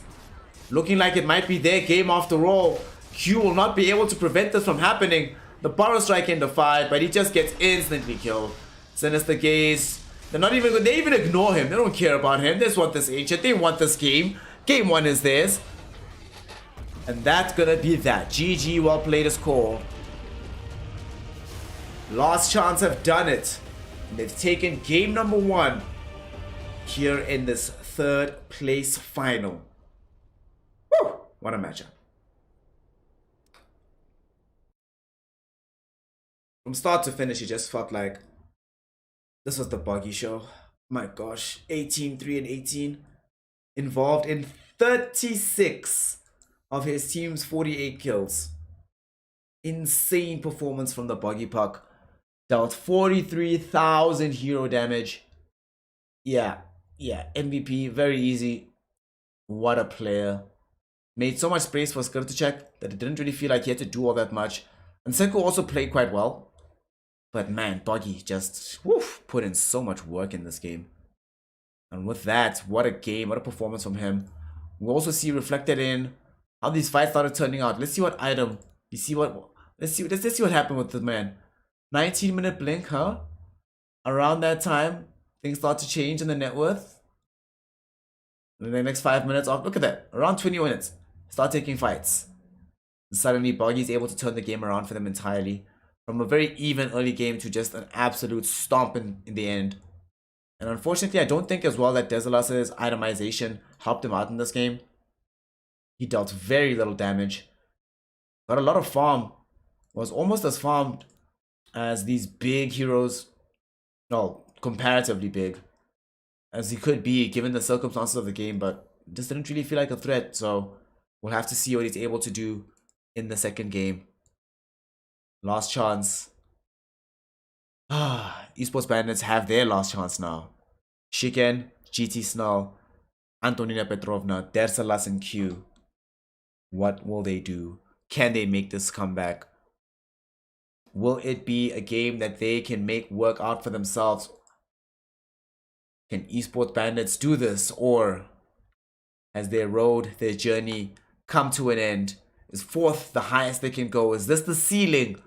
Looking like it might be their game after all. Q will not be able to prevent this from happening. The Burrow Strike in the fight, but he just gets instantly killed. Sinister Gaze They even ignore him. They don't care about him. They just want this ancient. They want this game. Game 1 is theirs. And that's gonna be that. GG, well played is called. Last Chance have done it. And they've taken game number 1 here in this 3rd place final. Woo! What a matchup. From start to finish, it just felt like this was the buggy show. My gosh, 18, 3 and 18. Involved in 36 of his team's 48 kills. Insane performance from the buggy puck. Dealt 43,000 hero damage. Yeah, MVP, very easy. What a player. Made so much space for Skirtacek that it didn't really feel like he had to do all that much. And Senko also played quite well. But man, Buggy just put in so much work in this game. And with that, what a game, what a performance from him. We also see reflected in how these fights started turning out. Let's see what item. Let's see what happened with the man. 19-minute blink, huh? Around that time, things start to change in the net worth. In the next 5 minutes off, look at that. Around 20 minutes. Start taking fights. And suddenly Buggy's able to turn the game around for them entirely. From a very even early game to just an absolute stomp in the end. And unfortunately, I don't think as well that Desalas's itemization helped him out in this game. He dealt very little damage. Got a lot of farm. Was almost as farmed as these big heroes. No, comparatively big. As he could be given the circumstances of the game. But just didn't really feel like a threat. So we'll have to see what he's able to do in the second game. Last chance. Esports Bandits have their last chance now. Shiken, GT Snell, Antonina Petrovna, Dersalas and Q. What will they do? Can they make this comeback? Will it be a game that they can make work out for themselves? Can Esports Bandits do this? Or has their road, their journey come to an end? Is 4th the highest they can go? Is this the ceiling?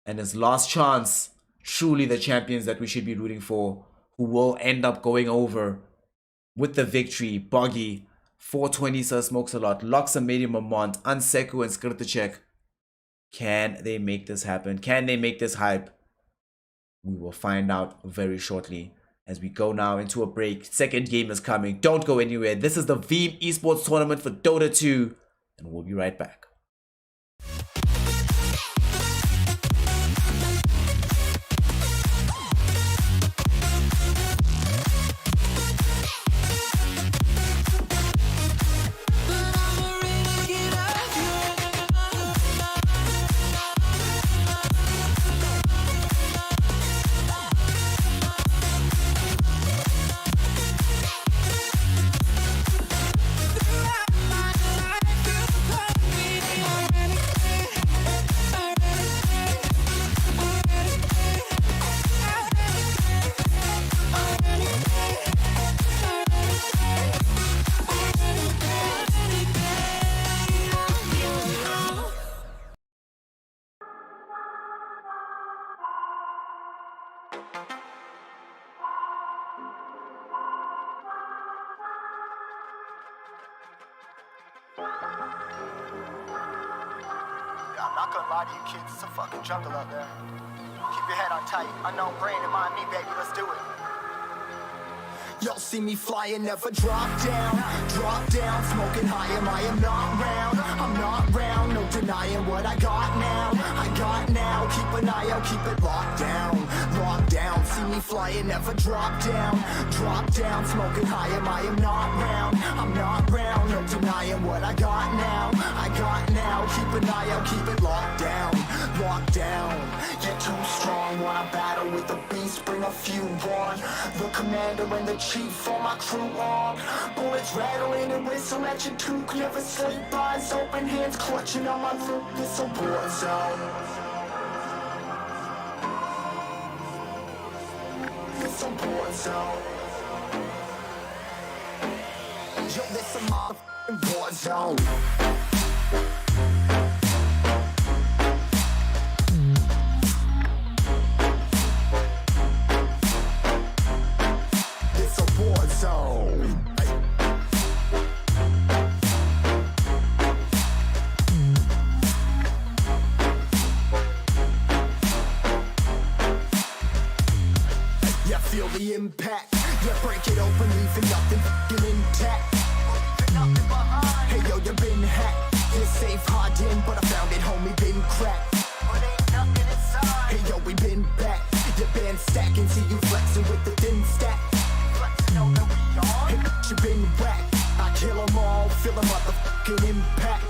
And his last chance, truly the champions that we should be rooting for, who will end up going over with the victory. Buggy, 420 Sir Smokes a Lot, Loxa Medium Amont, Anseku and Skirtacek. Can they make this happen? Can they make this hype? We will find out very shortly as we go now into a break. Second game is coming. Don't go anywhere. This is the Veeam Esports Tournament for Dota 2. And we'll be right back. I'm not gonna lie to you kids, it's a fucking jungle out there. Keep your head on tight, unknown brain and mind me, baby, let's do it. Y'all see me flying, never drop down, smoking high, I am not round, I'm not round, no denying what I got now, keep an eye out, keep it locked down, see me flying, never drop down, smoking high, I am not round, I'm not round, no denying what I got now, keep an eye out, keep it locked down, you're too strong, wanna battle with the beast, bring a few on, the commander and the chief, all my crew on, bullets rattling and whistle at your toque, never sleep, eyes open, hands clutching on my loop, it's a war zone. It's a war zone. Yo, this a motherfucking war zone. impact. Yeah, break it open, leaving nothing fucking intact. Hey yo, you been hacked. Yeah, safe hardened, but I found it, homie, been cracked. But ain't nothing inside. Hey yo, we been back. Your band stacking, see you flexing with the thin stack. Flexing on that we on. Hey, you been whacked. I kill 'em all, feel a motherfucking impact.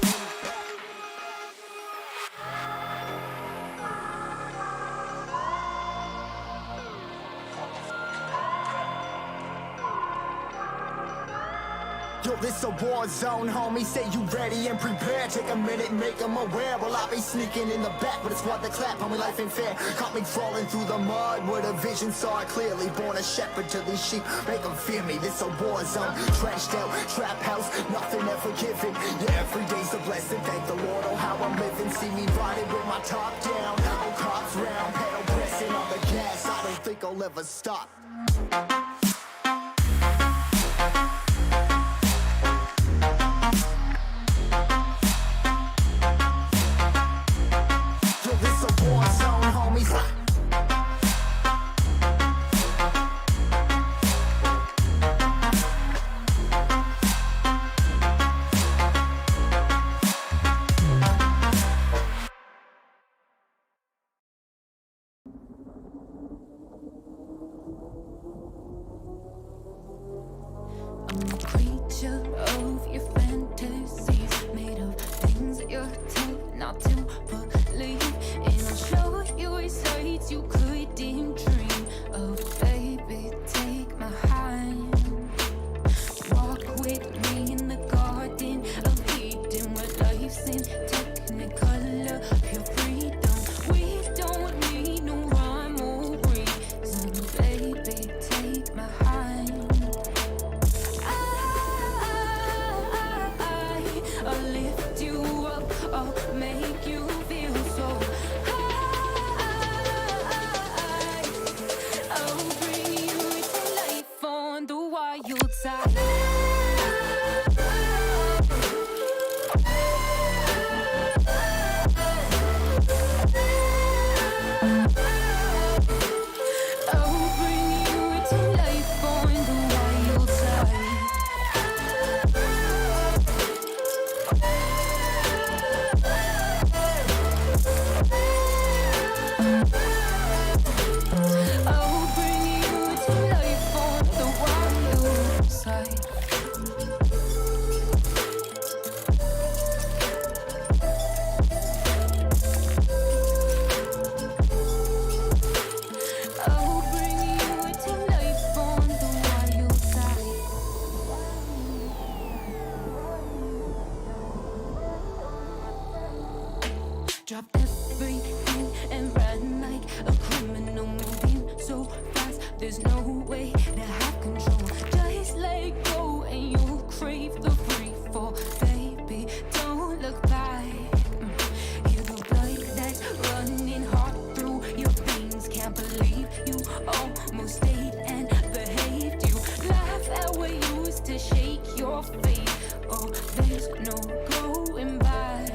Yo, this a war zone, homie. Say you ready and prepared. Take a minute, make them aware. Well, I be sneaking in the back, but it's what the clap, homie. Life ain't fair. Caught me crawling through the mud with a vision, saw it clearly. Born a shepherd to these sheep, make them fear me. This a war zone. Trashed out, trap house, nothing ever given. Yeah, every day's a blessing. Thank the Lord, oh, how I'm living. See me riding with my top down. Oh, cops round, pedal pressing on the gas. I don't think I'll ever stop. Creature of your fantasies, made of things that you're told not to believe. And I'll show you sights you couldn't dream of. Baby, take my hand. Walk with me in the garden of Eden, where life's in technicolor, pure freedom. We don't need no rhyme or reason. Baby, take my hand. I'll lift you up, I'll make you feel so high. I'll bring you to life on the wild side. I'll bring you to life on the wild side. I'll bring you to life on the wild side. I'll bring you to life on the wild side. Dropped everything and ran like a criminal, moving so fast. There's no way to have control. Just let go and you'll crave the free fall. Baby, don't look back. Hear the blood that's running hot through your veins. Can't believe you almost stayed and behaved. You laugh at what used to shake your faith. Oh, there's no going back.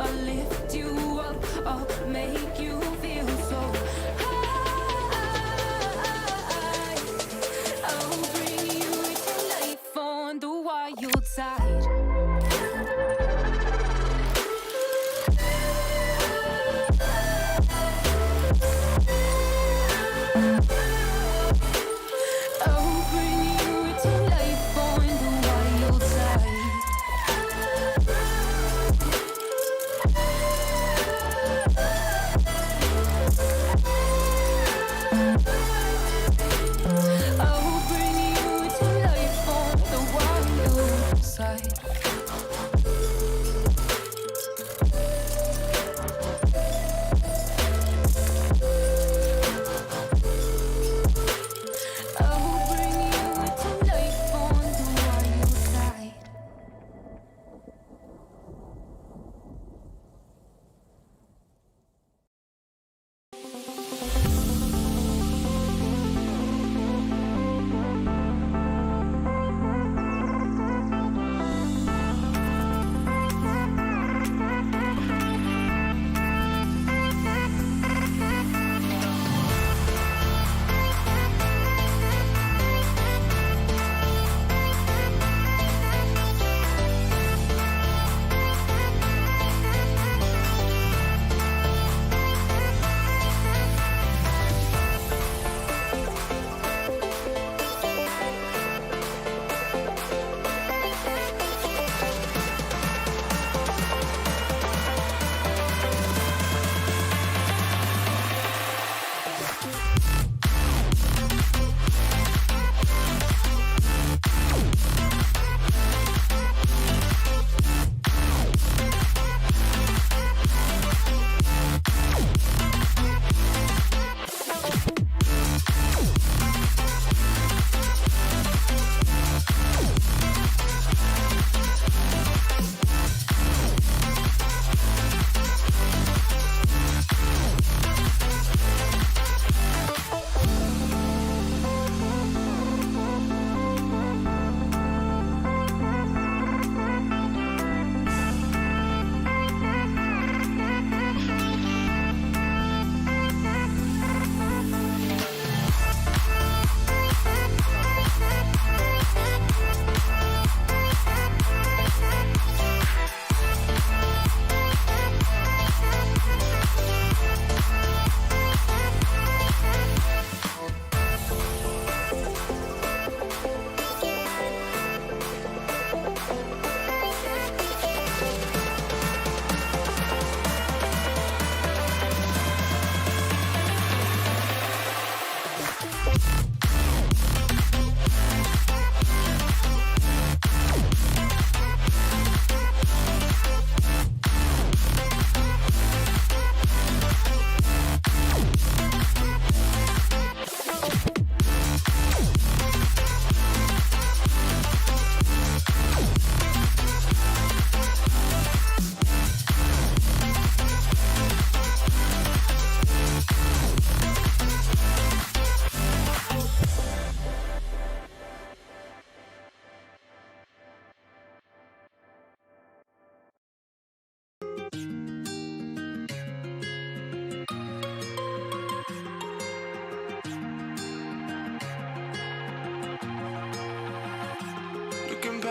I'll lift you up, I'll make you feel so high.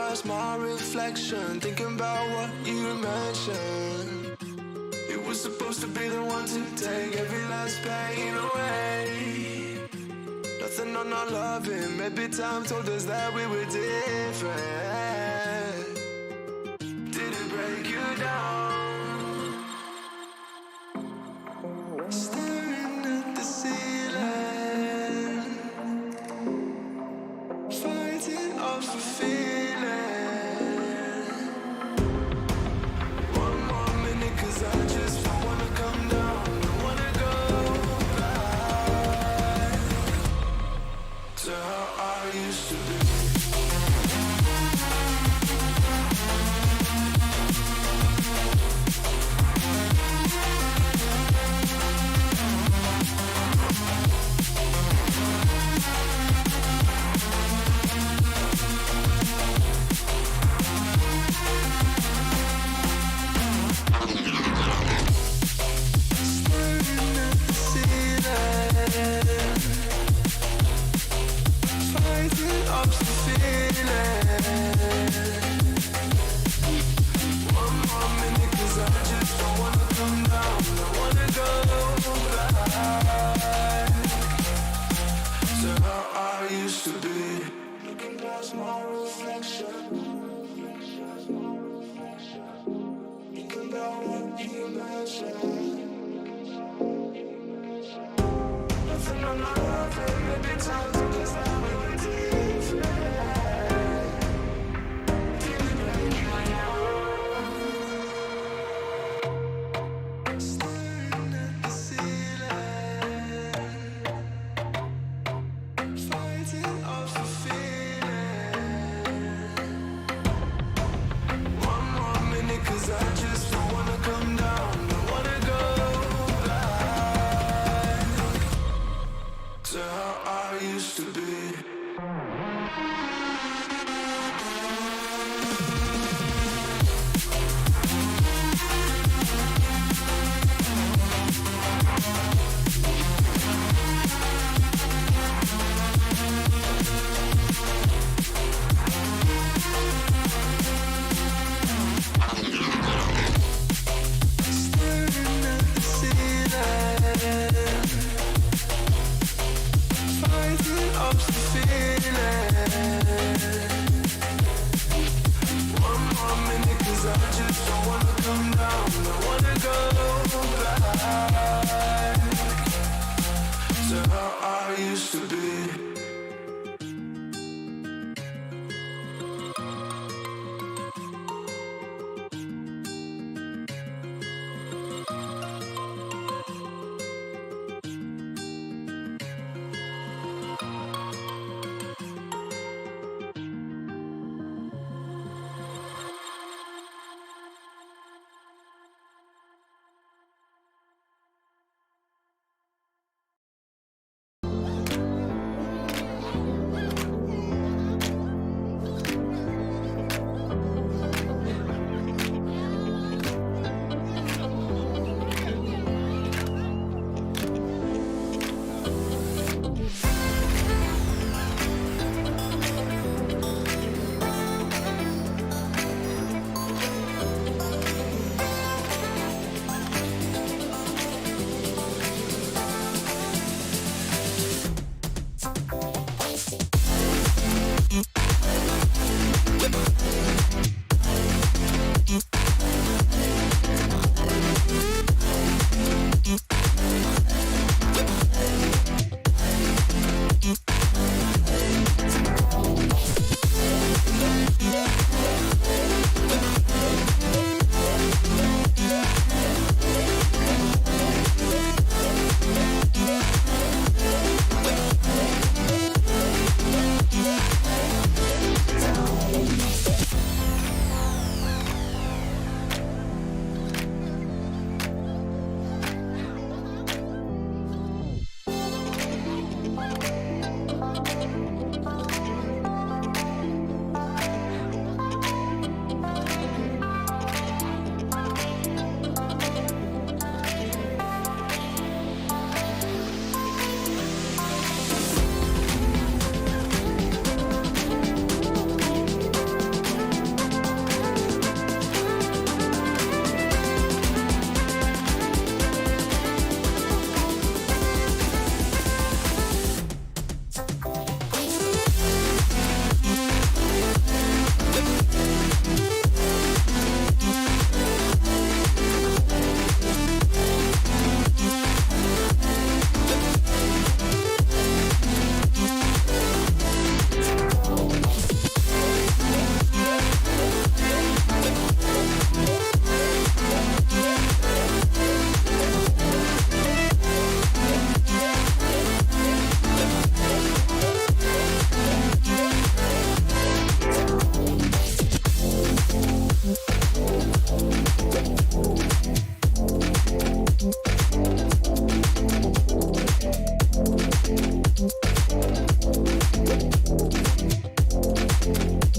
past my reflection, thinking about what you mentioned. It was supposed to be the one to take every last pain away. Nothing on our loving, maybe time told us that we were different. Did it break you down? Staring at the ceiling, fighting off a feeling. One more minute, 'cause I just don't wanna come down. Don't wanna go back to how I used to be. Staring at the ceiling, fighting off the feeling. One more minute, 'cause I just don't wanna come down. Don't wanna go back to how I used to be. Looking past my reflection, thinking about what you mentioned. Nothing on my life, maybe time to just have a different. Staring at the ceiling, fighting off a feeling. One more minute, 'cause I just don't wanna come down. Don't wanna go back to how I used to be. Staring at the ceiling, fighting off the feeling. One more minute, 'cause I just don't wanna come down. Don't wanna go back to how I used to be.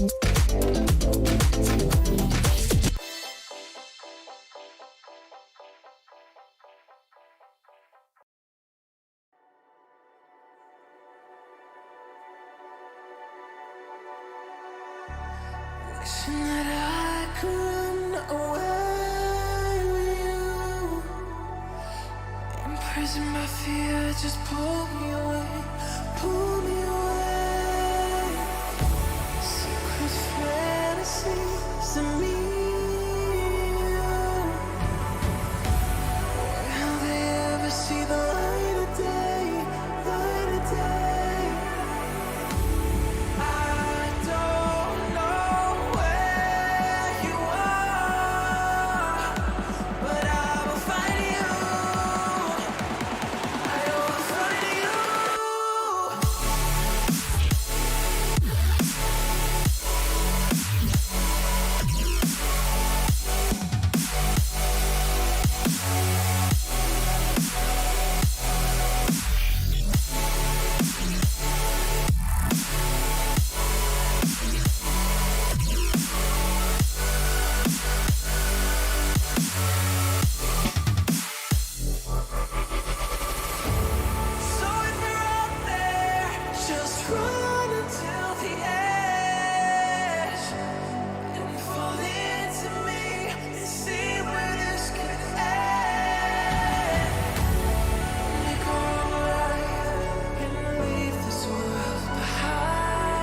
Wishing that I could run away with you. Imprisoned by fear, just pull me away, pull me away. Secret fantasies of me. Will they ever see the light of day, light of day? I don't know where you are, but I will find you. I will find you. So if you're out there, just run until the edge and fall into me and see where this could end. Make our own life and leave this world behind.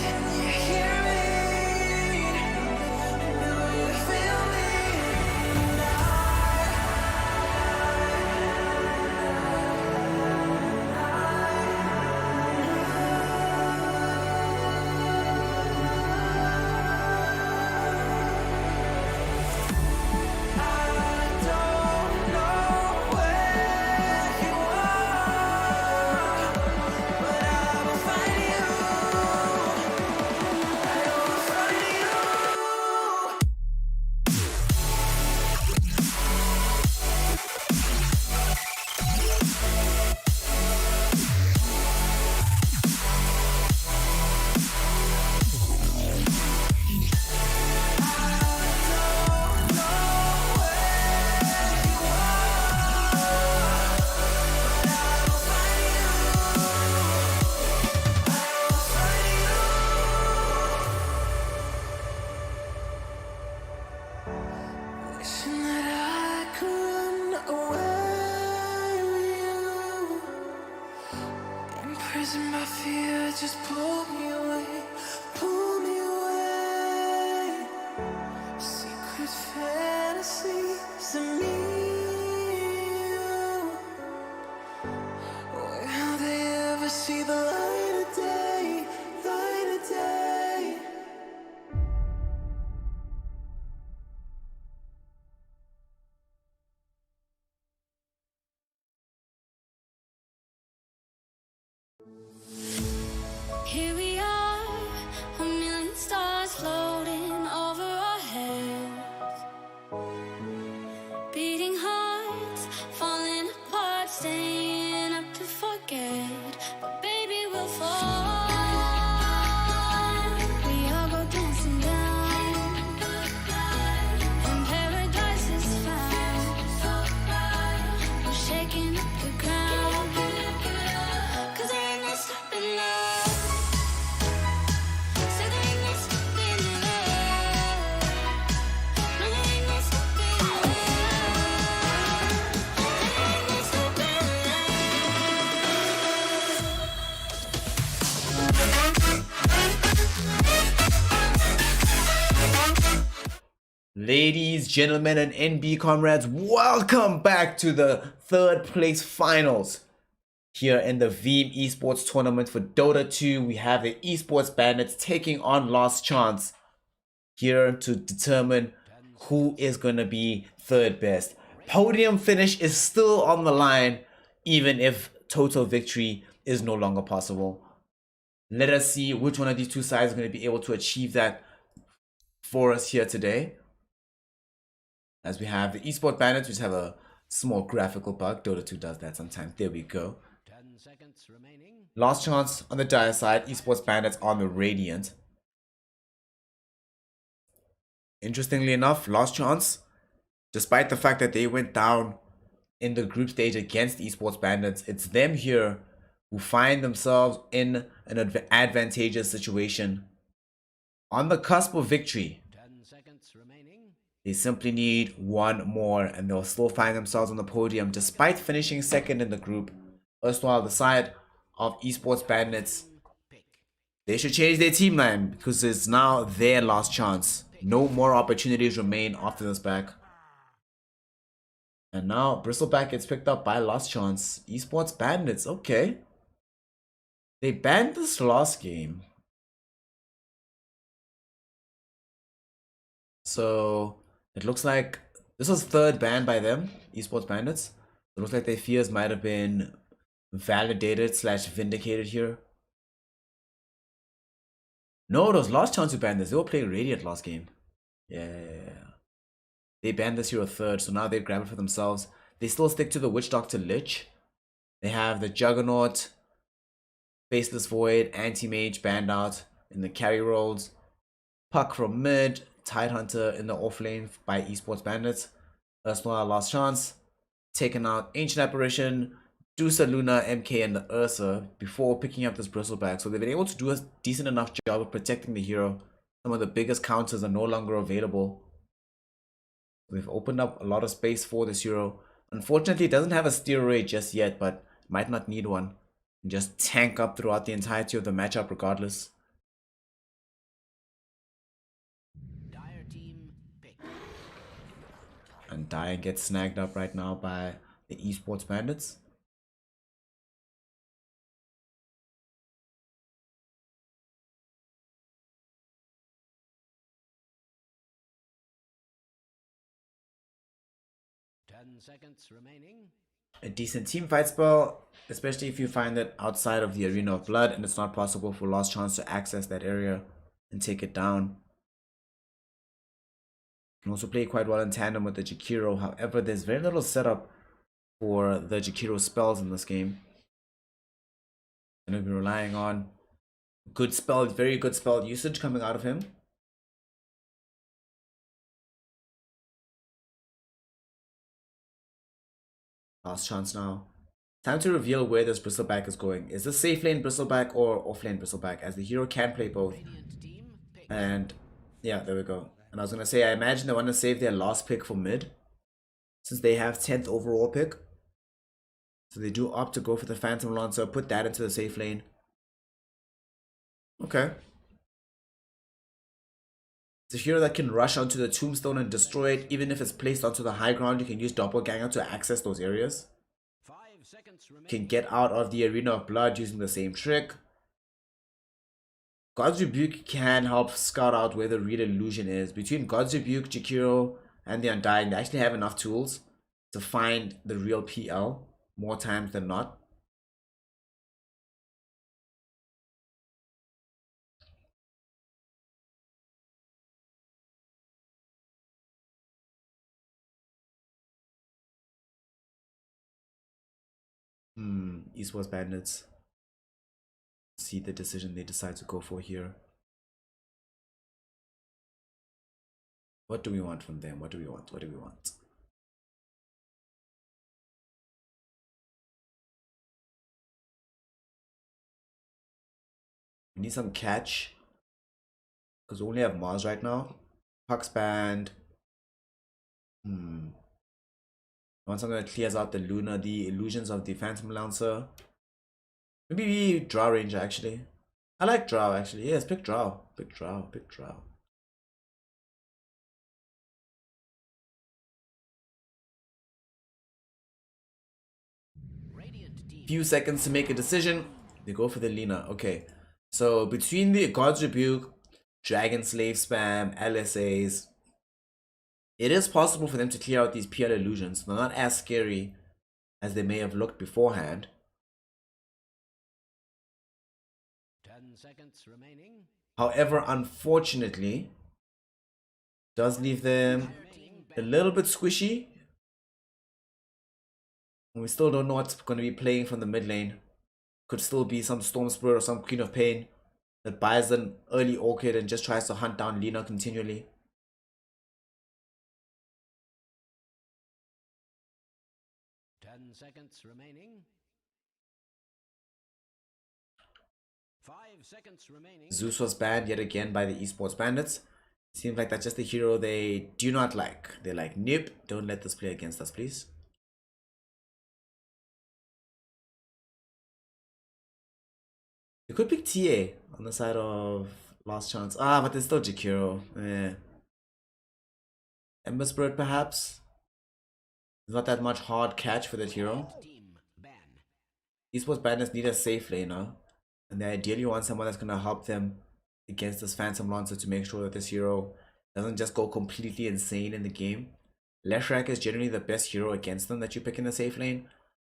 Can you hear me? Do you feel me? I don't know where you are, but I will find you. I will find you. Wishing that I could run away with you. Imprisoned by fear, just pull me away, pull me away. Secret fantasies of me. Will they ever see the light of day, light of day? Here we are, a million stars floating over our heads. Beating hearts, falling apart, staying up to forget. But baby, we'll fall. We all go dancing down, and paradise is found. We're shaking up the ground, 'cause there ain't no stopping now. Say there ain't no stopping now. No, there ain't no stopping now. There ain't no stopping Ladies, gentlemen, and NB comrades, welcome back to the third place finals. Here in the Veeam eSports tournament for Dota 2, we have the eSports Bandits taking on Last Chance here to determine who is going to be third best. Podium finish is still on the line, even if total victory is no longer possible. Let us see which one of these two sides is going to be able to achieve that for us here today. As we have the eSport Bandits, which have a small graphical bug. Dota 2 does that sometimes. There we go. seconds remaining. Last chance on the Dire side, eSports Bandits on the Radiant. Interestingly enough, last chance, despite the fact that they went down in the group stage against eSports Bandits, it's them here who find themselves in an advantageous situation. On the cusp of victory. 10 seconds remaining. They simply need one more and they'll still find themselves on the podium despite finishing second in the group. Erstwhile, the side of eSports Bandits, they should change their team line because it's now their last chance. No more opportunities remain after this back. And now Bristleback gets picked up by Last Chance. eSports Bandits, okay. They banned this last game. So it looks like this was third ban by them, eSports Bandits. It looks like their fears might have been validated / vindicated here. No, it was Last Chance who banned this. They were playing Radiant last game. Yeah. They banned this hero third, so now they grab it for themselves. They still stick to the Witch Doctor Lich. They have the Juggernaut, Faceless Void, Anti-Mage banned out in the carry roles. Puck from mid, Tidehunter in the off lane by eSports Bandits. That's not our last chance. Taking out Ancient Apparition, Dusa, Luna, MK, and the Ursa before picking up this Bristleback. So they've been able to do a decent enough job of protecting the hero. Some of the biggest counters are no longer available. We've opened up a lot of space for this hero. Unfortunately, it doesn't have a steer rate just yet, but might not need one. And just tank up throughout the entirety of the matchup regardless. Dire team pick. And Dire gets snagged up right now by the eSports Bandits. Seconds remaining. A decent team fight spell, especially if you find it outside of the Arena of Blood and it's not possible for Last Chance to access that area and take it down. Can also play quite well in tandem with the Jakiro. However, there's very little setup for the Jakiro spells in this game. Gonna be relying on good spell, very good spell usage coming out of him. Last chance now. Time to reveal where this Bristleback is going. Is this safe lane Bristleback or off lane Bristleback? As the hero can play both. And yeah, there we go. And I was gonna say, I imagine they want to save their last pick for mid, since they have 10th overall pick. So they do opt to go for the Phantom Lancer, put that into the safe lane. Okay. It's a hero that can rush onto the tombstone and destroy it. Even if it's placed onto the high ground, you can use Doppelganger to access those areas. 5 seconds remaining. Can get out of the Arena of Blood using the same trick. God's Rebuke can help scout out where the real illusion is. Between God's Rebuke, Jakiro, and the Undying, they actually have enough tools to find the real PL more times than not. eSports Bandits. See the decision they decide to go for here. What do we want from them? What do we want? What do we want? We need some catch, because we only have Mars right now. Puck's banned. Once I'm gonna clears out the Luna, the illusions of the Phantom Lancer. Maybe Drow Ranger actually. I like Drow actually. Yes, pick Drow. Pick Drow. Pick Drow. Few seconds to make a decision. They go for the Lina. Okay. So between the God's Rebuke, Dragon Slave spam, LSAs, it is possible for them to clear out these PL illusions. They're not as scary as they may have looked beforehand. 10 seconds remaining. However, unfortunately, does leave them a little bit squishy. We still don't know what's going to be playing from the mid lane. Could still be some Storm Spirit or some Queen of Pain that buys an early Orchid and just tries to hunt down Lina continually. Seconds remaining. 5 seconds remaining. Zeus was banned yet again by the esports bandits. Seems like that's just a hero they do not like. They're like, nope, don't let this play against us, please. You could pick TA on the side of Last Chance. Ah, but there's still Jakiro. Ember Spirit, perhaps. There's not that much hard catch for that hero. Esports bandits need a safe laner, and they ideally want someone that's gonna help them against this Phantom Lancer to make sure that this hero doesn't just go completely insane in the game. Leshrac is generally the best hero against them that you pick in the safe lane.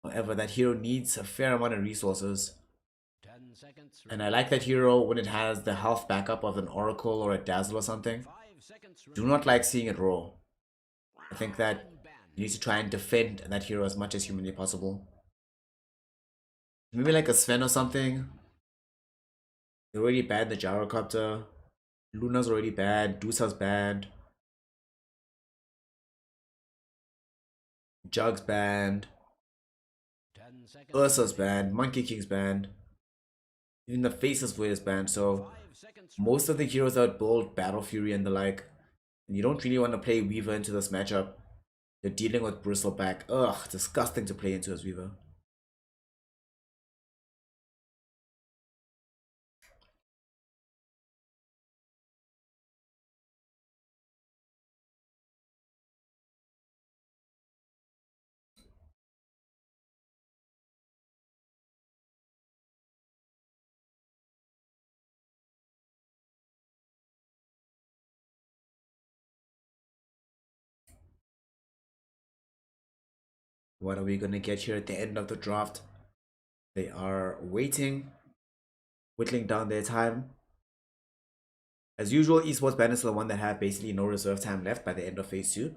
However, that hero needs a fair amount of resources. And I like that hero when it has the health backup of an Oracle or a Dazzle or something. Do not like seeing it raw. I think that you need to try and defend that hero as much as humanly possible. Maybe like a Sven or something. They're already bad, the Gyrocopter. Luna's already bad. Dusa's bad. Jug's banned. Ursa's banned. Monkey King's banned. Even the Faceless Void is banned. So most of the heroes that build Battle Fury and the like. And you don't really want to play Weaver into this matchup. You're dealing with Bristleback. Ugh, disgusting to play into as Weaver. What are we gonna get here at the end of the draft? They are waiting, whittling down their time. As usual, esports bandits are the one that have basically no reserve time left by the end of phase 2.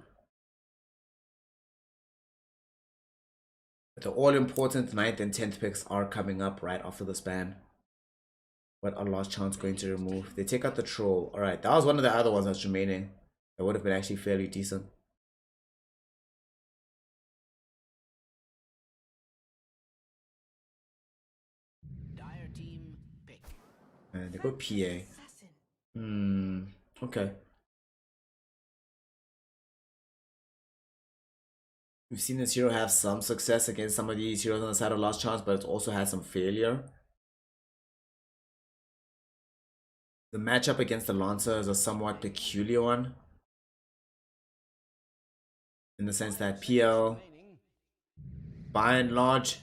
But the all-important 9th and 10th picks are coming up right after this ban. What are Last Chance going to remove? They take out the Troll. Alright, that was one of the other ones that's remaining. That would have been actually fairly decent. And they go PA. Okay. We've seen this hero have some success against some of these heroes on the side of Last Chance, but it's also had some failure. The matchup against the Lancer is a somewhat peculiar one. In the sense that PL, by and large,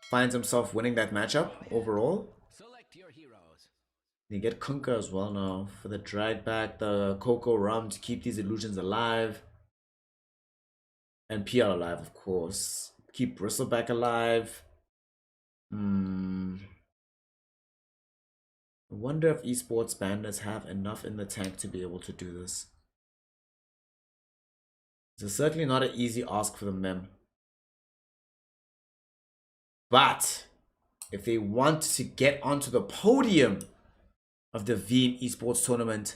finds himself winning that matchup overall. You get Kunkka as well now for the drag back, the Cocoa Rum to keep these illusions alive. And PL alive, of course. Keep Bristleback alive. I wonder if esports bandits have enough in the tank to be able to do this. It's certainly not an easy ask for the mem. But if they want to get onto the podium of the Veeam esports tournament,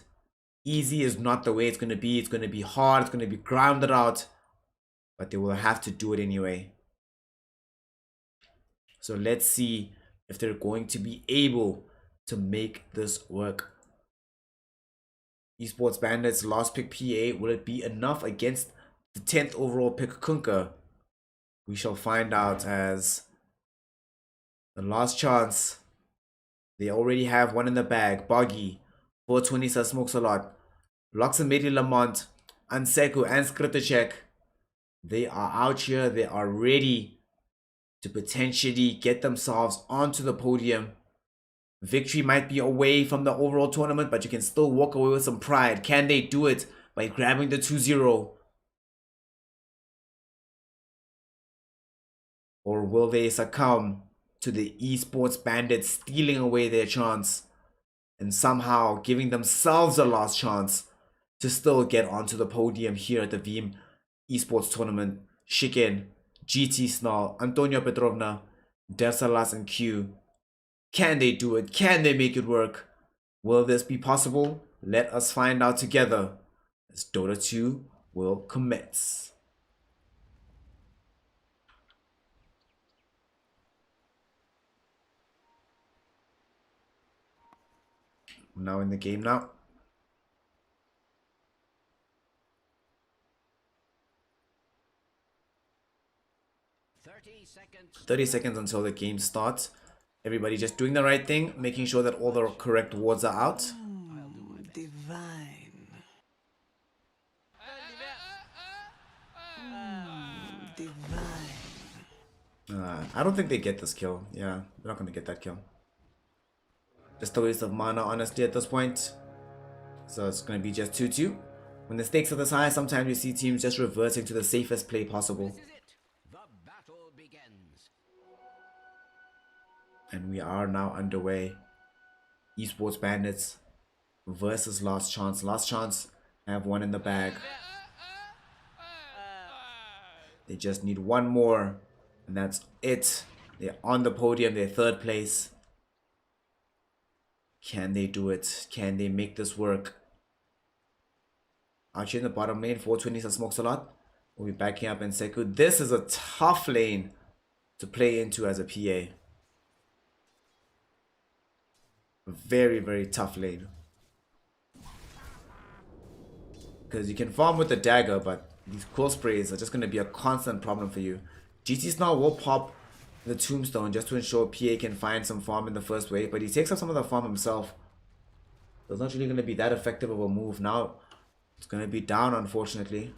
easy is not the way it's going to be. It's going to be hard. It's going to be grounded out. But they will have to do it anyway. So let's see if they're going to be able to make this work. Esports bandits last pick PA. Will it be enough against the 10th overall pick Kunkka? We shall find out, as the Last Chance, they already have one in the bag. Boggy, 420 smokes a lot. Loxamedi Lamont, Anseku, and Skritacek. They are out here. They are ready to potentially get themselves onto the podium. Victory might be away from the overall tournament, but you can still walk away with some pride. Can they do it by grabbing the 2-0? Or will they succumb to the esports bandits stealing away their chance and somehow giving themselves a last chance to still get onto the podium here at the Veeam esports tournament? Shiken, GT Snarl, Antonia Petrovna, Dersalas, and Q Can they do it? Can they make it work? Will this be possible? Let us find out together as Dota 2 will commence. Now in the game now. 30 seconds until the game starts. Everybody just doing the right thing, making sure that all the correct wards are out. Divine. Divine. I don't think they get this kill. Yeah, they're not going to get that kill. Just a waste of mana, honestly, at this point. So it's going to be just 2-2. When the stakes are this high, sometimes you see teams just reverting to the safest play possible. This is it. The battle begins. And we are now underway. Esports Bandits versus Last Chance. Last Chance have one in the bag. They just need one more, and that's it. They're on the podium, they're third place. Can they do it? Can they make this work? Archie in the bottom lane, 420s and smokes a lot. We'll be backing up in Seku. This is a tough lane to play into as a PA. Very, very tough lane. Because you can farm with the dagger, but these cool sprays are just going to be a constant problem for you. GT Snarl will pop the tombstone just to ensure PA can find some farm in the first wave, but he takes up some of the farm himself. So it's not really going to be that effective of a move. Now it's going to be down, unfortunately.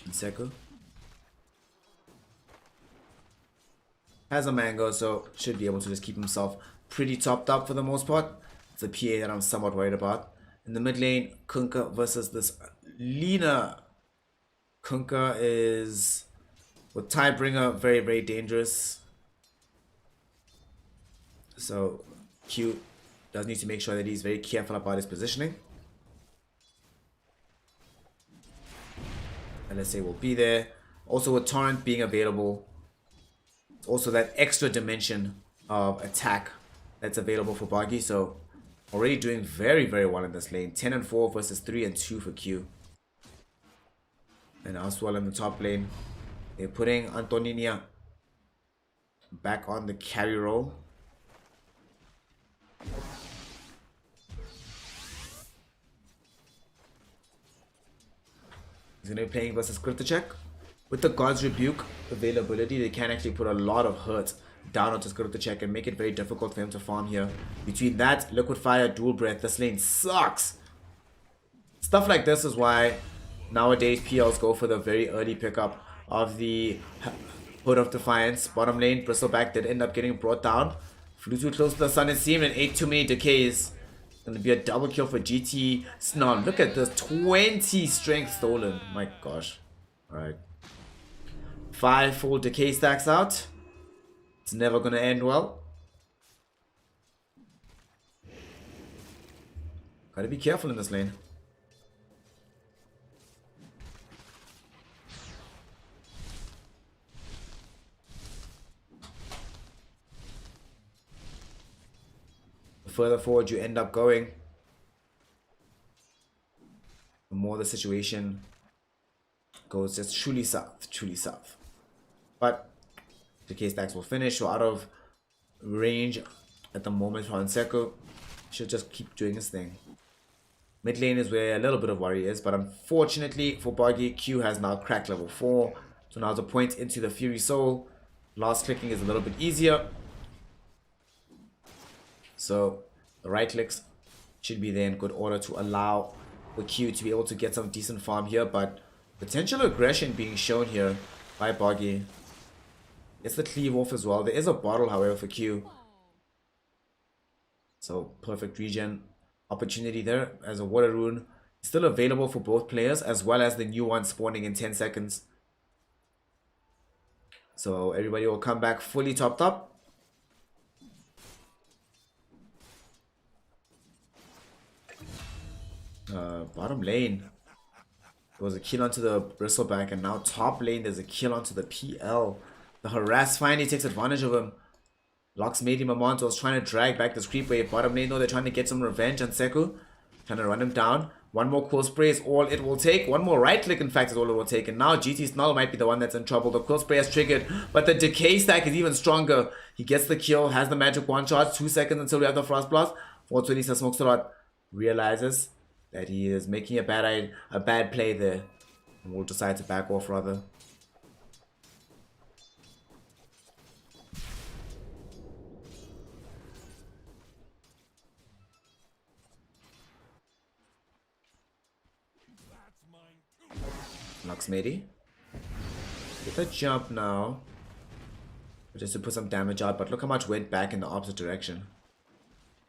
Seku has a mango, so should be able to just keep himself pretty topped up for the most part. It's a PA that I'm somewhat worried about. In the mid lane, Kunkka versus this Lina. Kunkka is, with Tidebringer, very, very dangerous. So Q does need to make sure that he's very careful about his positioning. LSA will be there. Also with Torrent being available, it's also that extra dimension of attack that's available for Boggy. So already doing very, very well in this lane. 10 and 4 versus 3 and 2 for Q. And Aswell in the top lane. They're putting Antonina back on the carry role. He's going to be playing versus Skriptachek. With the God's Rebuke availability, they can actually put a lot of hurt down onto Skriptachek and make it very difficult for him to farm here. Between that, Liquid Fire, Dual Breath, this lane sucks. Stuff like this is why nowadays PLs go for the very early pickup of the Hood of Defiance. Bottom lane, Bristleback did end up getting brought down. Flew too close to the sun, it seemed, and ate too many decays. Gonna be a double kill for GT Snarl. Look at this, 20 strength stolen. My gosh. Alright. 5 full decay stacks out. It's never gonna end well. Gotta be careful in this lane. The further forward you end up going, the more the situation goes just truly south, truly south. But the case stacks will finish, so out of range at the moment for Anseko. Should just keep doing his thing. Mid lane is where a little bit of worry is, but unfortunately for Boggy, Q has now cracked level 4. So now the point into the Fury Soul. Last clicking is a little bit easier. So the right clicks should be there in good order to allow the Q to be able to get some decent farm here, but potential aggression being shown here by Boggy. It's the cleave off as well. There is a bottle, however, for Q. So perfect regen opportunity there as a water rune still available for both players, as well as the new one spawning in 10 seconds. So everybody will come back fully topped up. Bottom lane. There was a kill onto the bristleback, and now top lane there's a kill onto the PL. The harass finally takes advantage of him. Locks made him a monster, was trying to drag back this creep wave. Bottom lane though, they're trying to get some revenge on Seku. Trying to run him down. One more cool spray is all it will take. One more right click, in fact, is all it will take. And now GT Snull might be the one that's in trouble. The cool spray has triggered, but the decay stack is even stronger. He gets the kill, has the magic one shot. 2 seconds until we have the frost blast. 420 says smokes a lot. Realizes that he is making a bad play there, and will decide to back off rather. Luxmady. Get the jump now. Just to put some damage out, but look how much went back in the opposite direction.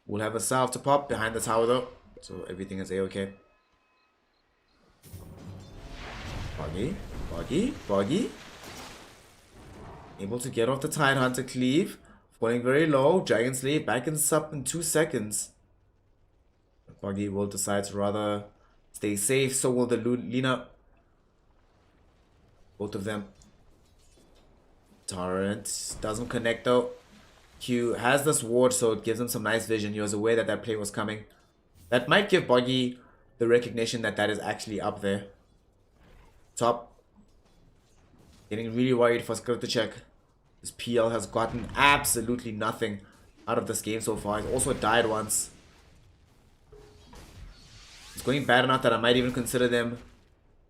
We'll have a salve to pop behind the tower though, so everything is a-okay. Boggy. Able to get off the Tidehunter cleave. Falling very low. Dragon Slave back in sub in 2 seconds. Boggy will decide to rather stay safe, so will the Lina. Both of them. Torrent doesn't connect though. Q has this ward, so it gives him some nice vision. He was aware that that play was coming. That might give Boggy the recognition that that is actually up there. Top. Getting really worried for Skrill to check. This PL has gotten absolutely nothing out of this game so far. He's also died once. It's going bad enough that I might even consider them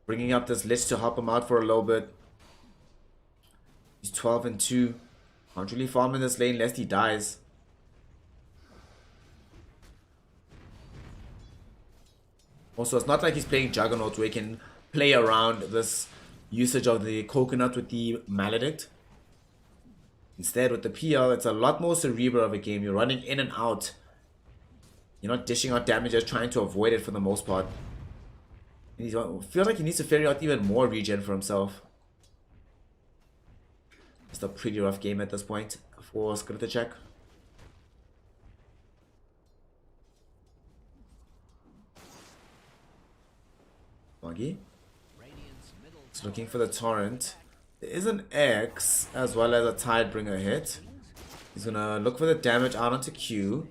bringing up this Lich to help him out for a little bit. He's 12 and 2. Can't really farm in this lane lest he dies. Also, it's not like he's playing Juggernaut where he can play around this usage of the coconut with the Maledict. Instead, with the PL, it's a lot more cerebral of a game. You're running in and out. You're not dishing out damage, just trying to avoid it for the most part. And he feels like he needs to ferry out even more regen for himself. It's a pretty rough game at this point for Skrittachek. Boggy. He's looking for the Torrent. There is an X as well as a Tidebringer hit. He's gonna look for the damage out onto Q.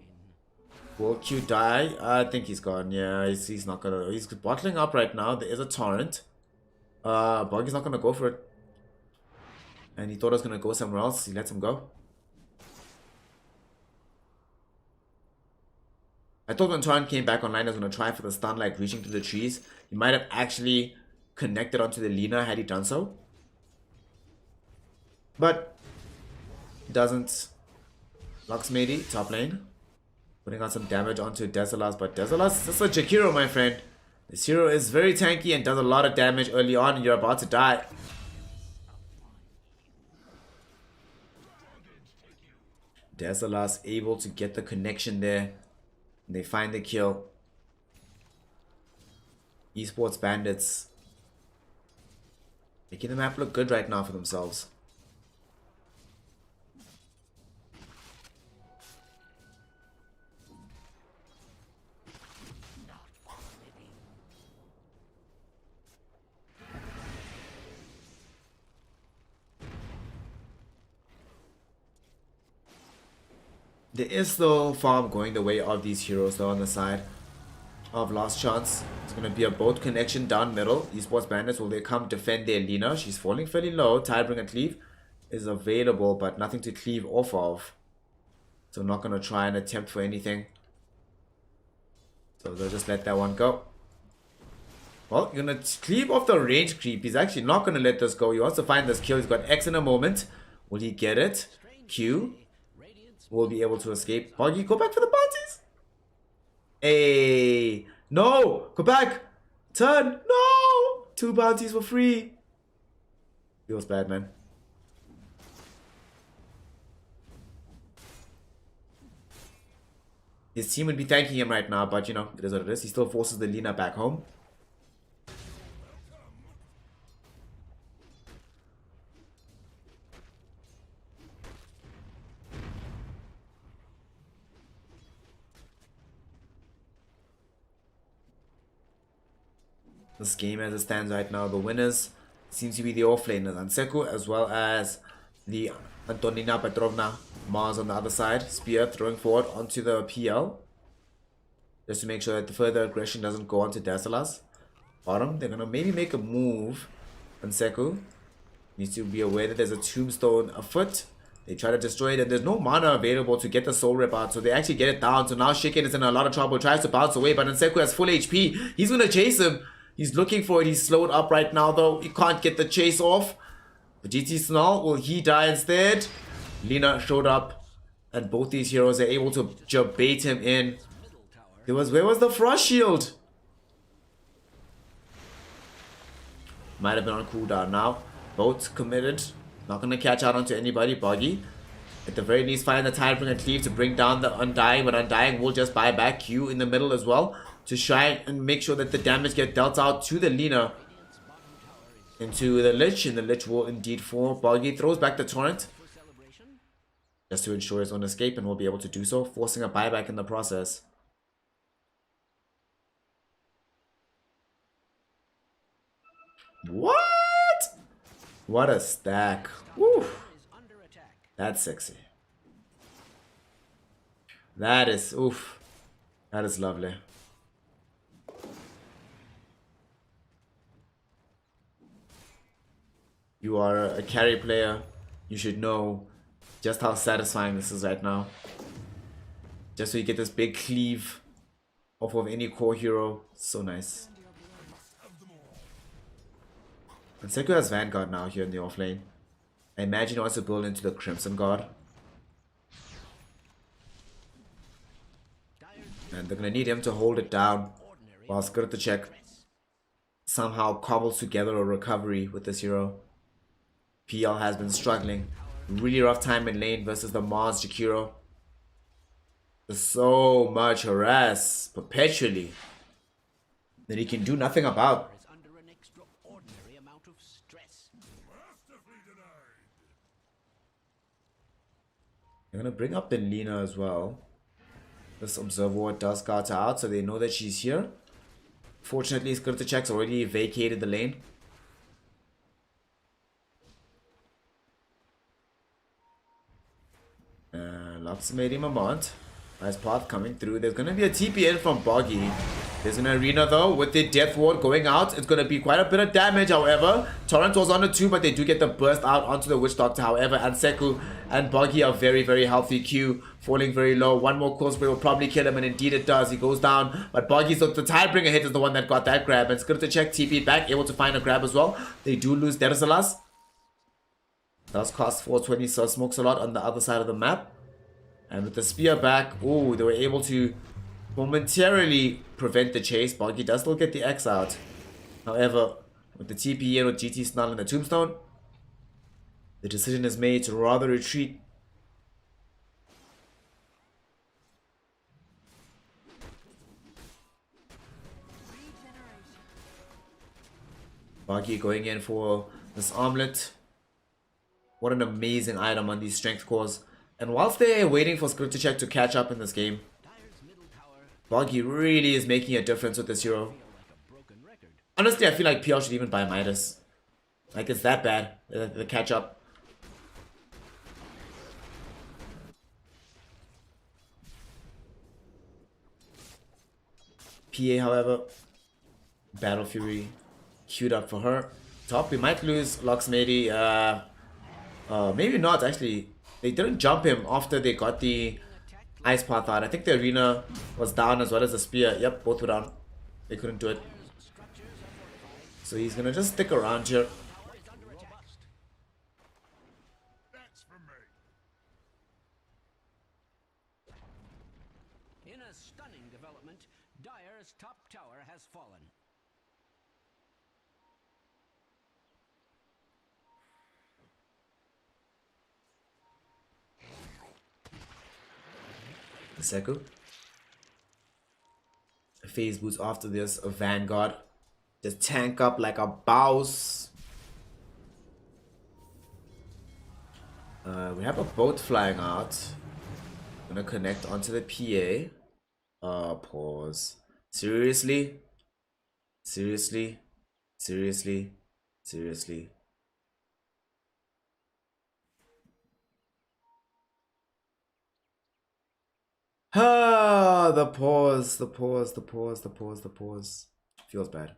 Will Q die? I think he's gone. Yeah, he's not gonna. He's bottling up right now. There is a Torrent. Boggy's not gonna go for it. And he thought I was gonna go somewhere else. He lets him go. I thought when Torrent came back online, I was gonna try for the stun, like reaching through the trees. He might have actually connected onto the Lina had he done so. But he doesn't. Luxmady, top lane. Putting on some damage onto Desalas, but Desalas is a Jakiro, my friend. This hero is very tanky and does a lot of damage early on, and you're about to die. Desalas able to get the connection there. And they find the kill. Esports Bandits making the map look good right now for themselves. There is though farm going the way of these heroes though on the side of Last Chance. It's going to be a boat connection down middle. Esports Bandits, will they come defend their Lina? She's falling fairly low. Tidebringer cleave is available, but nothing to cleave off of. So I'm not going to try and attempt for anything. So they'll just let that one go. Well, you're going to cleave off the range creep. He's actually not going to let this go. He wants to find this kill. He's got X in a moment. Will he get it? Q will be able to escape. Boggy, go back for the bounties. Hey, no, go back. Turn, no. 2 bounties for free. Feels bad, man. His team would be thanking him right now, but you know, it is what it is. He still forces the Lina back home. this game as it stands right now. The winners seem to be the offlaners, Anseko as well as the Antonina Petrovna Mars on the other side. Spear throwing forward onto the PL. Just to make sure that the further aggression doesn't go onto Dasilas. Bottom, they're going to maybe make a move. Anseko needs to be aware that there's a tombstone afoot. They try to destroy it and there's no mana available to get the soul rip out. So they actually get it down. So now Shiken is in a lot of trouble. Tries to bounce away, but Anseko has full HP. He's going to chase him. He's looking for it. He's slowed up right now though. He can't get the chase off. But GT Snarl, will he die instead? Lina showed up. And both these heroes are able to bait him in. Where was the frost shield? Might have been on cooldown now. Both committed. Not going to catch out onto anybody. Boggy. At the very least, find the Tidebringer Cleave to bring down the Undying. But Undying will just buy back Q in the middle as well. To try and make sure that the damage gets dealt out to the Lina. Into the Lich. And the Lich will indeed fall. Boggy throws back the Torrent. Just to ensure his own escape. And will be able to do so. Forcing a buyback in the process. What? What a stack. Woo. That's sexy. That is, oof. That is lovely. You are a carry player. You should know just how satisfying this is right now. Just so you get this big cleave off of any core hero. So nice. And Seko has Vanguard now here in the offlane. I imagine he wants to build into the Crimson Guard. And they're going to need him to hold it down. While Skritacek somehow cobbles together a recovery with this hero. PL has been struggling. Really rough time in lane versus the Mars Jakiro. There's so much harass perpetually that he can do nothing about. They're gonna bring up the Lina as well. This observer does scout her out, so they know that she's here. Fortunately, Skritacek's already vacated the lane. Lux made him a mount. Nice path coming through. There's gonna be a TPN from Boggy. There's an arena though with the Death Ward going out. It's gonna be quite a bit of damage, however. Torrent was on the 2, but they do get the burst out onto the Witch Doctor. However, Anseko and Boggy are very, very healthy. Q falling very low. One more course will probably kill him, and indeed it does. He goes down, but Boggy's the Tidebringer hit is the one that got that grab. And Skritacek TP back, able to find a grab as well. They do lose Derzalas. Does cost 420, so smokes a lot on the other side of the map. And with the spear back, oh, they were able to momentarily prevent the chase. Boggy does still get the X out. However, with the TP and with GT Snarl and the Tombstone, the decision is made to rather retreat. Boggy going in for this armlet. What an amazing item on these strength cores. And whilst they're waiting for Skritacek to catch up in this game, Boggy really is making a difference with this hero. Honestly, I feel like PL should even buy Midas. Like, it's that bad, the catch up. PA, however, Battle Fury queued up for her. Top, we might lose Luxmady. Maybe not, actually. They didn't jump him after they got the Ice Path out. I think the arena was down as well as the spear. Yep, both were down. They couldn't do it. So he's gonna just stick around here. In a stunning development, Dire's top tower has fallen. Seko. Phase boots after this, a Vanguard. Just tank up like a boss. We have a boat flying out. Gonna connect onto the PA. Pause. Seriously? Seriously? Seriously? Seriously? Ah, the pause, the pause, the pause, the pause, the pause. Feels bad.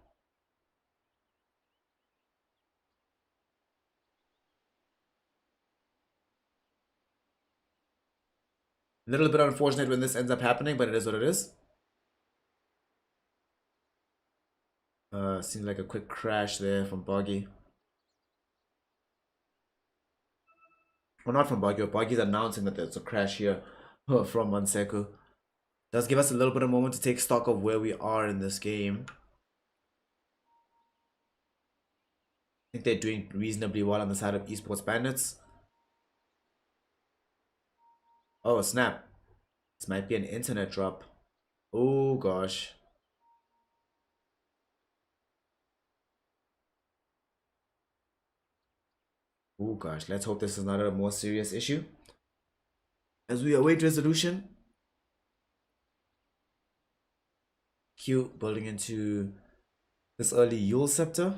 A little bit unfortunate when this ends up happening, but it is what it is. Seems like a quick crash there from Boggy. Well, not from Boggy. Boggy's announcing that there's a crash here from Manseku. Does give us a little bit of moment to take stock of where we are in this game. I think they're doing reasonably well on the side of eSports Bandits. Oh, snap. This might be an internet drop. Oh, gosh. Oh, gosh. Let's hope this is not a more serious issue. As we await resolution. Q building into this early Yule Scepter.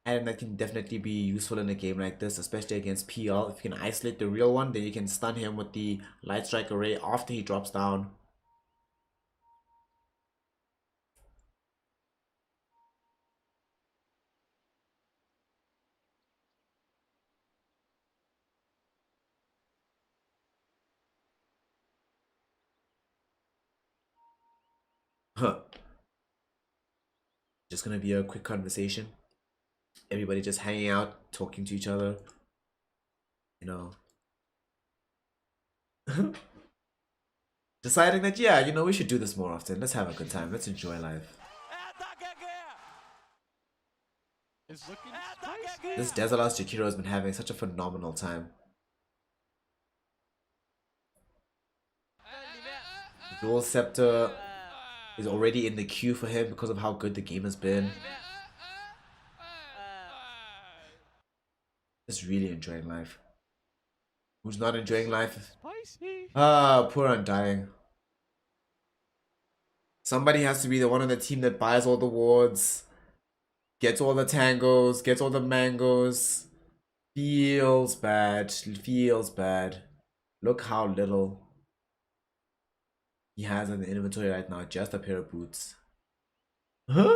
And that can definitely be useful in a game like this, especially against PL. If you can isolate the real one, then you can stun him with the Light Strike Array after he drops down. Huh. Just gonna be a quick conversation. Everybody just hanging out, talking to each other. You know. Deciding that, yeah, you know, we should do this more often. Let's have a good time. Let's enjoy life. This Desalas Jakiro has been having such a phenomenal time. Dual Scepter is already in the queue for him because of how good the game has been. Just really enjoying life. Who's not enjoying life? Ah, poor Undying. Somebody has to be the one on the team that buys all the wards, gets all the tangos, gets all the mangoes. Feels bad. Feels bad. Look how little he has in the inventory right now. Just a pair of boots. They're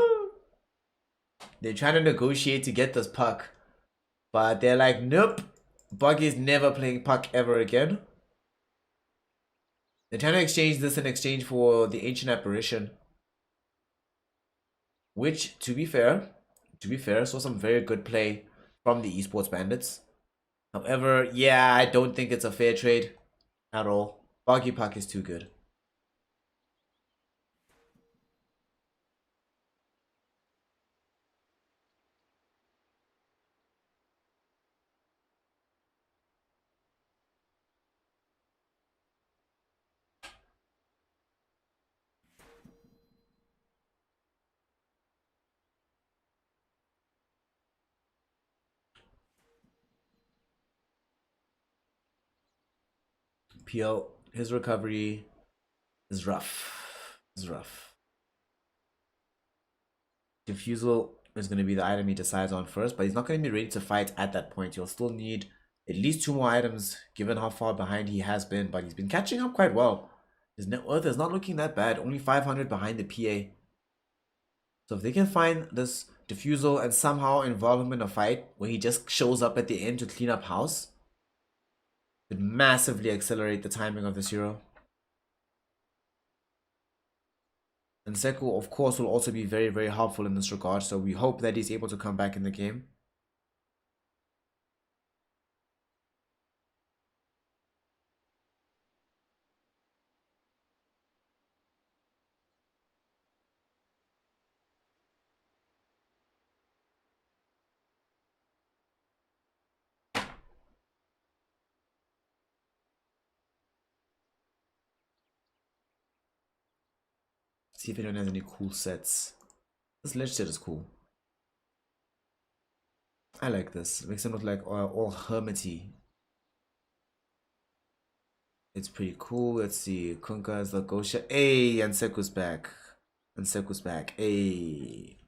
trying to negotiate to get this puck. But they're like, nope. Buggy's never playing puck ever again. They're trying to exchange this in exchange for the Ancient Apparition. Which, to be fair, saw some very good play from the eSports Bandits. However, yeah, I don't think it's a fair trade at all. Buggy puck is too good. PL, his recovery is rough. It's rough. Diffusal is going to be the item he decides on first, but he's not going to be ready to fight at that point. He'll still need at least 2 more items, given how far behind he has been, but he's been catching up quite well. His net worth is not looking that bad, only 500 behind the PA. So if they can find this Diffusal and somehow involve him in a fight where he just shows up at the end to clean up house, it would massively accelerate the timing of this hero. And Seku, of course, will also be very, very helpful in this regard, so we hope that he's able to come back in the game. See if anyone has any cool sets. This ledge set is cool. I like this. It makes him look like all hermity. It's pretty cool. Let's see. Kunka is the Gosha. Hey, and Seku's back. And Seku's back. Hey.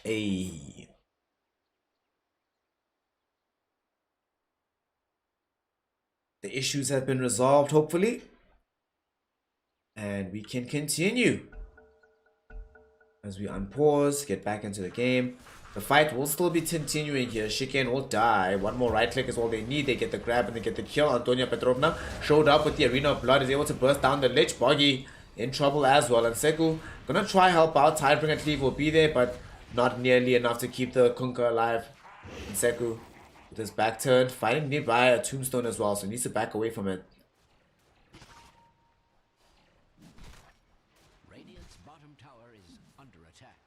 A. The issues have been resolved, hopefully. And we can continue. As we unpause, get back into the game. The fight will still be continuing here. Shiken will die. One more right click is all they need. They get the grab and they get the kill. Antonia Petrovna showed up with the Arena of Blood. Is able to burst down the lich. Boggy in trouble as well. And Seku gonna try help out. Tidebringer Cleave will be there, but not nearly enough to keep the Kunkka alive. And Seku with his back turned, fighting nearby a tombstone as well, so he needs to back away from it. Radiant's bottom tower is under attack.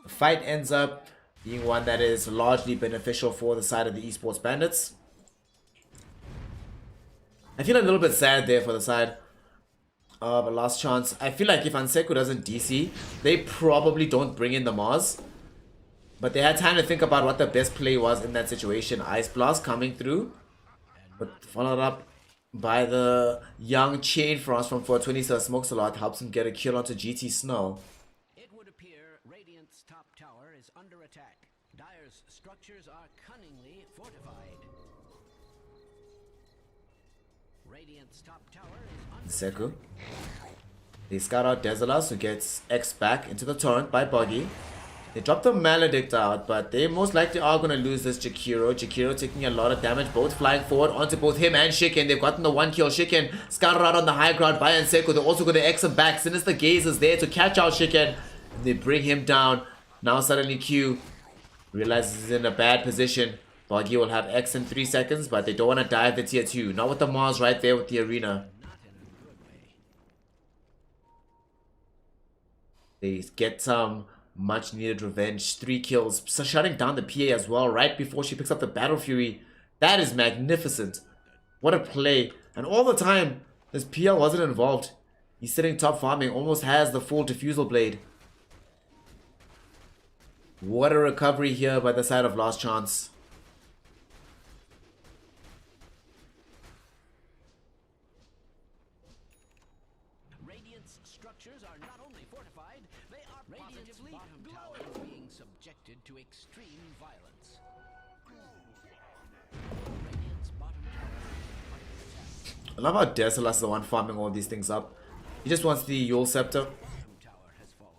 The fight ends up being one that is largely beneficial for the side of the esports bandits. I feel a little bit sad there for the side of a last chance. I feel like if Anseku doesn't DC, they probably don't bring in the Mars. But they had time to think about what the best play was in that situation. Ice Blast coming through, but followed up by the young Chain Frost from 420, so smokes a lot, helps him get a kill onto GT Snow. It would appear Radiant's top tower is under attack. Dire's structures are cunningly fortified. Radiant's top tower is under Seku. They scout out Desolas, who gets X back into the torrent by Boggy. They drop the Maledict out, but they most likely are going to lose this Jakiro. Jakiro taking a lot of damage, both flying forward onto both him and Shiken. They've gotten the one kill. Shiken scouted out on the high ground by Anseko. They're also going to X him back. Sinister Gaze is there to catch out Shiken. They bring him down. Now suddenly Q realizes he's in a bad position. Boggy will have X in 3 seconds, but they don't want to dive the tier 2. Not with the Mars right there with the Arena. They get some much needed revenge. 3 kills. So shutting down the PA as well right before she picks up the Battle Fury. That is magnificent. What a play. And all the time, this PL wasn't involved. He's sitting top farming. Almost has the full Diffusal Blade. What a recovery here by the side of Last Chance. Radiant's structures are not only fortified, they are positively bottom tower is being subjected to extreme violence. Radiant's bottom tower is under attack. I love how Desolas is the one farming all these things up. He just wants the Yule Scepter. Tower has fallen.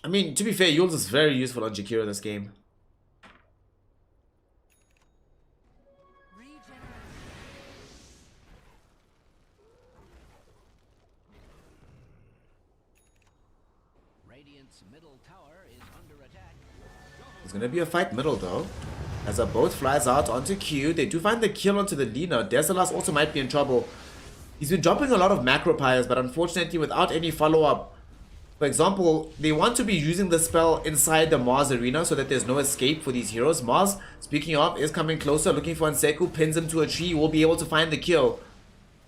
I mean, to be fair, Yule's is very useful on Jakiro this game. Radiant's middle tower is under attack. There's gonna be a fight middle though. As a boat flies out onto Q, they do find the kill onto the Lina. Desolas also might be in trouble. He's been dropping a lot of macro pyres, but unfortunately without any follow-up. For example, they want to be using the spell inside the Mars arena so that there's no escape for these heroes. Mars, speaking of, is coming closer, looking for Anseku, pins him to a tree, will be able to find the kill.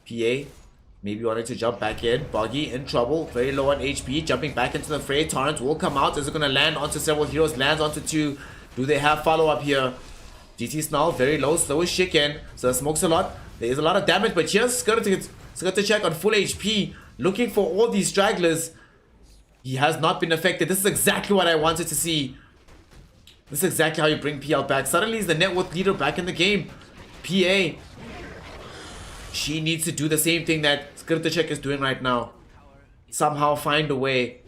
PA, maybe wanting to jump back in. Boggy in trouble, very low on HP, jumping back into the fray. Torrent will come out. Is it going to land onto several heroes? Lands onto 2. Do they have follow-up here? GT Snarl, very low, so is Shiken. So smokes a lot. There is a lot of damage, but here's Skirta check on full HP, looking for all these stragglers. He has not been affected. This is exactly what I wanted to see. This is exactly how you bring PL back. Suddenly he's the net worth leader back in the game. PA. She needs to do the same thing that Skirtacek is doing right now. Somehow find a way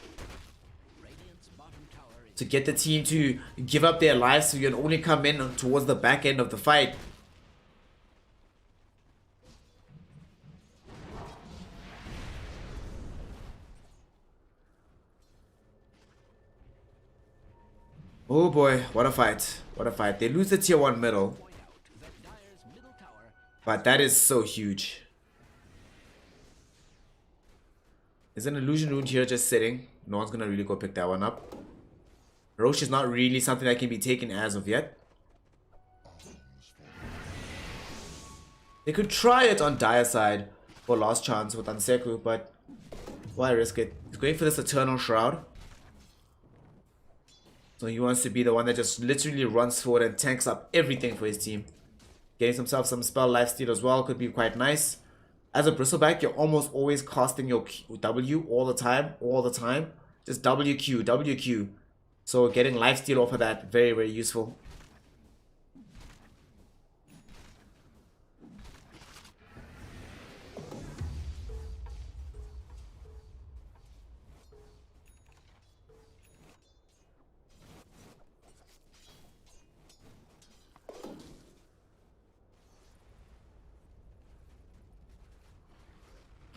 to get the team to give up their lives so you can only come in towards the back end of the fight. Oh boy, what a fight. What a fight. They lose the tier 1 middle. But that is so huge. There's an illusion rune here just sitting. No one's gonna really go pick that one up. Roche is not really something that can be taken as of yet. They could try it on Dire side for last chance with Anseku, but why risk it? He's going for this Eternal Shroud. So he wants to be the one that just literally runs forward and tanks up everything for his team. Getting himself some spell lifesteal as well could be quite nice. As a Bristleback, you're almost always casting your W all the time. Just WQ, WQ. So getting lifesteal off of that, very, very useful.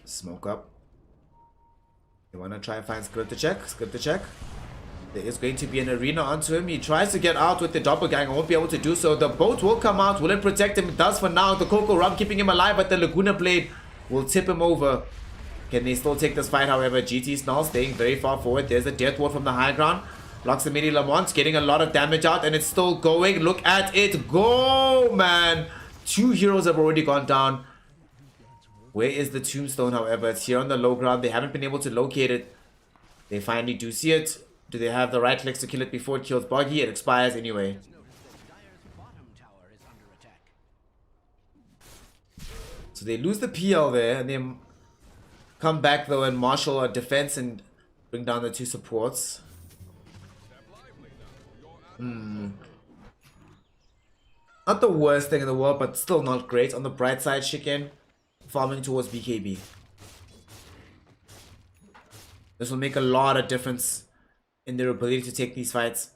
Smoke up. You wanna try and find Script to check? Script to check. There is going to be an arena onto him. He tries to get out with the doppelganger. Won't be able to do so. The boat will come out. Will it protect him? It does for now. The Coco Rum keeping him alive, but the Laguna Blade will tip him over. Can they still take this fight? However, GT Snarl staying very far forward. There's a Death Ward from the high ground. Loxamidi Lamont getting a lot of damage out, and it's still going. Look at it go, man. 2 heroes have already gone down. Where is the tombstone, however? It's here on the low ground. They haven't been able to locate it. They finally do see it. Do they have the right clicks to kill it before it kills Boggy? It expires anyway. So they lose the PL there, and then come back though and marshal a defense and bring down the 2 supports. Not the worst thing in the world, but still not great. On the bright side, Chicken farming towards BKB. This will make a lot of difference in their ability to take these fights.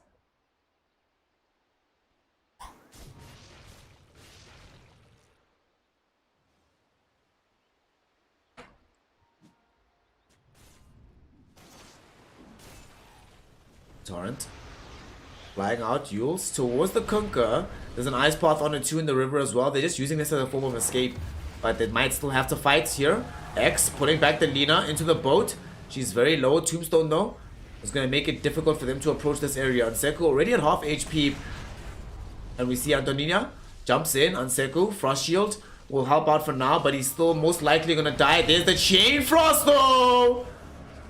Torrent flying out, Yules towards the Kunkka. There's an ice path on it too in the river as well. They're just using this as a form of escape, but they might still have to fight here. X putting back the Lina into the boat. She's very low. Tombstone though is going to make it difficult for them to approach this area. Anseku already at half HP. And we see Antonina jumps in. Anseku, Frost Shield will help out for now, but he's still most likely going to die. There's the Chain Frost though!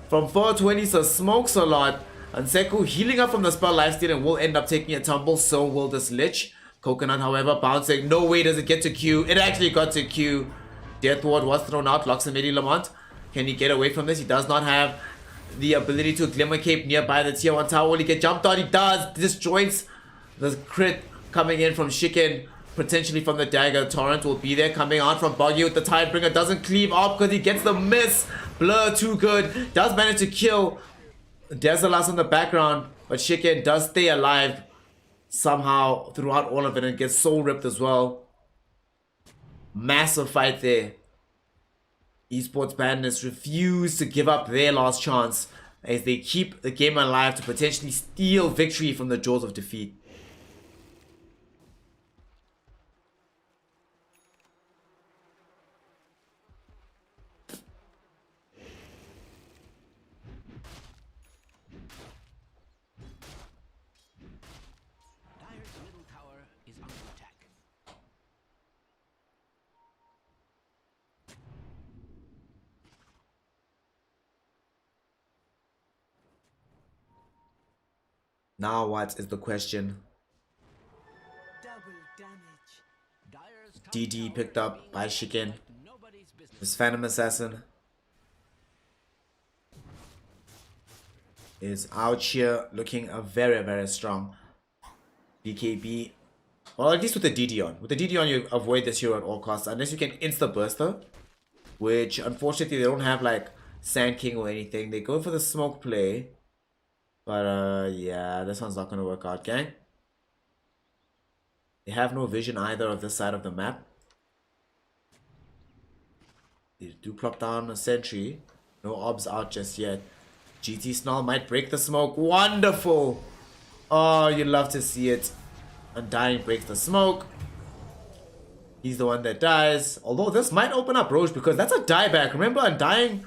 From 420, so smokes a lot. Anseku healing up from the spell lifesteal and will end up taking a tumble. So will this Lich. Coconut, however, bouncing. No way does it get to Q. It actually got to Q. Death Ward was thrown out. Loxamidi Lamont. Can he get away from this? He does not have the ability to Glimmer Cape nearby the tier 1 tower. Will he get jumped on? He does. Disjoints the crit coming in from Chicken. Potentially from the dagger. Torrent will be there. Coming on from Boggy with the Tidebringer. Doesn't cleave off because he gets the miss. Blur too good. Does manage to kill Desalas in the background. But Chicken does stay alive somehow throughout all of it and gets soul ripped as well. Massive fight there. Esports Bandits refuse to give up their last chance as they keep the game alive to potentially steal victory from the jaws of defeat. Now what is the question? DD picked up by Chicken. This Phantom Assassin is out here looking very, very strong. BKB, well, at least with the DD on. With the DD on, you avoid this hero at all costs unless you can insta-burster, which unfortunately they don't have like Sand King or anything. They go for the smoke play. But yeah, this one's not going to work out, gang. They have no vision either of this side of the map. They do plop down a sentry. No obs out just yet. GT Snarl might break the smoke. Wonderful! Oh, you love to see it. Undying breaks the smoke. He's the one that dies. Although this might open up Roche because that's a dieback. Remember, Undying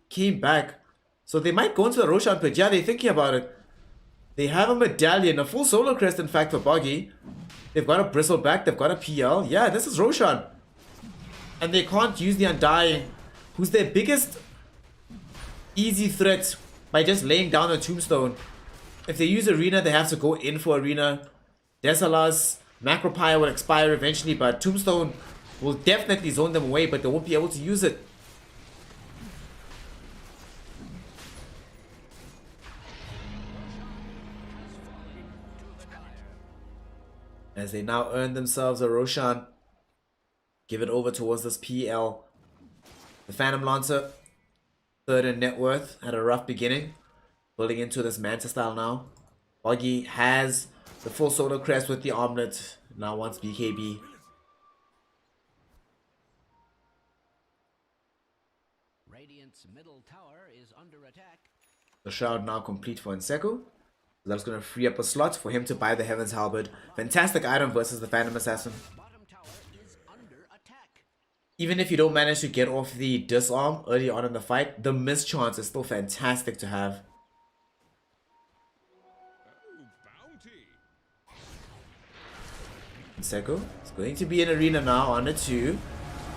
came back. So they might go into the Roshan pit. Yeah, they're thinking about it. They have a medallion, a full solar crest in fact for Boggy. They've got a bristleback, they've got a PL. Yeah, this is Roshan. And they can't use the Undying, who's their biggest easy threat, by just laying down a tombstone. If they use Arena, they have to go in for Arena. Desalas, Macropire will expire eventually, but Tombstone will definitely zone them away, but they won't be able to use it. as they now earn themselves a Roshan. Give it over towards this PL. The Phantom Lancer, third in net worth, had a rough beginning. Building into this Manta style now. Boggy has the full solar crest with the armlet. Now wants BKB. Radiant's middle tower is under attack. The shroud now complete for Nseko. That's going to free up a slot for him to buy the Heaven's Halberd. Fantastic item versus the Phantom Assassin. Bottom tower is under attack. Even if you don't manage to get off the disarm early on in the fight, the miss chance is still fantastic to have. Nseko is going to be in arena now on a 2.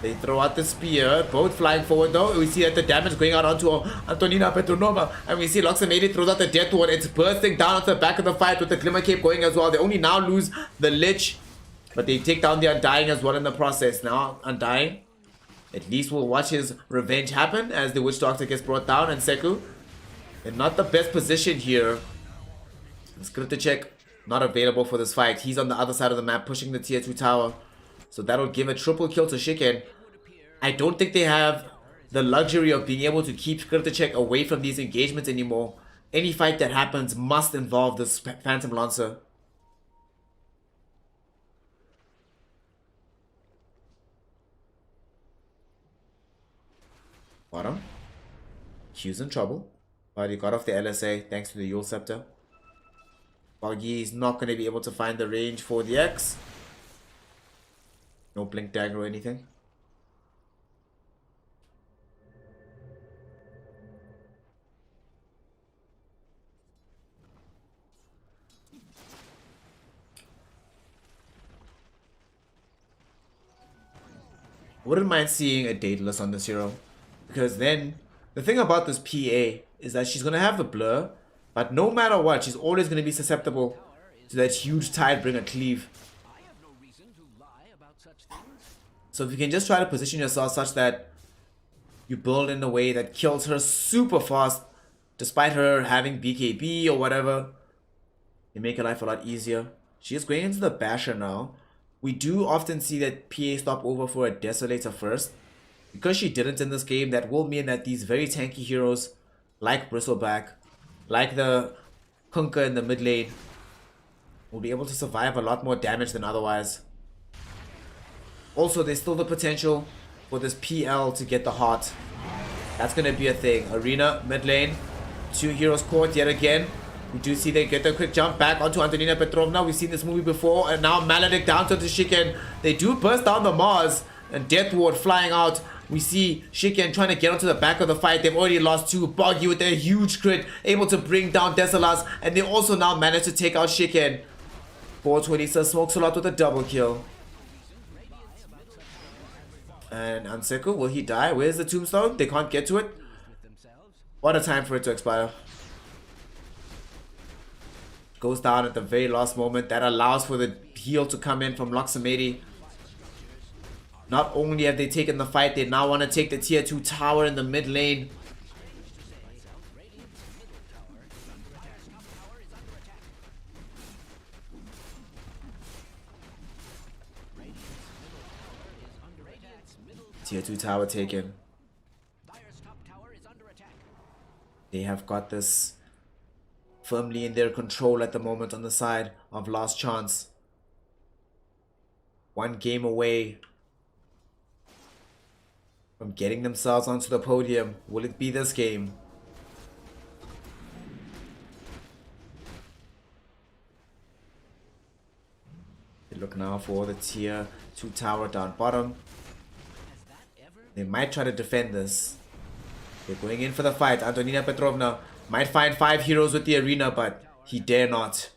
They throw out the spear, both flying forward though. We see that the damage going out onto Antonina Petronova. And we see Loxamedi throws out the Death Ward. It's bursting down onto the back of the fight with the Glimmer Cape going as well. They only now lose the Lich, but they take down the Undying as well in the process. Now Undying at least will watch his revenge happen as the Witch Doctor gets brought down. And Seku in not the best position here. Skriticek not available for this fight. He's on the other side of the map pushing the tier 2 tower. So that'll give a triple kill to Shiken. I don't think they have the luxury of being able to keep Skriticek away from these engagements anymore. Any fight that happens must involve this Phantom Lancer. Bottom. Q's in trouble. But he got off the LSA thanks to the Yule Scepter. Boggy is not going to be able to find the range for the X. No blink dagger or anything. Wouldn't mind seeing a Daedalus on this hero. Because then, the thing about this PA is that she's going to have the blur. But no matter what, she's always going to be susceptible to that huge Tidebringer cleave. So if you can just try to position yourself such that you build in a way that kills her super fast, despite her having BKB or whatever, you make her life a lot easier. She is going into the Basher now. We do often see that PA stop over for a Desolator first. Because she didn't in this game, that will mean that these very tanky heroes, like Bristleback, like the Kunkka in the mid lane, will be able to survive a lot more damage than otherwise. Also, there's still the potential for this PL to get the heart. That's going to be a thing. Arena, mid lane, 2 heroes caught yet again. We do see they get the quick jump back onto Antonina Petrovna. We've seen this movie before. And now Maledict down to the Shiken. They do burst down the Mars. And Death Ward flying out. We see Shiken trying to get onto the back of the fight. They've already lost 2. Boggy with their huge crit, able to bring down Desolas. And they also now managed to take out Shiken. 420 smokes a lot with a double kill. And Nseko, will he die? Where's the tombstone? They can't get to it. What a time for it to expire. Goes down at the very last moment. That allows for the heal to come in from Loxamedi. Not only have they taken the fight, they now want to take the tier 2 tower in the mid lane. Tier 2 tower taken. They have got this firmly in their control at the moment on the side of Last Chance. 1 game away from getting themselves onto the podium. Will it be this game? They look now for the tier 2 tower down bottom. They might try to defend this. They're going in for the fight. Antonina Petrovna might find 5 heroes with the arena, but he dare not.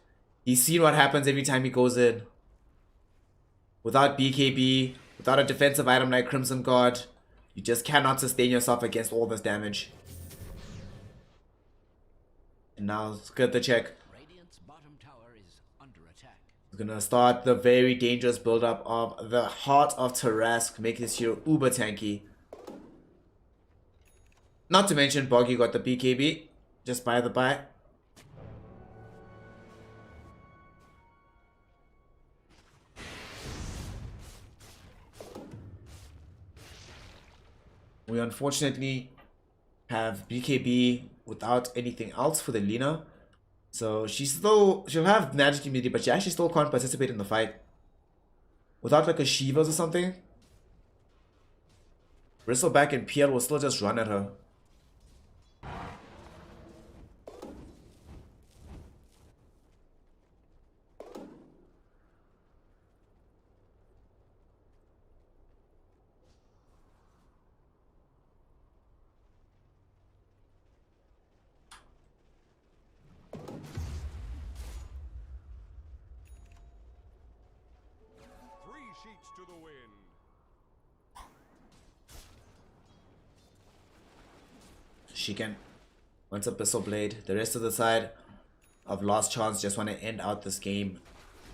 He's seen what happens every time he goes in. Without BKB, without a defensive item like Crimson Guard, you just cannot sustain yourself against all this damage. And now, Skriticek is gonna start the very dangerous build-up of the Heart of Tarask, make this hero uber tanky. Not to mention, Boggy got the BKB, just by the by. We unfortunately have BKB without anything else for the Lina. So she'll have magic immunity, but she actually still can't participate in the fight. Without like a Shivas or something, Bristleback and PL will still just run at her. To the wind. She can. Once a Pistol Blade. The rest of the side of Last Chance just want to end out this game.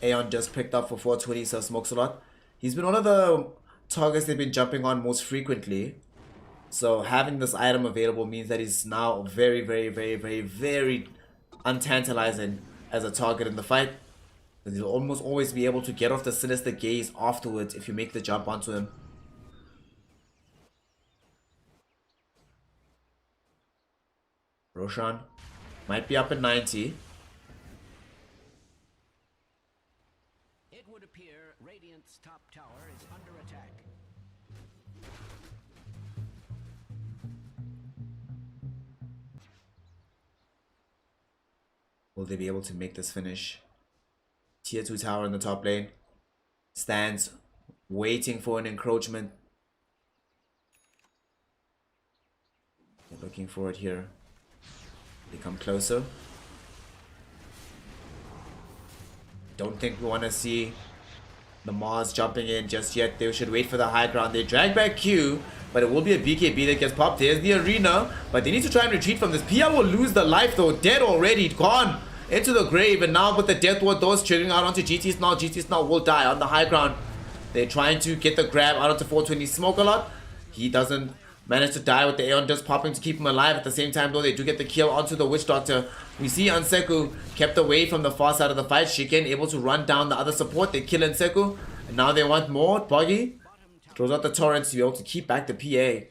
Aeon just picked up for 420, so smokes a lot. He's been one of the targets they've been jumping on most frequently. So having this item available means that he's now very, very, very, very, very untantalizing as a target in the fight. He'll almost always be able to get off the Sinister Gaze afterwards if you make the jump onto him. Roshan might be up at 90. It would appear Radiant's top tower is under attack. Will they be able to make this finish? Tier 2 tower in the top lane stands waiting for an encroachment. They're looking for it here. They come closer. Don't think we want to see the Mars jumping in just yet. They should wait for the high ground. They drag back Q, but it will be a BKB that gets popped. There's the arena, but they need to try and retreat from this. PL will lose the life though. Dead already. Gone into the grave, and now with the death ward doors triggering out onto GT Snarl. GT Snarl will die on the high ground. They're trying to get the grab out onto 420 Smoke a lot. He doesn't manage to die with the Aeon just popping to keep him alive. At the same time though, they do get the kill onto the Witch Doctor. We see Anseku kept away from the far side of the fight. Shiken able to run down the other support. They kill Anseku, and now they want more. Boggy throws out the torrents to be able to keep back the PA.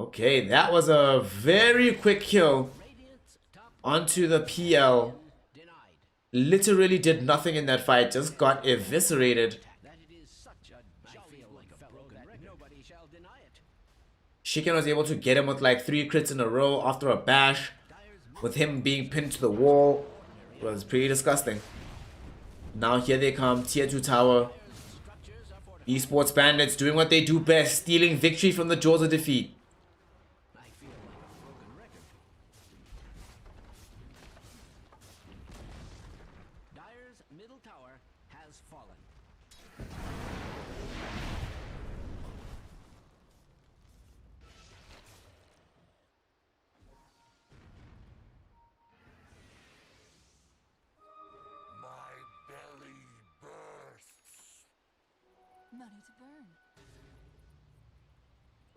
Okay, that was a very quick kill onto the PL. Literally did nothing in that fight, just got eviscerated. Shiken was able to get him with like 3 crits in a row after a bash, with him being pinned to the wall. It was pretty disgusting. Now here they come, tier 2 tower. Esports Bandits doing what they do best, stealing victory from the jaws of defeat.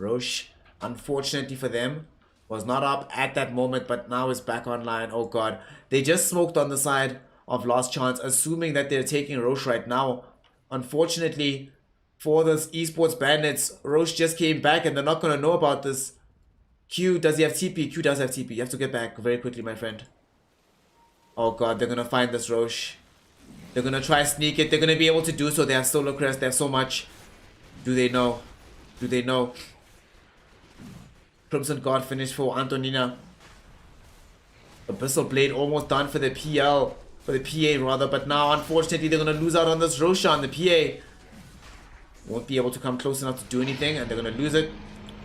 Roche, unfortunately for them, was not up at that moment, but now is back online. Oh god, they just smoked on the side of Last Chance, assuming that they're taking Roche right now. Unfortunately for this Esports Bandits, Roche just came back and they're not going to know about this. Q, does he have TP? Q does have TP. You have to get back very quickly, my friend. Oh god, they're going to find this Roche. They're going to try sneak it. They're going to be able to do so. They have Solo Crest. They have so much. Do they know? Do they know? Crimson Guard finished for Antonina. Abyssal Blade almost done for the PL. For the PA rather. But now unfortunately they're going to lose out on this Roshan. The PA won't be able to come close enough to do anything. And they're going to lose it.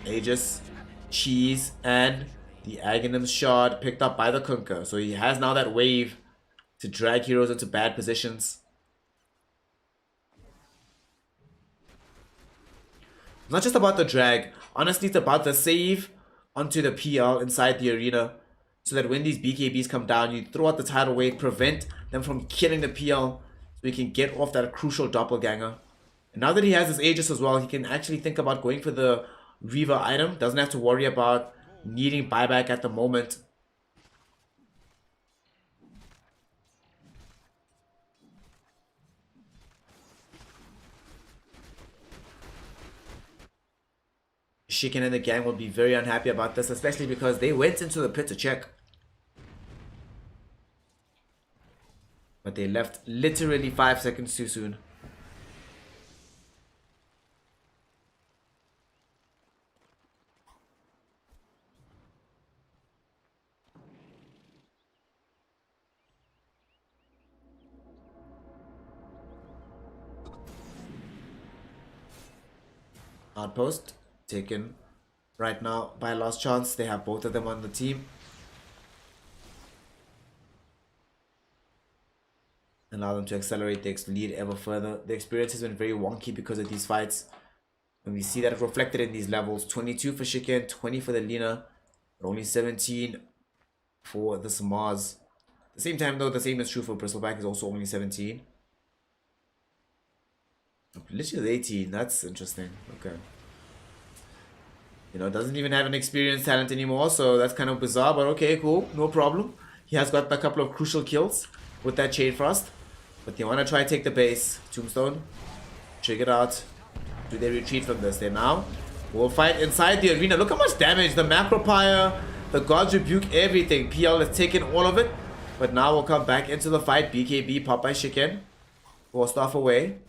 Aegis, Cheese, and the Aghanim's Shard picked up by the Kunkka. So he has now that wave to drag heroes into bad positions. It's not just about the drag. Honestly, it's about the save onto the PL inside the arena, so that when these BKBs come down, you throw out the tidal wave, prevent them from killing the PL, so we can get off that crucial doppelganger. And now that he has his Aegis as well, he can actually think about going for the Reaver item. Doesn't have to worry about needing buyback at the moment. Chicken and the gang will be very unhappy about this, especially because they went into the pit to check. But they left literally 5 seconds too soon. Outpost taken right now by Last Chance. They have both of them on the team. Allow them to accelerate their lead ever further. The experience has been very wonky because of these fights. And we see that reflected in these levels. 22 for Chicken, 20 for the Lina, but only 17 for the Samaz. At the same time though, the same is true for Bristleback, is also only 17. Literally 18, that's interesting. Okay. You know, doesn't even have an experienced talent anymore, so that's kind of bizarre, but okay, cool, no problem. He has got a couple of crucial kills with that Chain Frost. But they want to try and take the base. Tombstone, check it out. Do they retreat from this? They now will fight inside the arena. Look how much damage. The Macropire, the God's Rebuke, everything. PL has taken all of it. But now we'll come back into the fight. BKB, Popeye Chicken. Forced off away.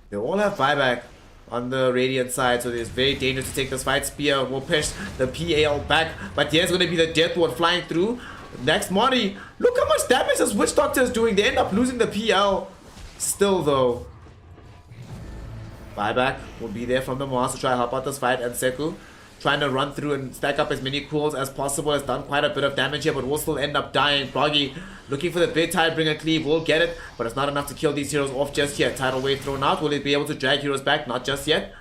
They all have buyback on the Radiant side, so it's very dangerous to take this fight. Spear will push the PAL back. But here's going to be the Death Ward flying through. Next Monty, look how much damage this Witch Doctor is doing. They end up losing the PL. Still though, buyback will be there from the Mars to try to help out this fight. And Seku trying to run through and stack up as many cools as possible. Has done quite a bit of damage here, but will still end up dying. Froggy looking for the big Tidebringer cleave, will get it, but it's not enough to kill these heroes off just yet. Tidal Wave thrown out. Will it be able to drag heroes back? Not just yet.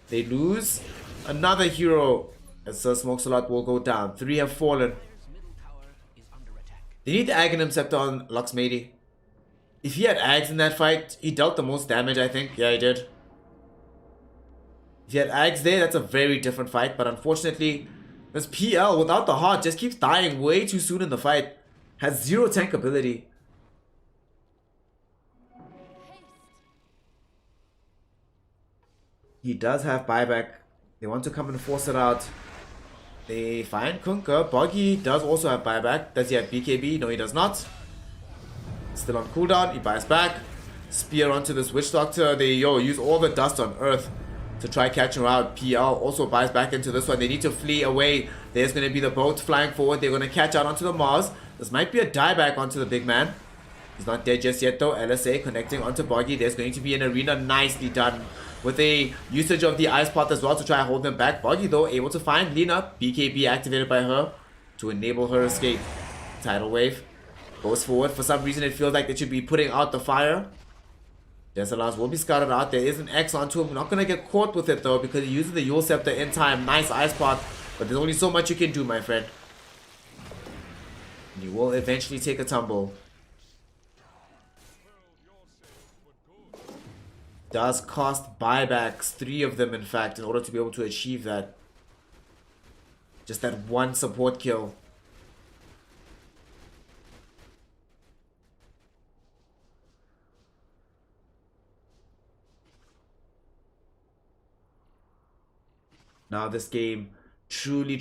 They lose another hero as Sir Smokesalot will go down. 3 have fallen. They need the Aghanim Scepter on Luxmady. If he had Ags in that fight, he dealt the most damage, I think. Yeah, he did. If he had Ags there, that's a very different fight. But unfortunately, this PL without the heart just keeps dying way too soon in the fight. Has 0 tank ability. He does have buyback. They want to come and force it out. They find Kunkka. Boggy does also have buyback. Does he have BKB? No, he does not. Still on cooldown. He buys back. Spear onto this Witch Doctor. They use all the dust on Earth to try catching her out. PL also buys back into this one. They need to flee away. There's going to be the boat flying forward. They're going to catch out onto the Mars. This might be a dieback onto the big man. He's not dead just yet though. LSA connecting onto Boggy. There's going to be an arena. Nicely done. With a usage of the Ice Pot as well to try and hold them back. Boggy though able to find Lina. BKB activated by her to enable her escape. Tidal Wave goes forward. For some reason it feels like they should be putting out the fire. Desalars will be scouted out. There is an X onto him. We're not going to get caught with it though because he uses the Yule Scepter in time. Nice Ice Pot. But there's only so much you can do, my friend. You will eventually take a tumble. Does cost buybacks, 3 of them in fact, in order to be able to achieve that. Just that one support kill. Now this game truly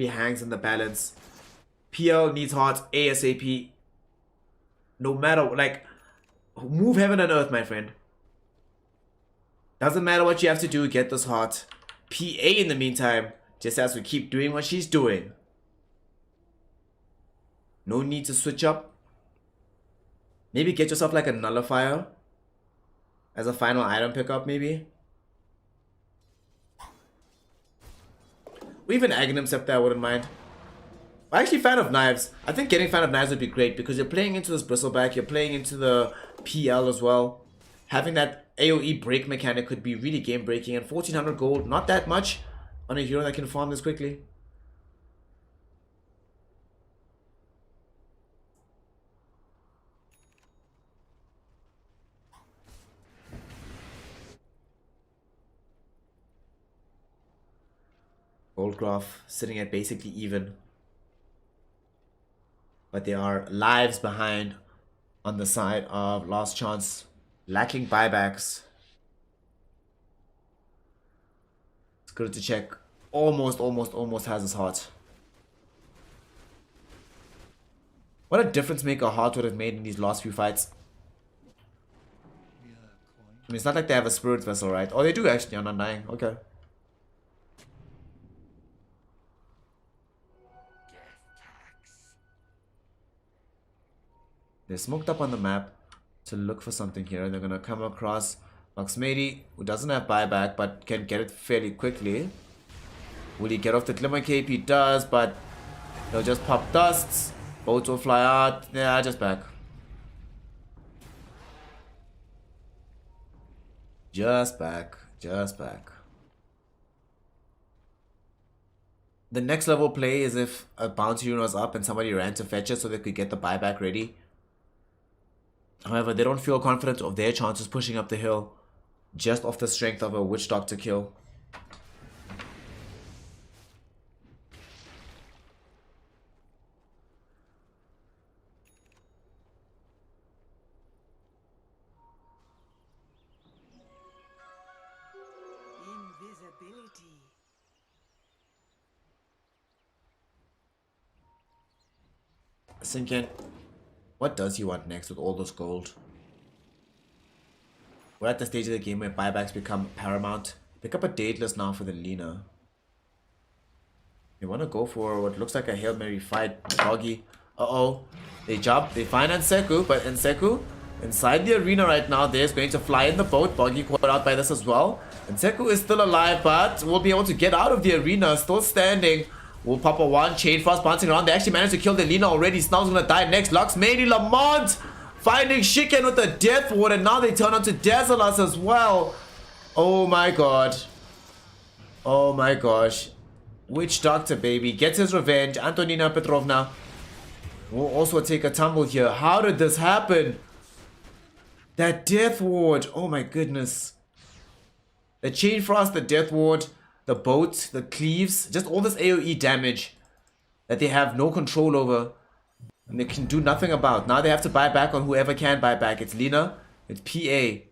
hangs in the balance. PL needs hearts ASAP. No matter, like, move heaven and earth, my friend. Doesn't matter what you have to do, get this heart. PA in the meantime just has to keep doing what she's doing. No need to switch up. Maybe get yourself like a nullifier as a final item pickup, maybe. Or even Aghanim Scepter, I wouldn't mind. I'm actually fan of knives. I think getting fan of knives would be great because you're playing into this bristleback, you're playing into the PL as well. Having that AoE break mechanic could be really game breaking, and 1400 gold, not that much on a hero that can farm this quickly. Gold graph sitting at basically even. But there are lives behind on the side of Last Chance, lacking buybacks. It's good to check almost has his heart. What a difference maker Heart would have made in these last few fights. I mean, it's not like they have a spirit vessel, right? Oh, they do actually. I'm not dying. Okay. They're smoked up on the map to look for something here. They're gonna come across Luxmady, who doesn't have buyback but can get it fairly quickly. Will he get off the Glimmer Cape? He does, but he'll just pop dusts. Boats will fly out. Yeah, just back. Just back. Just back. The next level play is if a bounty rune was up and somebody ran to fetch it so they could get the buyback ready. However, they don't feel confident of their chances pushing up the hill just off the strength of a Witch Doctor kill. Invisibility. Sinkin, what does he want next with all this gold? We're at the stage of the game where buybacks become paramount. Pick up a dateless now for the Lina. They want to go for what looks like a Hail Mary fight. Doggy. Uh-oh. They jump. They find Nseku, but Nseku inside the arena right now. There's going to fly in the boat. Boggy caught out by this as well. Nseku is still alive, but will be able to get out of the arena. Still standing. Will pop a one. Chain Frost bouncing around. They actually managed to kill the Lina already. Snow's gonna die next. Luxmady Lamont finding Shiken with the Death Ward, and now they turn onto Dazzleus as well. Oh my god. Oh my gosh. Witch Doctor, baby, gets his revenge. Antonina Petrovna will also take a tumble here. How did this happen? That Death Ward. Oh my goodness. The Chain Frost, the Death Ward, the boat, the cleaves, just all this AoE damage that they have no control over. And they can do nothing about. Now they have to buy back on whoever can buy back. It's Lina, it's PA.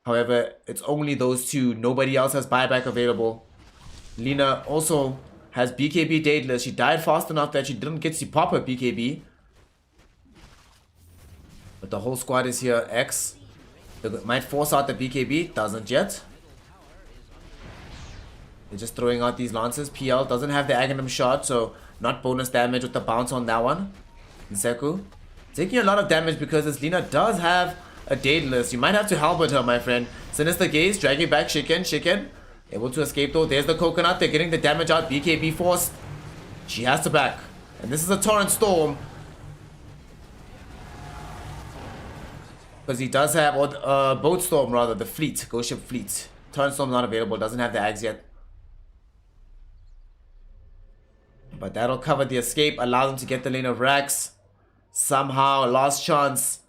However, it's only those two. Nobody else has buyback available. Lina also has BKB dateless. She died fast enough that she didn't get to pop her BKB. But the whole squad is here. X. They might force out the BKB. Doesn't yet. They're just throwing out these lances. PL doesn't have the Aghanim shot, so not bonus damage with the bounce on that one. Nseku taking a lot of damage because this Lina does have a dateless. You might have to help with her, my friend. Sinister Gaze dragging back Shiken. Shiken able to escape though. There's the coconut. They're getting the damage out. BKB forced. She has to back. And this is a Torrent Storm. Because he does have, or Boat Storm rather, the fleet. Ghost Ship fleet. Torrent Storm not available. Doesn't have the Ags yet. But that'll cover the escape. Allow them to get the lane of Rax. Somehow, last chance.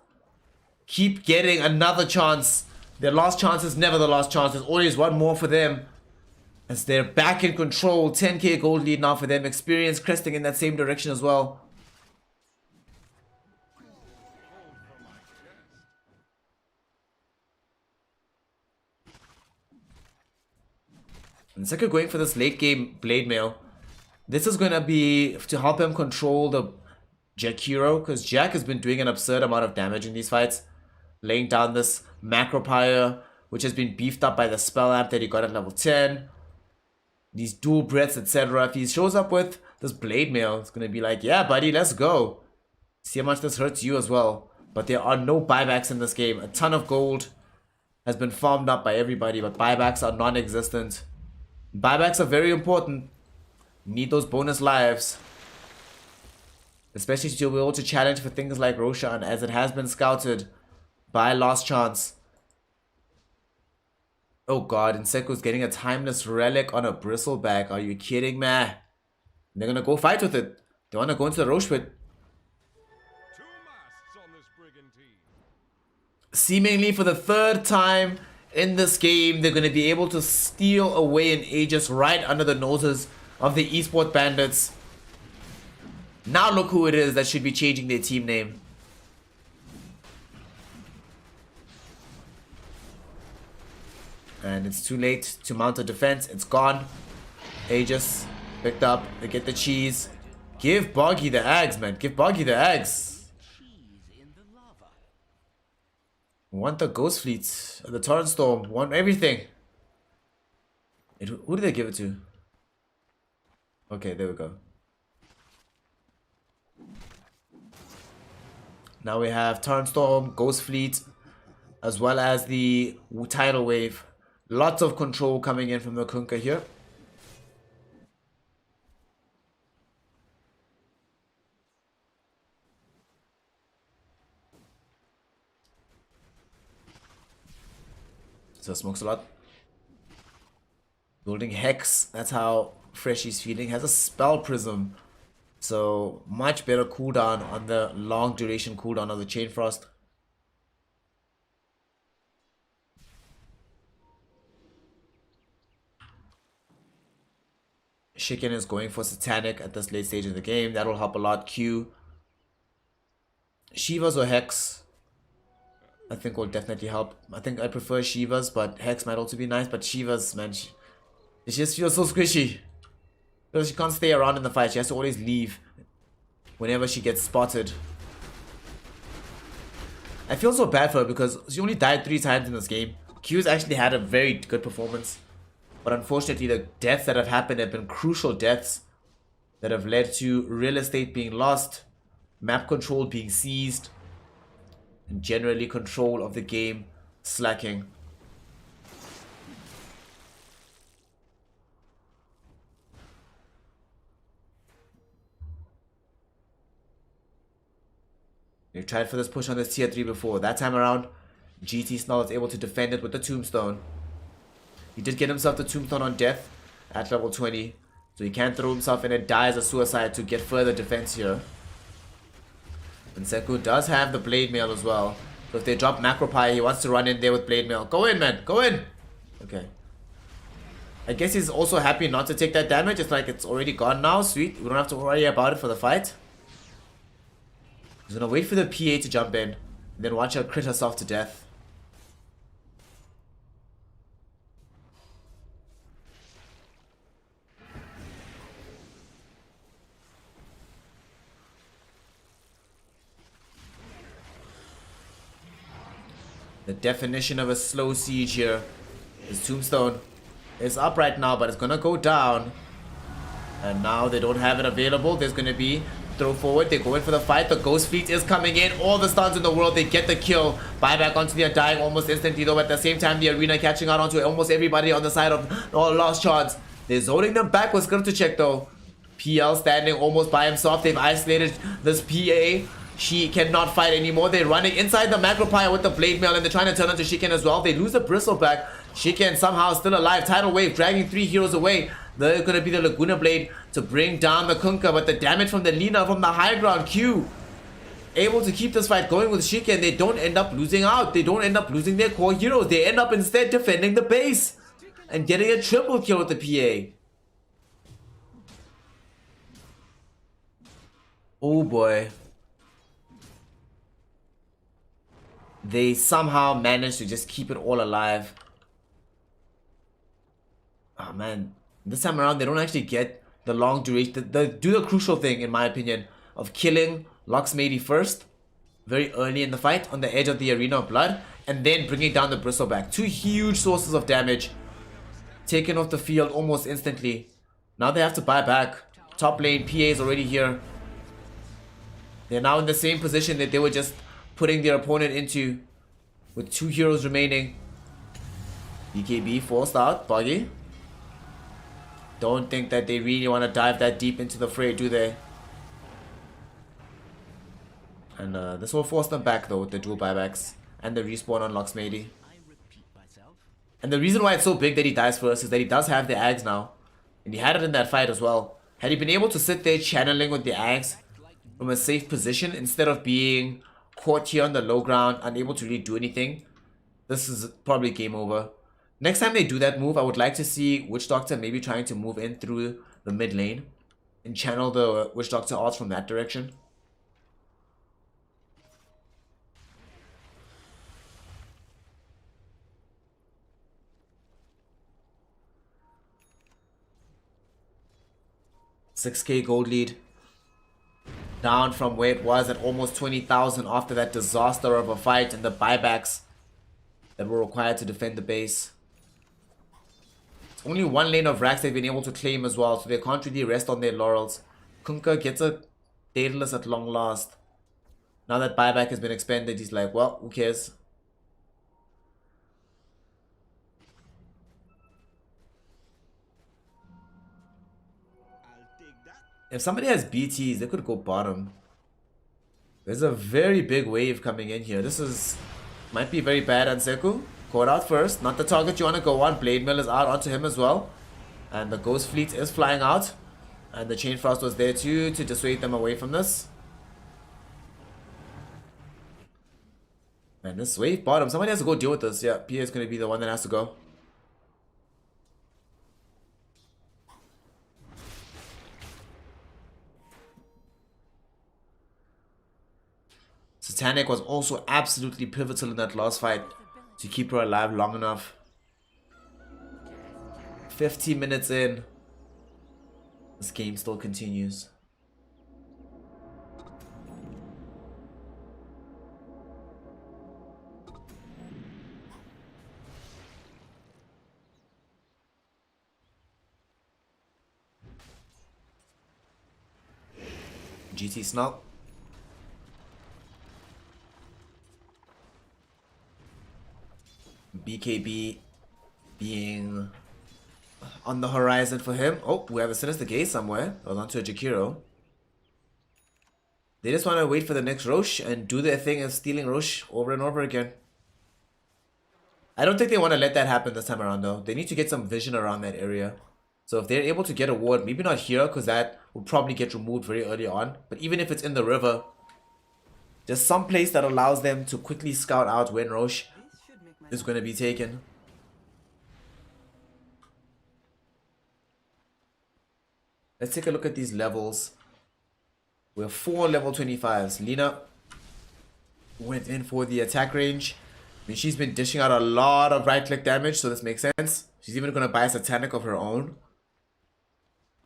Keep getting another chance. Their last chance is never the last chance. There's always one more for them. As they're back in control. 10k gold lead now for them. Experience cresting in that same direction as well. And Nseku going for this late game Blade Mail. This is going to be to help him control the Jakiro, because Jack has been doing an absurd amount of damage in these fights. Laying down this Macropyre, which has been beefed up by the spell amp that he got at level 10. These dual breaths, etc. If he shows up with this Blade Mail, it's going to be like, yeah, buddy, let's go. See how much this hurts you as well. But there are no buybacks in this game. A ton of gold has been farmed up by everybody, but buybacks are non-existent. Buybacks are very important. Need those bonus lives. Especially to be able to challenge for things like Roshan, as it has been scouted by Last Chance. Oh god, Nseku's getting a Timeless Relic on a Bristleback. Are you kidding me? They're gonna go fight with it. They wanna go into the Roche Pit. Seemingly for the third time in this game, they're gonna be able to steal away an Aegis right under the noses of the eSport Bandits. Now look who it is that should be changing their team name. And it's too late to mount a defense. It's gone. Aegis picked up. They get the cheese. Give Boggy the eggs, man. Give Boggy the eggs. Want the Ghost Fleet, the Torrent Storm, want everything. Who did they give it to? Okay, there we go. Now we have Torrent Storm, Ghost Fleet, as well as the Tidal Wave. Lots of control coming in from the Kunkka here. So smokes a lot. Building Hex, that's how fresh he's feeling. Has a Spell Prism. So much better cooldown on the long duration cooldown of the Chain Frost. Shiken is going for Satanic at this late stage of the game. That'll help a lot. Q. Shivas or Hex, I think will definitely help. I think I prefer Shivas, but Hex might also be nice. But Shivas, man, she just feels so squishy. Because she can't stay around in the fight. She has to always leave whenever she gets spotted. I feel so bad for her because she only died 3 times in this game. Q's actually had a very good performance. But unfortunately, the deaths that have happened have been crucial deaths that have led to real estate being lost, map control being seized, and generally control of the game slacking. They tried for this push on this tier 3 before. That time around, GT Snarl is able to defend it with the Tombstone. He did get himself the Tombstone on death at level 20. So he can throw himself in and die as a suicide to get further defense here. And Senku does have the Blade Mail as well. So if they drop Macropie, he wants to run in there with Blade Mail. Go in, man. Go in. Okay. I guess he's also happy not to take that damage. It's like it's already gone now. Sweet. We don't have to worry about it for the fight. He's gonna wait for the PA to jump in. And then watch her crit herself to death. The definition of a slow siege here. His Tombstone is up right now, but it's gonna go down. And now they don't have it available. There's gonna be throw forward. They go in for the fight. The Ghost Fleet is coming in. All the stuns in the world. They get the kill. Buyback onto the Undying almost instantly though. At the same time, the Arena catching out onto almost everybody on the side of Lost Chance. They're zoning them back with Script to check though. PL standing almost by himself. They've isolated this PA. She cannot fight anymore. They're running inside the Macropire with the Blade Mail and they're trying to turn onto Shiken as well. They lose the Bristleback. Shiken somehow still alive. Tidal Wave dragging 3 heroes away. They're going to be the Laguna Blade to bring down the Kunkka, but the damage from the Lina from the high ground Q able to keep this fight going with Shiken. They don't end up losing out. They don't end up losing their core heroes. They end up instead defending the base and getting a triple kill with the PA. Oh boy. They somehow managed to just keep it all alive. Oh man. This time around, they don't actually get the long duration. They do the crucial thing, in my opinion, of killing Locksmady first, very early in the fight, on the edge of the Arena of Blood, and then bringing down the Bristleback. 2 huge sources of damage. Taken off the field almost instantly. Now they have to buy back. Top lane, PA is already here. They're now in the same position that they were just putting their opponent into, with 2 heroes remaining. BKB forced out, Buggy. Don't think that they really want to dive that deep into the fray, do they? And this will force them back though with the dual buybacks and the respawn on Locksmady. And the reason why it's so big that he dies first is that he does have the Ags now. And he had it in that fight as well. Had he been able to sit there channeling with the Ags from a safe position instead of being caught here on the low ground, unable to really do anything, this is probably game over. Next time they do that move, I would like to see Witch Doctor maybe trying to move in through the mid lane and channel the Witch Doctor odds from that direction. 6k gold lead. Down from where it was at almost 20,000 after that disaster of a fight and the buybacks that were required to defend the base. It's only one lane of racks they've been able to claim as well, so they can't really rest on their laurels. Kunkka gets a Daedalus at long last. Now that buyback has been expended, he's like, well, who cares? If somebody has BTs, they could go bottom. There's a very big wave coming in here. This might be very bad. Anseku caught out first. Not the target you want to go on. Blade Mill is out onto him as well. And the Ghost Fleet is flying out. And the Chain Frost was there too to dissuade them away from this. Man, this wave bottom. Somebody has to go deal with this. Yeah, Pia is going to be the one that has to go. Satanic was also absolutely pivotal in that last fight to keep her alive long enough. 50 minutes in. This game still continues. GT Snout. BKB being on the horizon for him. Oh, we have a Sinister Gaze somewhere. Hold on to a Jakiro. They just want to wait for the next Roche and do their thing of stealing Roche over and over again. I don't think they want to let that happen this time around though. They need to get some vision around that area. So if they're able to get a ward, maybe not here because that will probably get removed very early on. But even if it's in the river, just some place that allows them to quickly scout out when Roche is going to be taken. Let's take a look at these levels. We have 4 level 25s. Lina went in for the attack range. I mean, she's been dishing out a lot of right click damage, so this makes sense. She's even going to buy a Satanic of her own.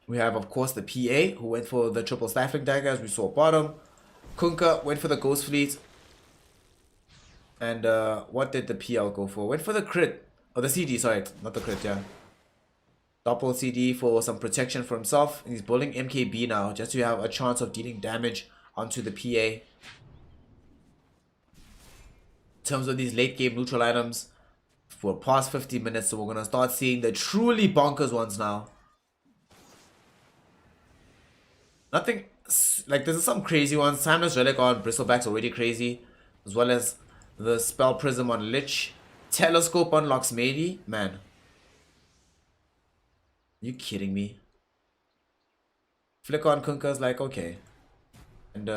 We have, of course, the PA who went for the triple stifling dagger as we saw bottom. Kunkka went for the Ghost Fleet. And what did the PL go for? Went for the crit. Oh, the CD, sorry. Not the crit, yeah. Doppel CD for some protection for himself. And he's bowling MKB now just to have a chance of dealing damage onto the PA. In terms of these late game neutral items, we're past 50 minutes, so we're going to start seeing the truly bonkers ones now. Nothing, like there's some crazy ones. Timeless Relic on Bristleback's already crazy. As well as the Spell Prism on Lich. Telescope on Locksmady. Man. Are you kidding me? Flick on Kunkka's like, okay. And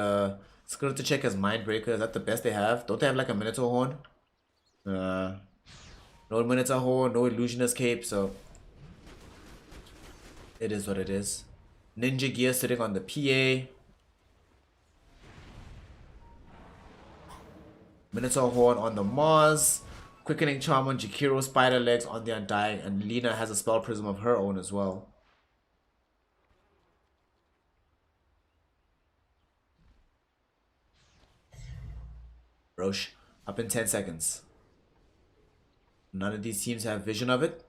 Skill to check as Mindbreaker. Is that the best they have? Don't they have like a Minotaur Horn? No Minotaur Horn, no Illusionist Cape, so it is what it is. Ninja Gear sitting on the PA. Minotaur Horn on the Mars. Quickening Charm on Jakiro. Spider Legs on the Undying. And Lina has a Spell Prism of her own as well. Roche up in 10 seconds. None of these teams have vision of it.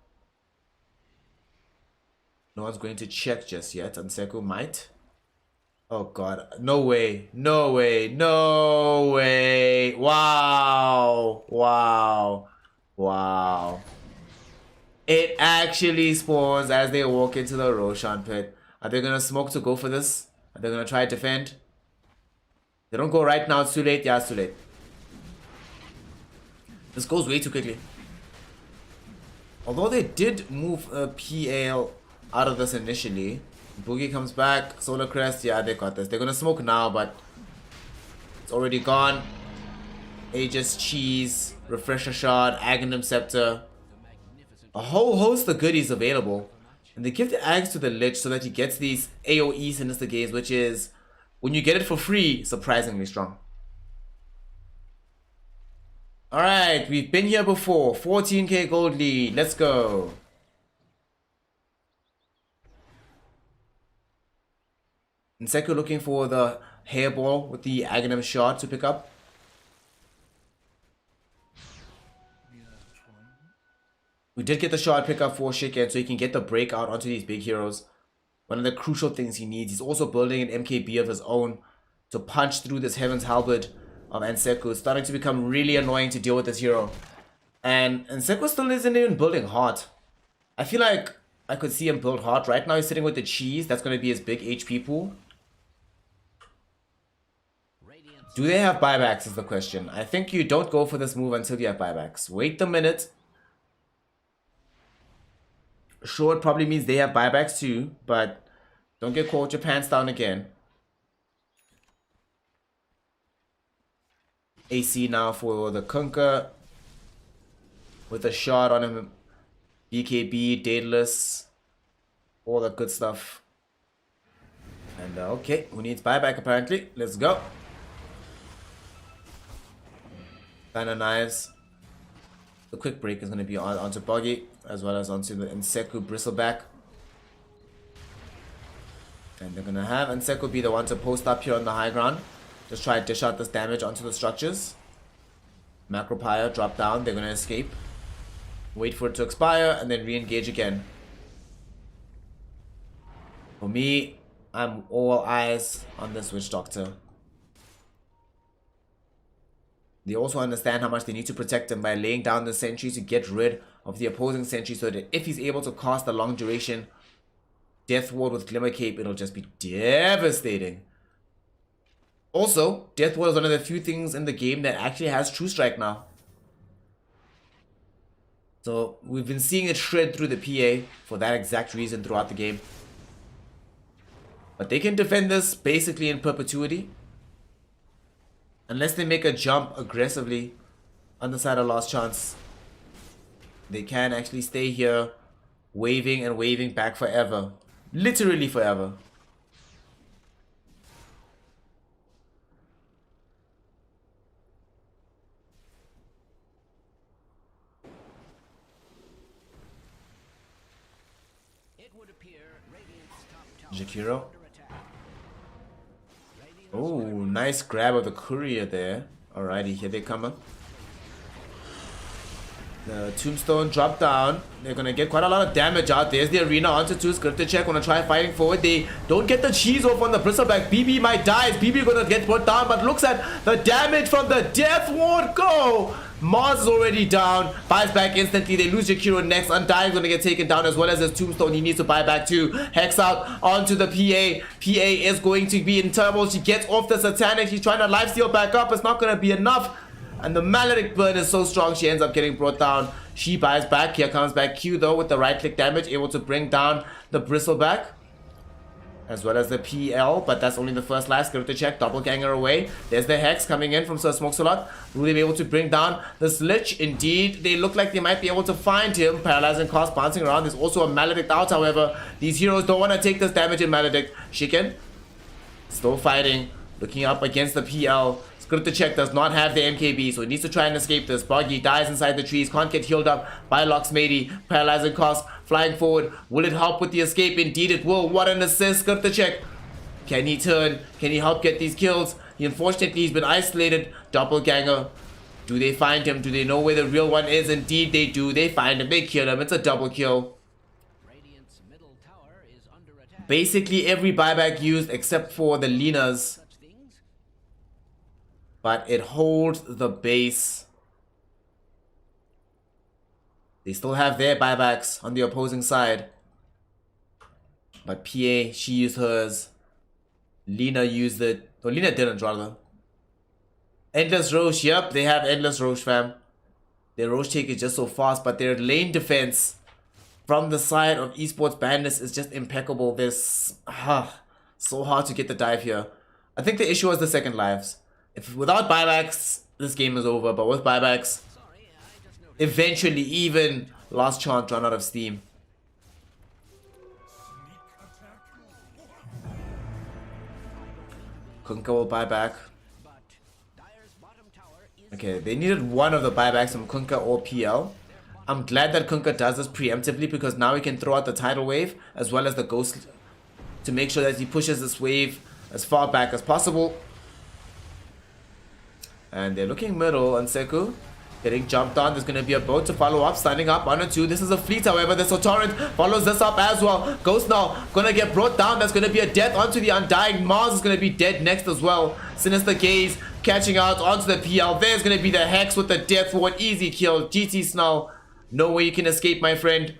No one's going to check just yet. Anseko might. Oh god. No way. No way. No way. Wow. Wow. Wow. It actually spawns as they walk into the Roshan pit. Are they going to smoke to go for this? Are they going to try to defend? They don't go right now. It's too late. Yeah, it's too late. This goes way too quickly. Although they did move a PL out of this initially. Boogie comes back. Solar Crest. Yeah, they got this. They're going to smoke now, but it's already gone. Aegis, Cheese, Refresher Shard, Aghanim Scepter. A whole host of goodies available. And they give the Ags to the Lich so that he gets these AoE Sinister Gaze, which is, when you get it for free, surprisingly strong. Alright, we've been here before. 14k gold lead. Let's go. Nseko looking for the hairball with the Aghanim shot to pick up. We did get the shot pick up for Shiken so he can get the breakout onto these big heroes. One of the crucial things he needs. He's also building an MKB of his own to punch through this Heaven's Halberd of Nseko. It's starting to become really annoying to deal with this hero. And Nseko still isn't even building Heart. I feel like I could see him build Heart. Right now he's sitting with the cheese. That's going to be his big HP pool. Do they have buybacks is the question. I think you don't go for this move until you have buybacks. Wait the minute. Sure, it probably means they have buybacks too, but don't get caught with your pants down again. AC now for the Kunkka. With a shot on him. BKB, Daedalus. All that good stuff. And okay, who needs buyback apparently? Let's go. Banner knives. The quick break is going to be onto Boggy, as well as onto the Nseko Bristleback. And they're going to have Nseko be the one to post up here on the high ground. Just try to dish out this damage onto the structures. Macropyre drop down, they're going to escape. Wait for it to expire and then re-engage again. For me, I'm all eyes on this Witch Doctor. They also understand how much they need to protect him by laying down the sentry to get rid of the opposing sentry, so that if he's able to cast a long duration Death Ward with Glimmer Cape, it'll just be devastating. Also, Death Ward is one of the few things in the game that actually has True Strike now. So we've been seeing it shred through the PA for that exact reason throughout the game. But they can defend this basically in perpetuity. Unless they make a jump aggressively on the side of Last Chance, they can actually stay here waving and waving back forever. Literally forever. Jakiro. Oh, nice grab of the courier there. Alrighty, here they come up. The tombstone drop down. They're gonna get quite a lot of damage out. There's the arena onto two. Scripted check. Wanna try fighting forward. They don't get the cheese off on the bristleback. BB might die. BB gonna get put down, but looks at the damage from the Death Ward go. Mars is already down. Buys back instantly. They lose Jakiro next. Undying's gonna get taken down as well as his tombstone. He needs to buy back too. Hex out onto the PA. PA is going to be in turmoil. She gets off the Satanic. She's trying to lifesteal back up. It's not gonna be enough. And the Maledict burn is so strong, she ends up getting brought down. She buys back. Here comes back Q though with the right click damage, able to bring down the Bristleback. As well as the PL, but that's only the first life. Scripted check, doppelganger away. There's the Hex coming in from Sir Smokesalot. Will they be able to bring down the Slich? Indeed, they look like they might be able to find him. Paralyzing cost bouncing around. There's also a Maledict out, however. These heroes don't want to take this damage in Maledict. Shiken, still fighting. Looking up against the PL. Scripted check does not have the MKB, so he needs to try and escape this. Boggy dies inside the trees, can't get healed up by Locksmady. Paralyzing cost, flying forward. Will it help with the escape? Indeed it will. What an assist. Scripted check. Can he turn? Can he help get these kills? Unfortunately, he's been isolated. Doppelganger. Do they find him? Do they know where the real one is? Indeed they do. They find him. They kill him. It's a double kill. Basically every buyback used except for the Linas. But it holds the base. They still have their buybacks on the opposing side. But PA, she used hers. Lina used it. No, Lina didn't, rather. Endless Roche, yep, they have Endless Roche, fam. Their Roche take is just so fast, but their lane defense from the side of eSports Bandits is just impeccable. This so hard to get the dive here. I think the issue was the second lives. If without buybacks, this game is over. But with buybacks, eventually even Last Chance run out of steam. Kunkka will buy back. Okay, they needed one of the buybacks from Kunkka or PL. I'm glad that Kunkka does this preemptively, because now he can throw out the tidal wave as well as the ghost to make sure that he pushes this wave as far back as possible. And they're looking middle. And Seku getting jumped on. There's going to be a boat to follow up. Standing up 1 or 2. This is a fleet, however. There's a torrent. Follows this up as well. Ghost now. Going to get brought down. There's going to be a death onto the Undying. Mars is going to be dead next as well. Sinister Gaze catching out onto the PL. There's going to be the Hex with the death for an easy kill. GT Snell. No way you can escape, my friend.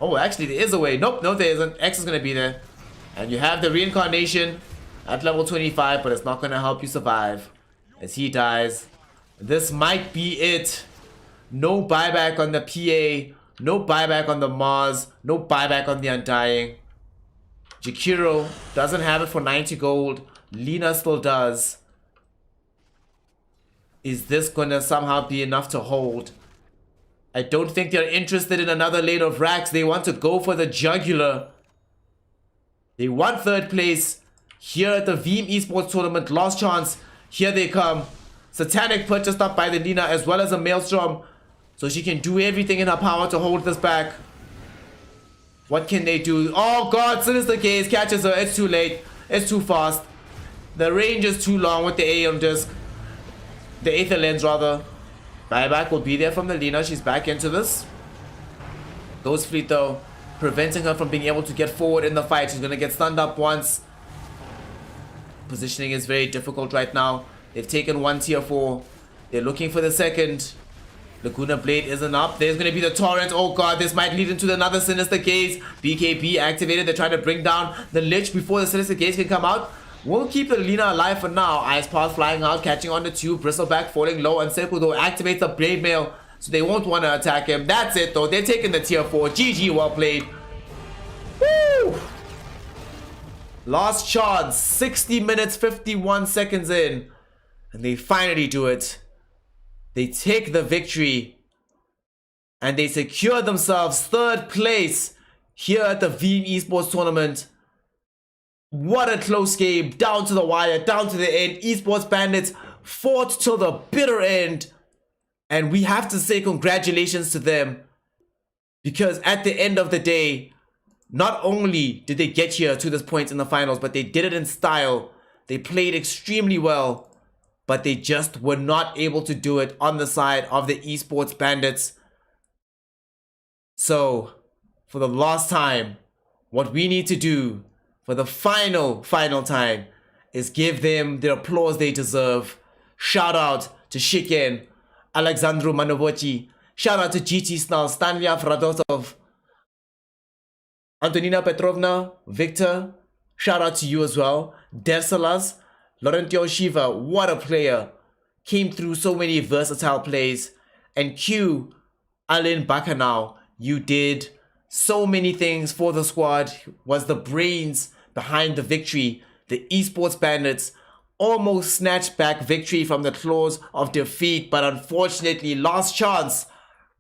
Oh, actually, there is a way. Nope, no, there isn't. X is going to be there. And you have the Reincarnation at level 25, but it's not going to help you survive as he dies. This might be it. No buyback on the PA. No buyback on the Mars. No buyback on the Undying. Jakiro doesn't have it for 90 gold. Lina still does. Is this going to somehow be enough to hold? I don't think they're interested in another lane of racks. They want to go for the jugular. They want 3rd place here at the Veeam eSports tournament. Last chance. Here they come. Satanic purchased up by the Lina as well as a Maelstrom. So she can do everything in her power to hold this back. What can they do? Oh god, Sinister Gaze catches her. It's too late. It's too fast. The range is too long with the Aeon disc. The Aether lens rather. Buyback will be there from the Lina. She's back into this. Ghost Fleet though, preventing her from being able to get forward in the fight. She's going to get stunned up once. Positioning is very difficult right now. They've taken 1 tier 4. They're looking for the 2nd. Laguna Blade isn't up. There's going to be the Torrent. Oh god, this might lead into another Sinister Gaze. BKB activated. They're trying to bring down the Lich before the Sinister Gaze can come out. We'll keep the Lina alive for now. Ice Path flying out, catching on the 2. Bristleback falling low. And Seku though activates the Blade Mail. So they won't want to attack him. That's it though. They're taking the tier 4. GG, well played. Woo! Last chance. 60 minutes, 51 seconds in. And they finally do it. They take the victory. And they secure themselves 3rd place here at the Veeam eSports tournament. What a close game. Down to the wire, down to the end. Esports Bandits fought till the bitter end. And we have to say congratulations to them. Because at the end of the day, not only did they get here to this point in the finals, but they did it in style. They played extremely well. But they just were not able to do it on the side of the Esports Bandits. So, for the last time, what we need to do for the final time is give them the applause they deserve. Shout out to Shiken, Alexandru Manovoci. Shout out to GT Snell, Stania Fradotov, Antonina Petrovna, Victor. Shout out to you as well. Dersalas, Laurentio Shiva, what a player. Came through so many versatile plays. And Q, Alin Bakanau, you did so many things for the squad. Was the brains behind the victory. The Esports Bandits almost snatched back victory from the claws of defeat. But unfortunately, last chance.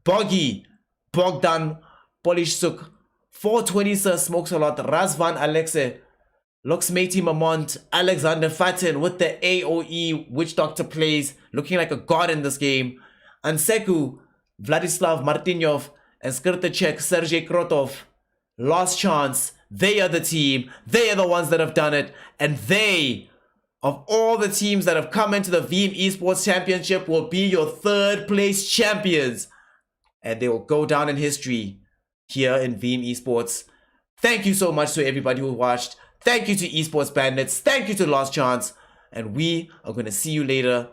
Boggy, Bogdan Polishchuk, 420 Sir Smokes a lot, Razvan Alexe, Luxmati Mamont, Alexander Fatin with the AOE Witch Doctor plays, looking like a god in this game. And Seku, Vladislav Martinyov, and Skirtachek Sergei Krotov. Last chance. They are the team. They are the ones that have done it. And they, of all the teams that have come into the Veeam Esports Championship, will be your 3rd place champions. And they will go down in history here in Veeam Esports. Thank you so much to everybody who watched. Thank you to Esports Bandits. Thank you to Last Chance. And we are going to see you later.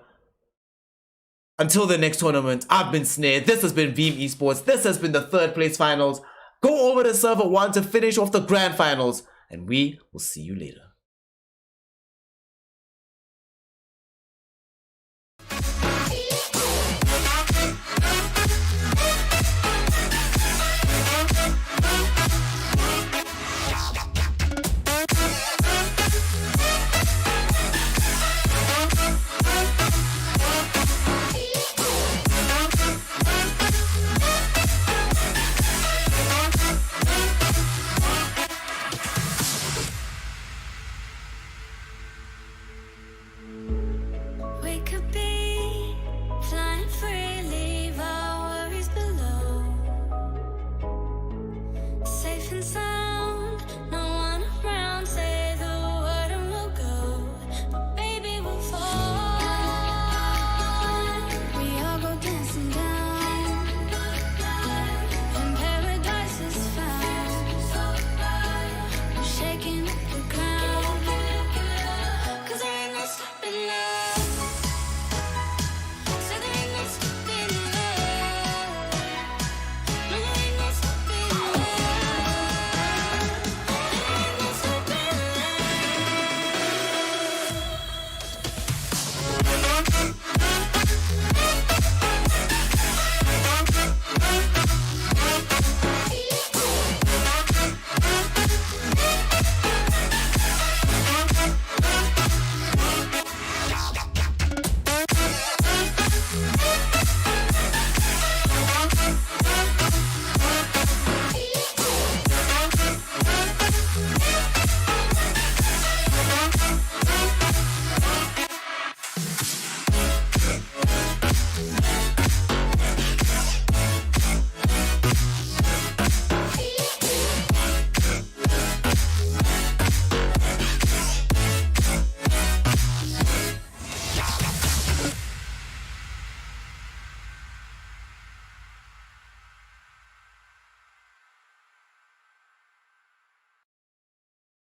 Until the next tournament, I've been Snare. This has been Veeam Esports. This has been the 3rd place finals. Go over to server 1 to finish off the grand finals. And we will see you later.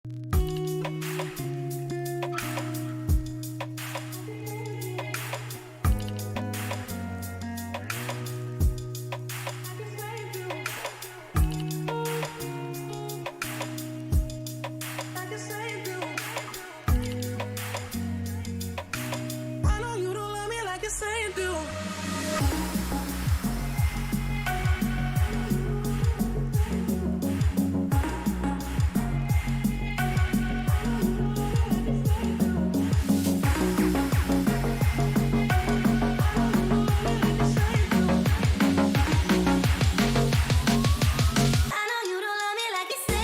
I know you don't love me like you say you do. I know you don't love me like you say you do.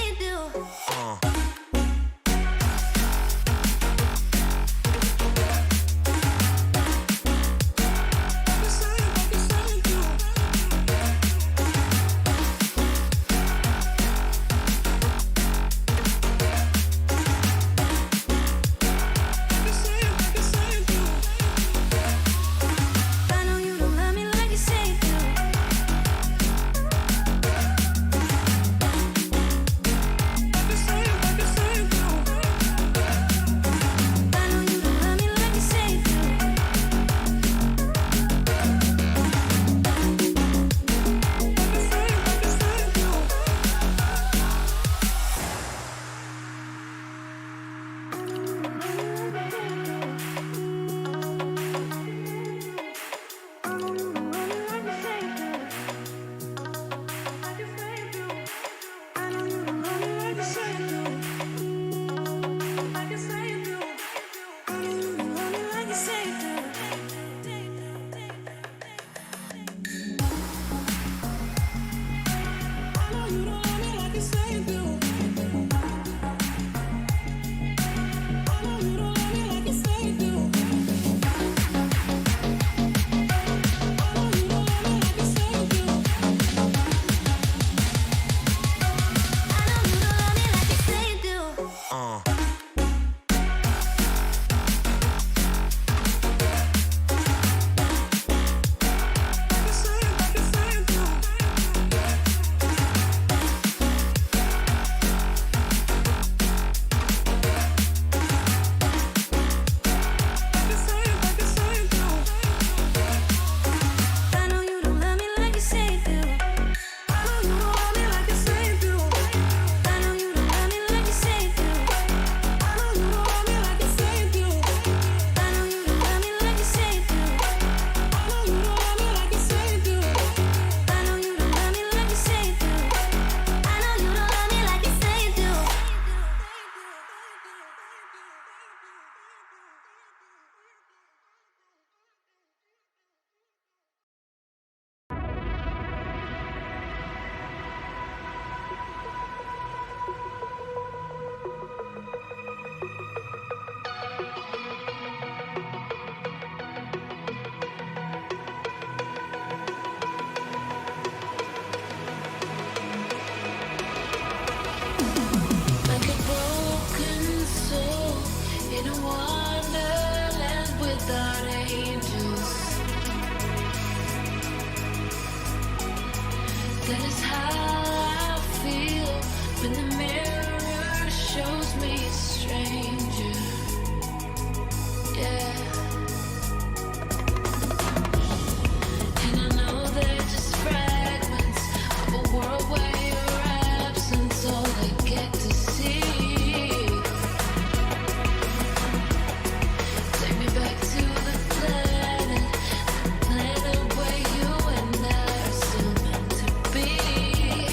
I know you don't love me like you say you do. I know you don't love me like you say you do. I know you don't love me like you say you do. I know you don't love me like you say you do. I know you don't love me like you say you do. I know you don't love me like you say you do. I know you don't love me like you say you do. I know you don't love me like you say you do. I know you don't love me like you say you do. I know you don't love me like you say you do. Like a broken soul in a wonderland without angels. That is how I feel when the mirror shows me a stranger. Yeah. And I know they're just fragments of a world where your absence all I get to see. Take me back to the planet where you and I are still meant to be.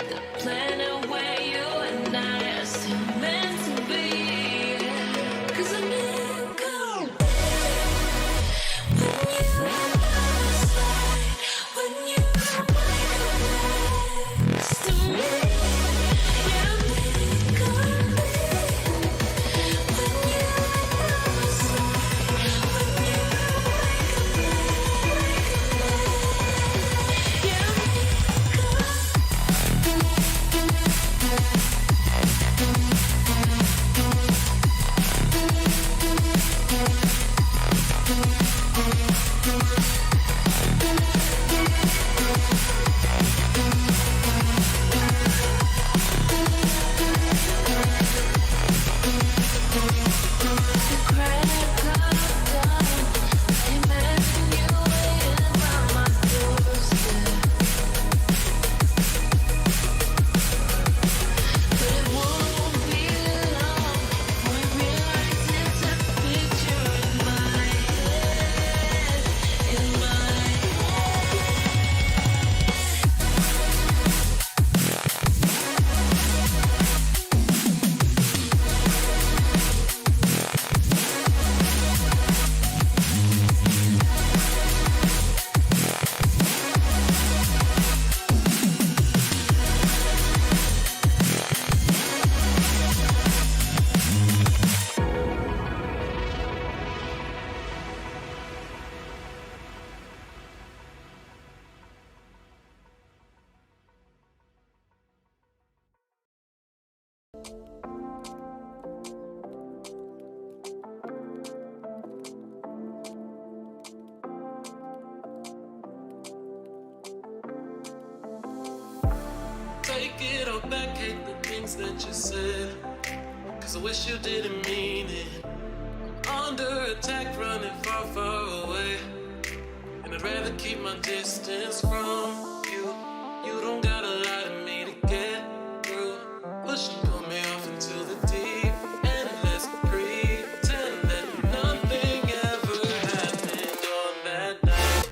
the planet where you and I are still meant to be. 'Cause I'm in cold when you slide, when you next to me. Yeah, I'm in cold when you slide, when you Take it all back, hate the things that you said. 'Cause I wish you didn't mean it. I'm under attack, running far, far away. And I'd rather keep my distance from you. You don't gotta lie to me to get through. Push and pull me off into the deep end. Let's pretend that nothing ever happened on that night.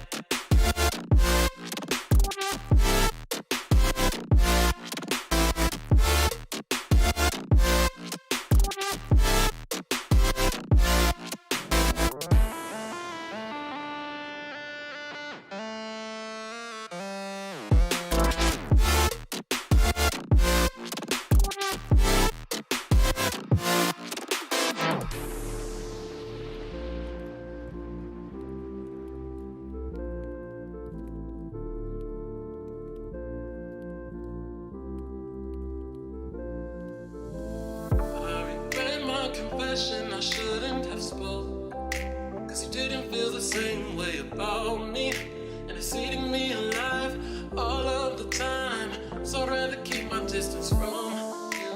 Confession I shouldn't have spoke, 'cause you didn't feel the same way about me, and it's eating me alive all of the time. So I'd rather keep my distance from you.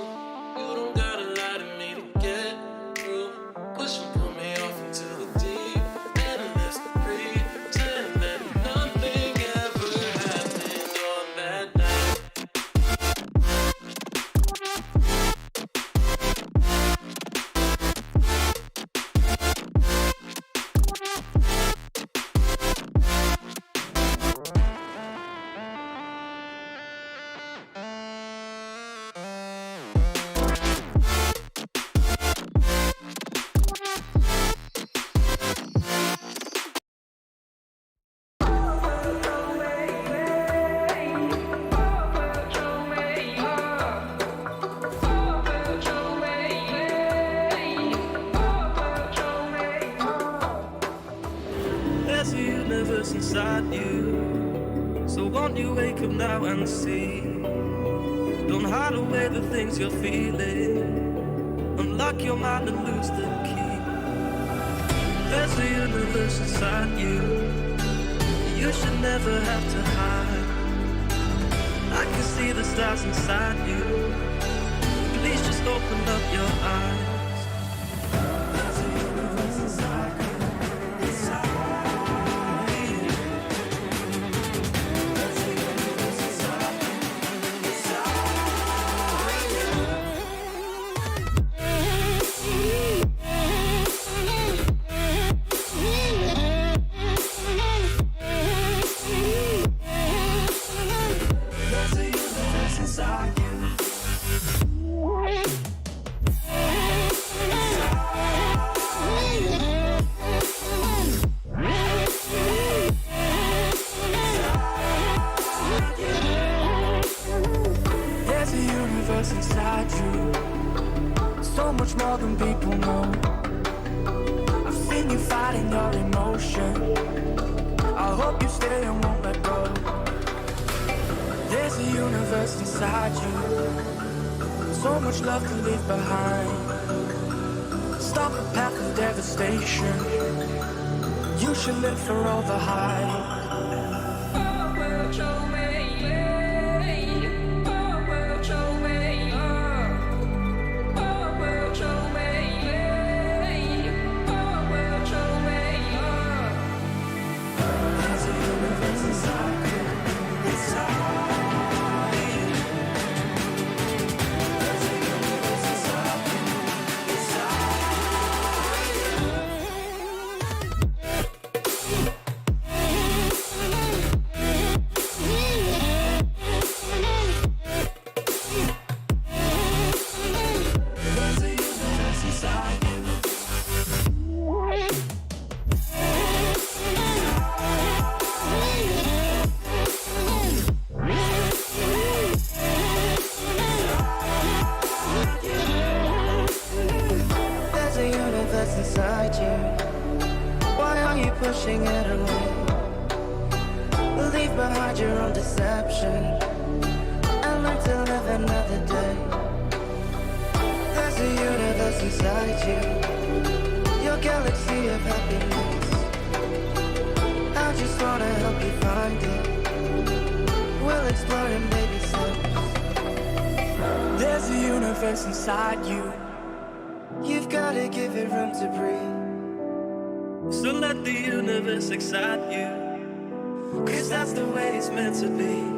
You don't gotta lie to me to get through. Push and pull me off into the deep end. Let's pretend that nothing ever happened on that night. There's a universe inside you, so won't you wake up now and see? Don't hide away the things you're feeling. Unlock your mind and lose the key. There's a universe inside you. You should never have to hide. I can see the stars inside you. Please just open up your eyes. There's a universe inside you. universe inside you. So much more than people know. I've seen you fighting your emotion. I hope you stay and won't let go. There's a universe inside you. So much love to leave behind. Stop the path of devastation. You should live for all the hype. Inside you, why are you pushing it away? Leave behind your own deception and learn to live another day. There's a universe inside you, your galaxy of happiness. I just wanna help you find it. We'll explore in baby steps. There's a universe inside you. You've gotta give it room to breathe. So let the universe excite you, 'cause that's the way it's meant to be.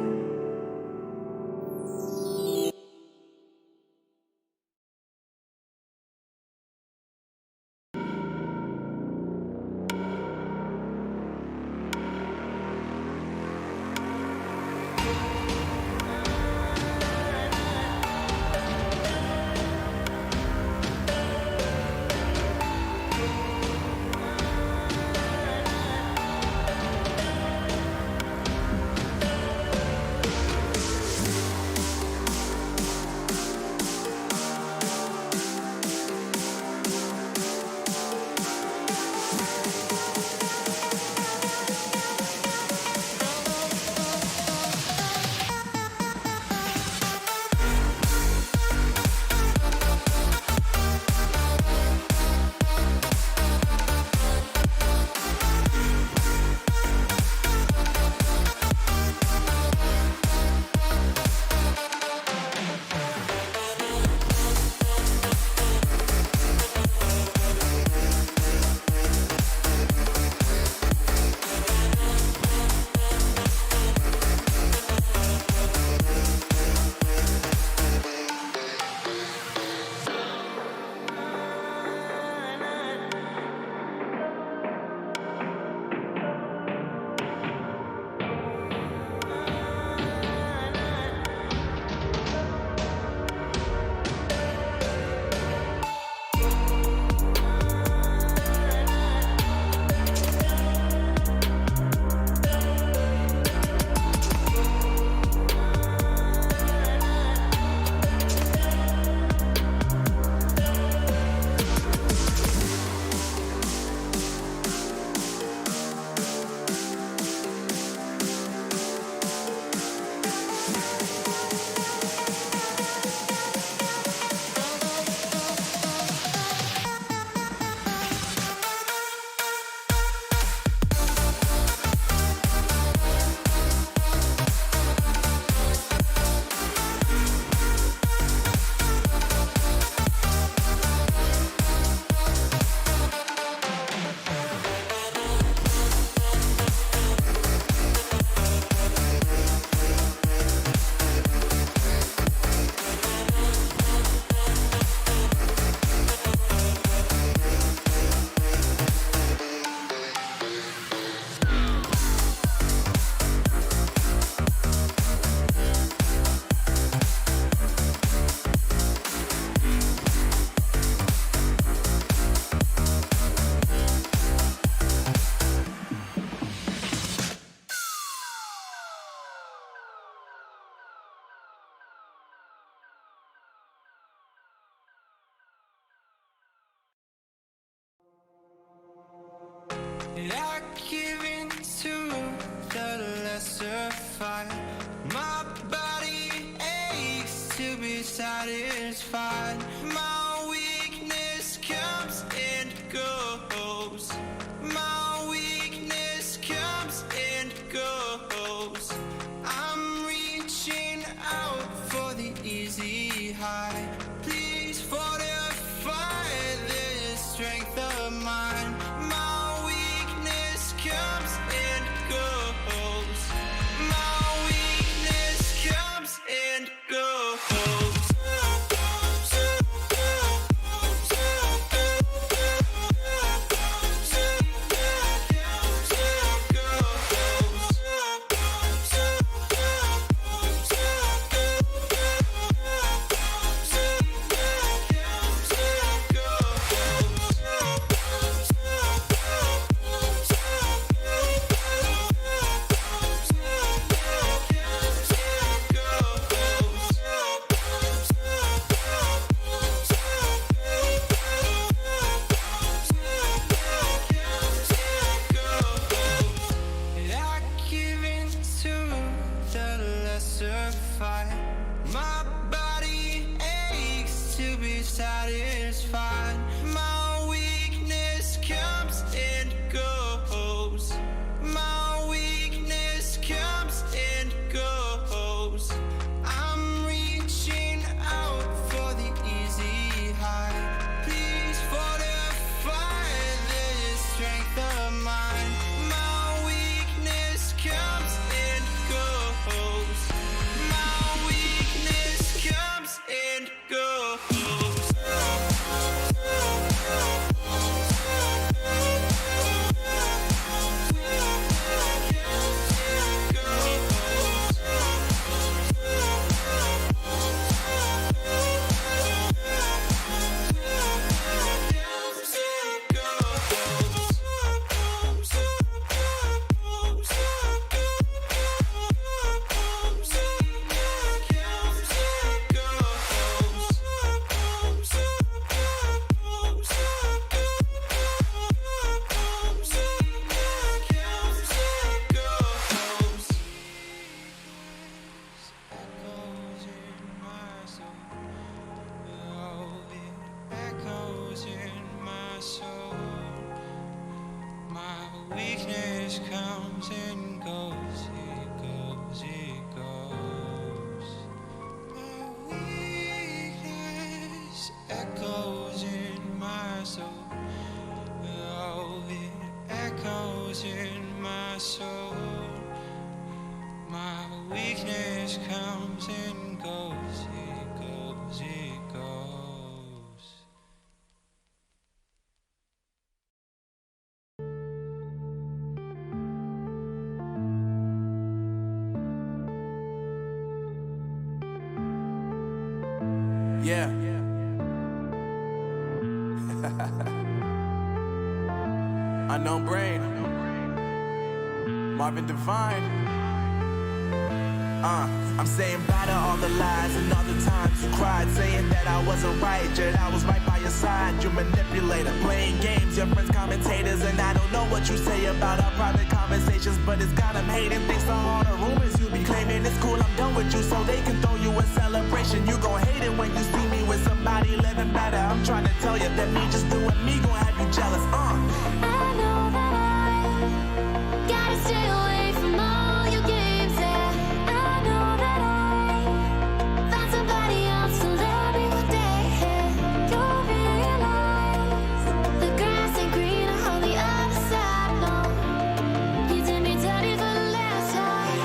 satisfied. My weakness comes and goes. My weakness comes and goes. I'm reaching out for the easy high. Please fortify this strength of mine. My weakness comes and goes. My weakness comes and goes. I give in to the lesser fight. My body aches to be satisfied. My weakness comes and goes. My weakness comes and goes. I'm reaching out for the easy high. Please fortify this strength of mine. My weakness comes and goes. My weakness comes and goes. Weakness comes and goes, it goes, it goes. My weakness echoes in my soul. Oh, it echoes in my soul. My weakness comes and goes, it goes, it goes. Yeah. Unknown Brain. Marvin Devine. I'm saying bye to all the lies and all the times you cried, saying that I wasn't right, yet I was right by your side. You manipulator, playing games, your friends commentators, and I don't know what you say about our private conversations, but it's got them hating. Thanks to all the rumors you be claiming. It's cool, I'm done with you, so they can throw you a celebration. You gon' hate it when you see me with somebody living better. I'm trying to tell you that me just doing me gon' have you jealous. I know that I gotta stay away from all your games. Yeah, I know that I found somebody else to love me one day. You'll realize the grass ain't greener on the other side. No, you did me dirty for the last time,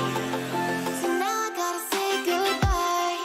so now I gotta say goodbye.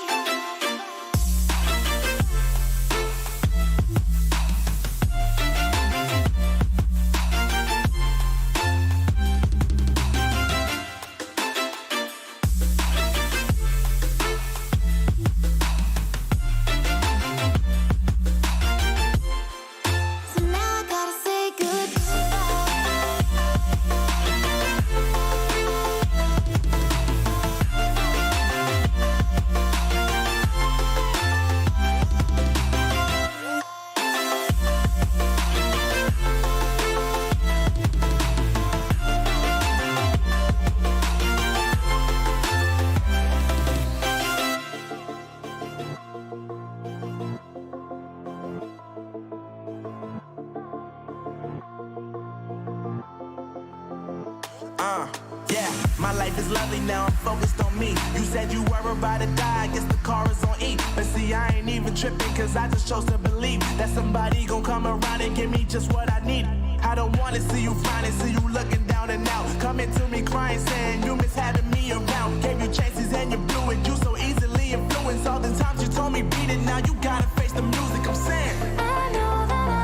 Yeah, my life is lovely now, I'm focused on me. You said you were about to die, I guess the car is on E. But see, I ain't even tripping, cause I just chose to believe that somebody gon' come around and give me just what I need. I don't wanna see you frowning, see you looking down and out. Coming to me crying, saying you miss having me around. Gave you chances and you blew it, you so easily influenced. All the times you told me beat it, now you gotta face the music, I'm saying. I know that I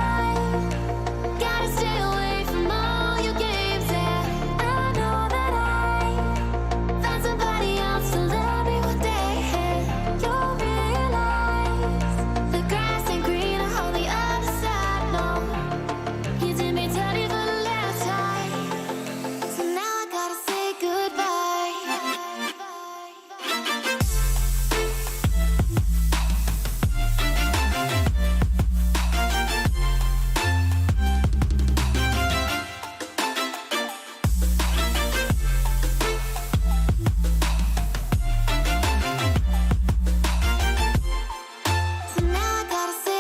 gotta stay away from all your games. Yeah, I know that I found somebody else to love me one day. You'll realize the grass ain't greener on the other side. No, you did me dirty for the last time, so now I gotta say goodbye. So now I gotta say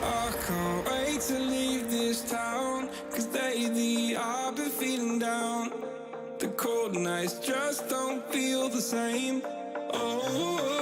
I can't wait to leave this town, cause lately I've been feeling down. The cold nights just don't feel the same. Oh,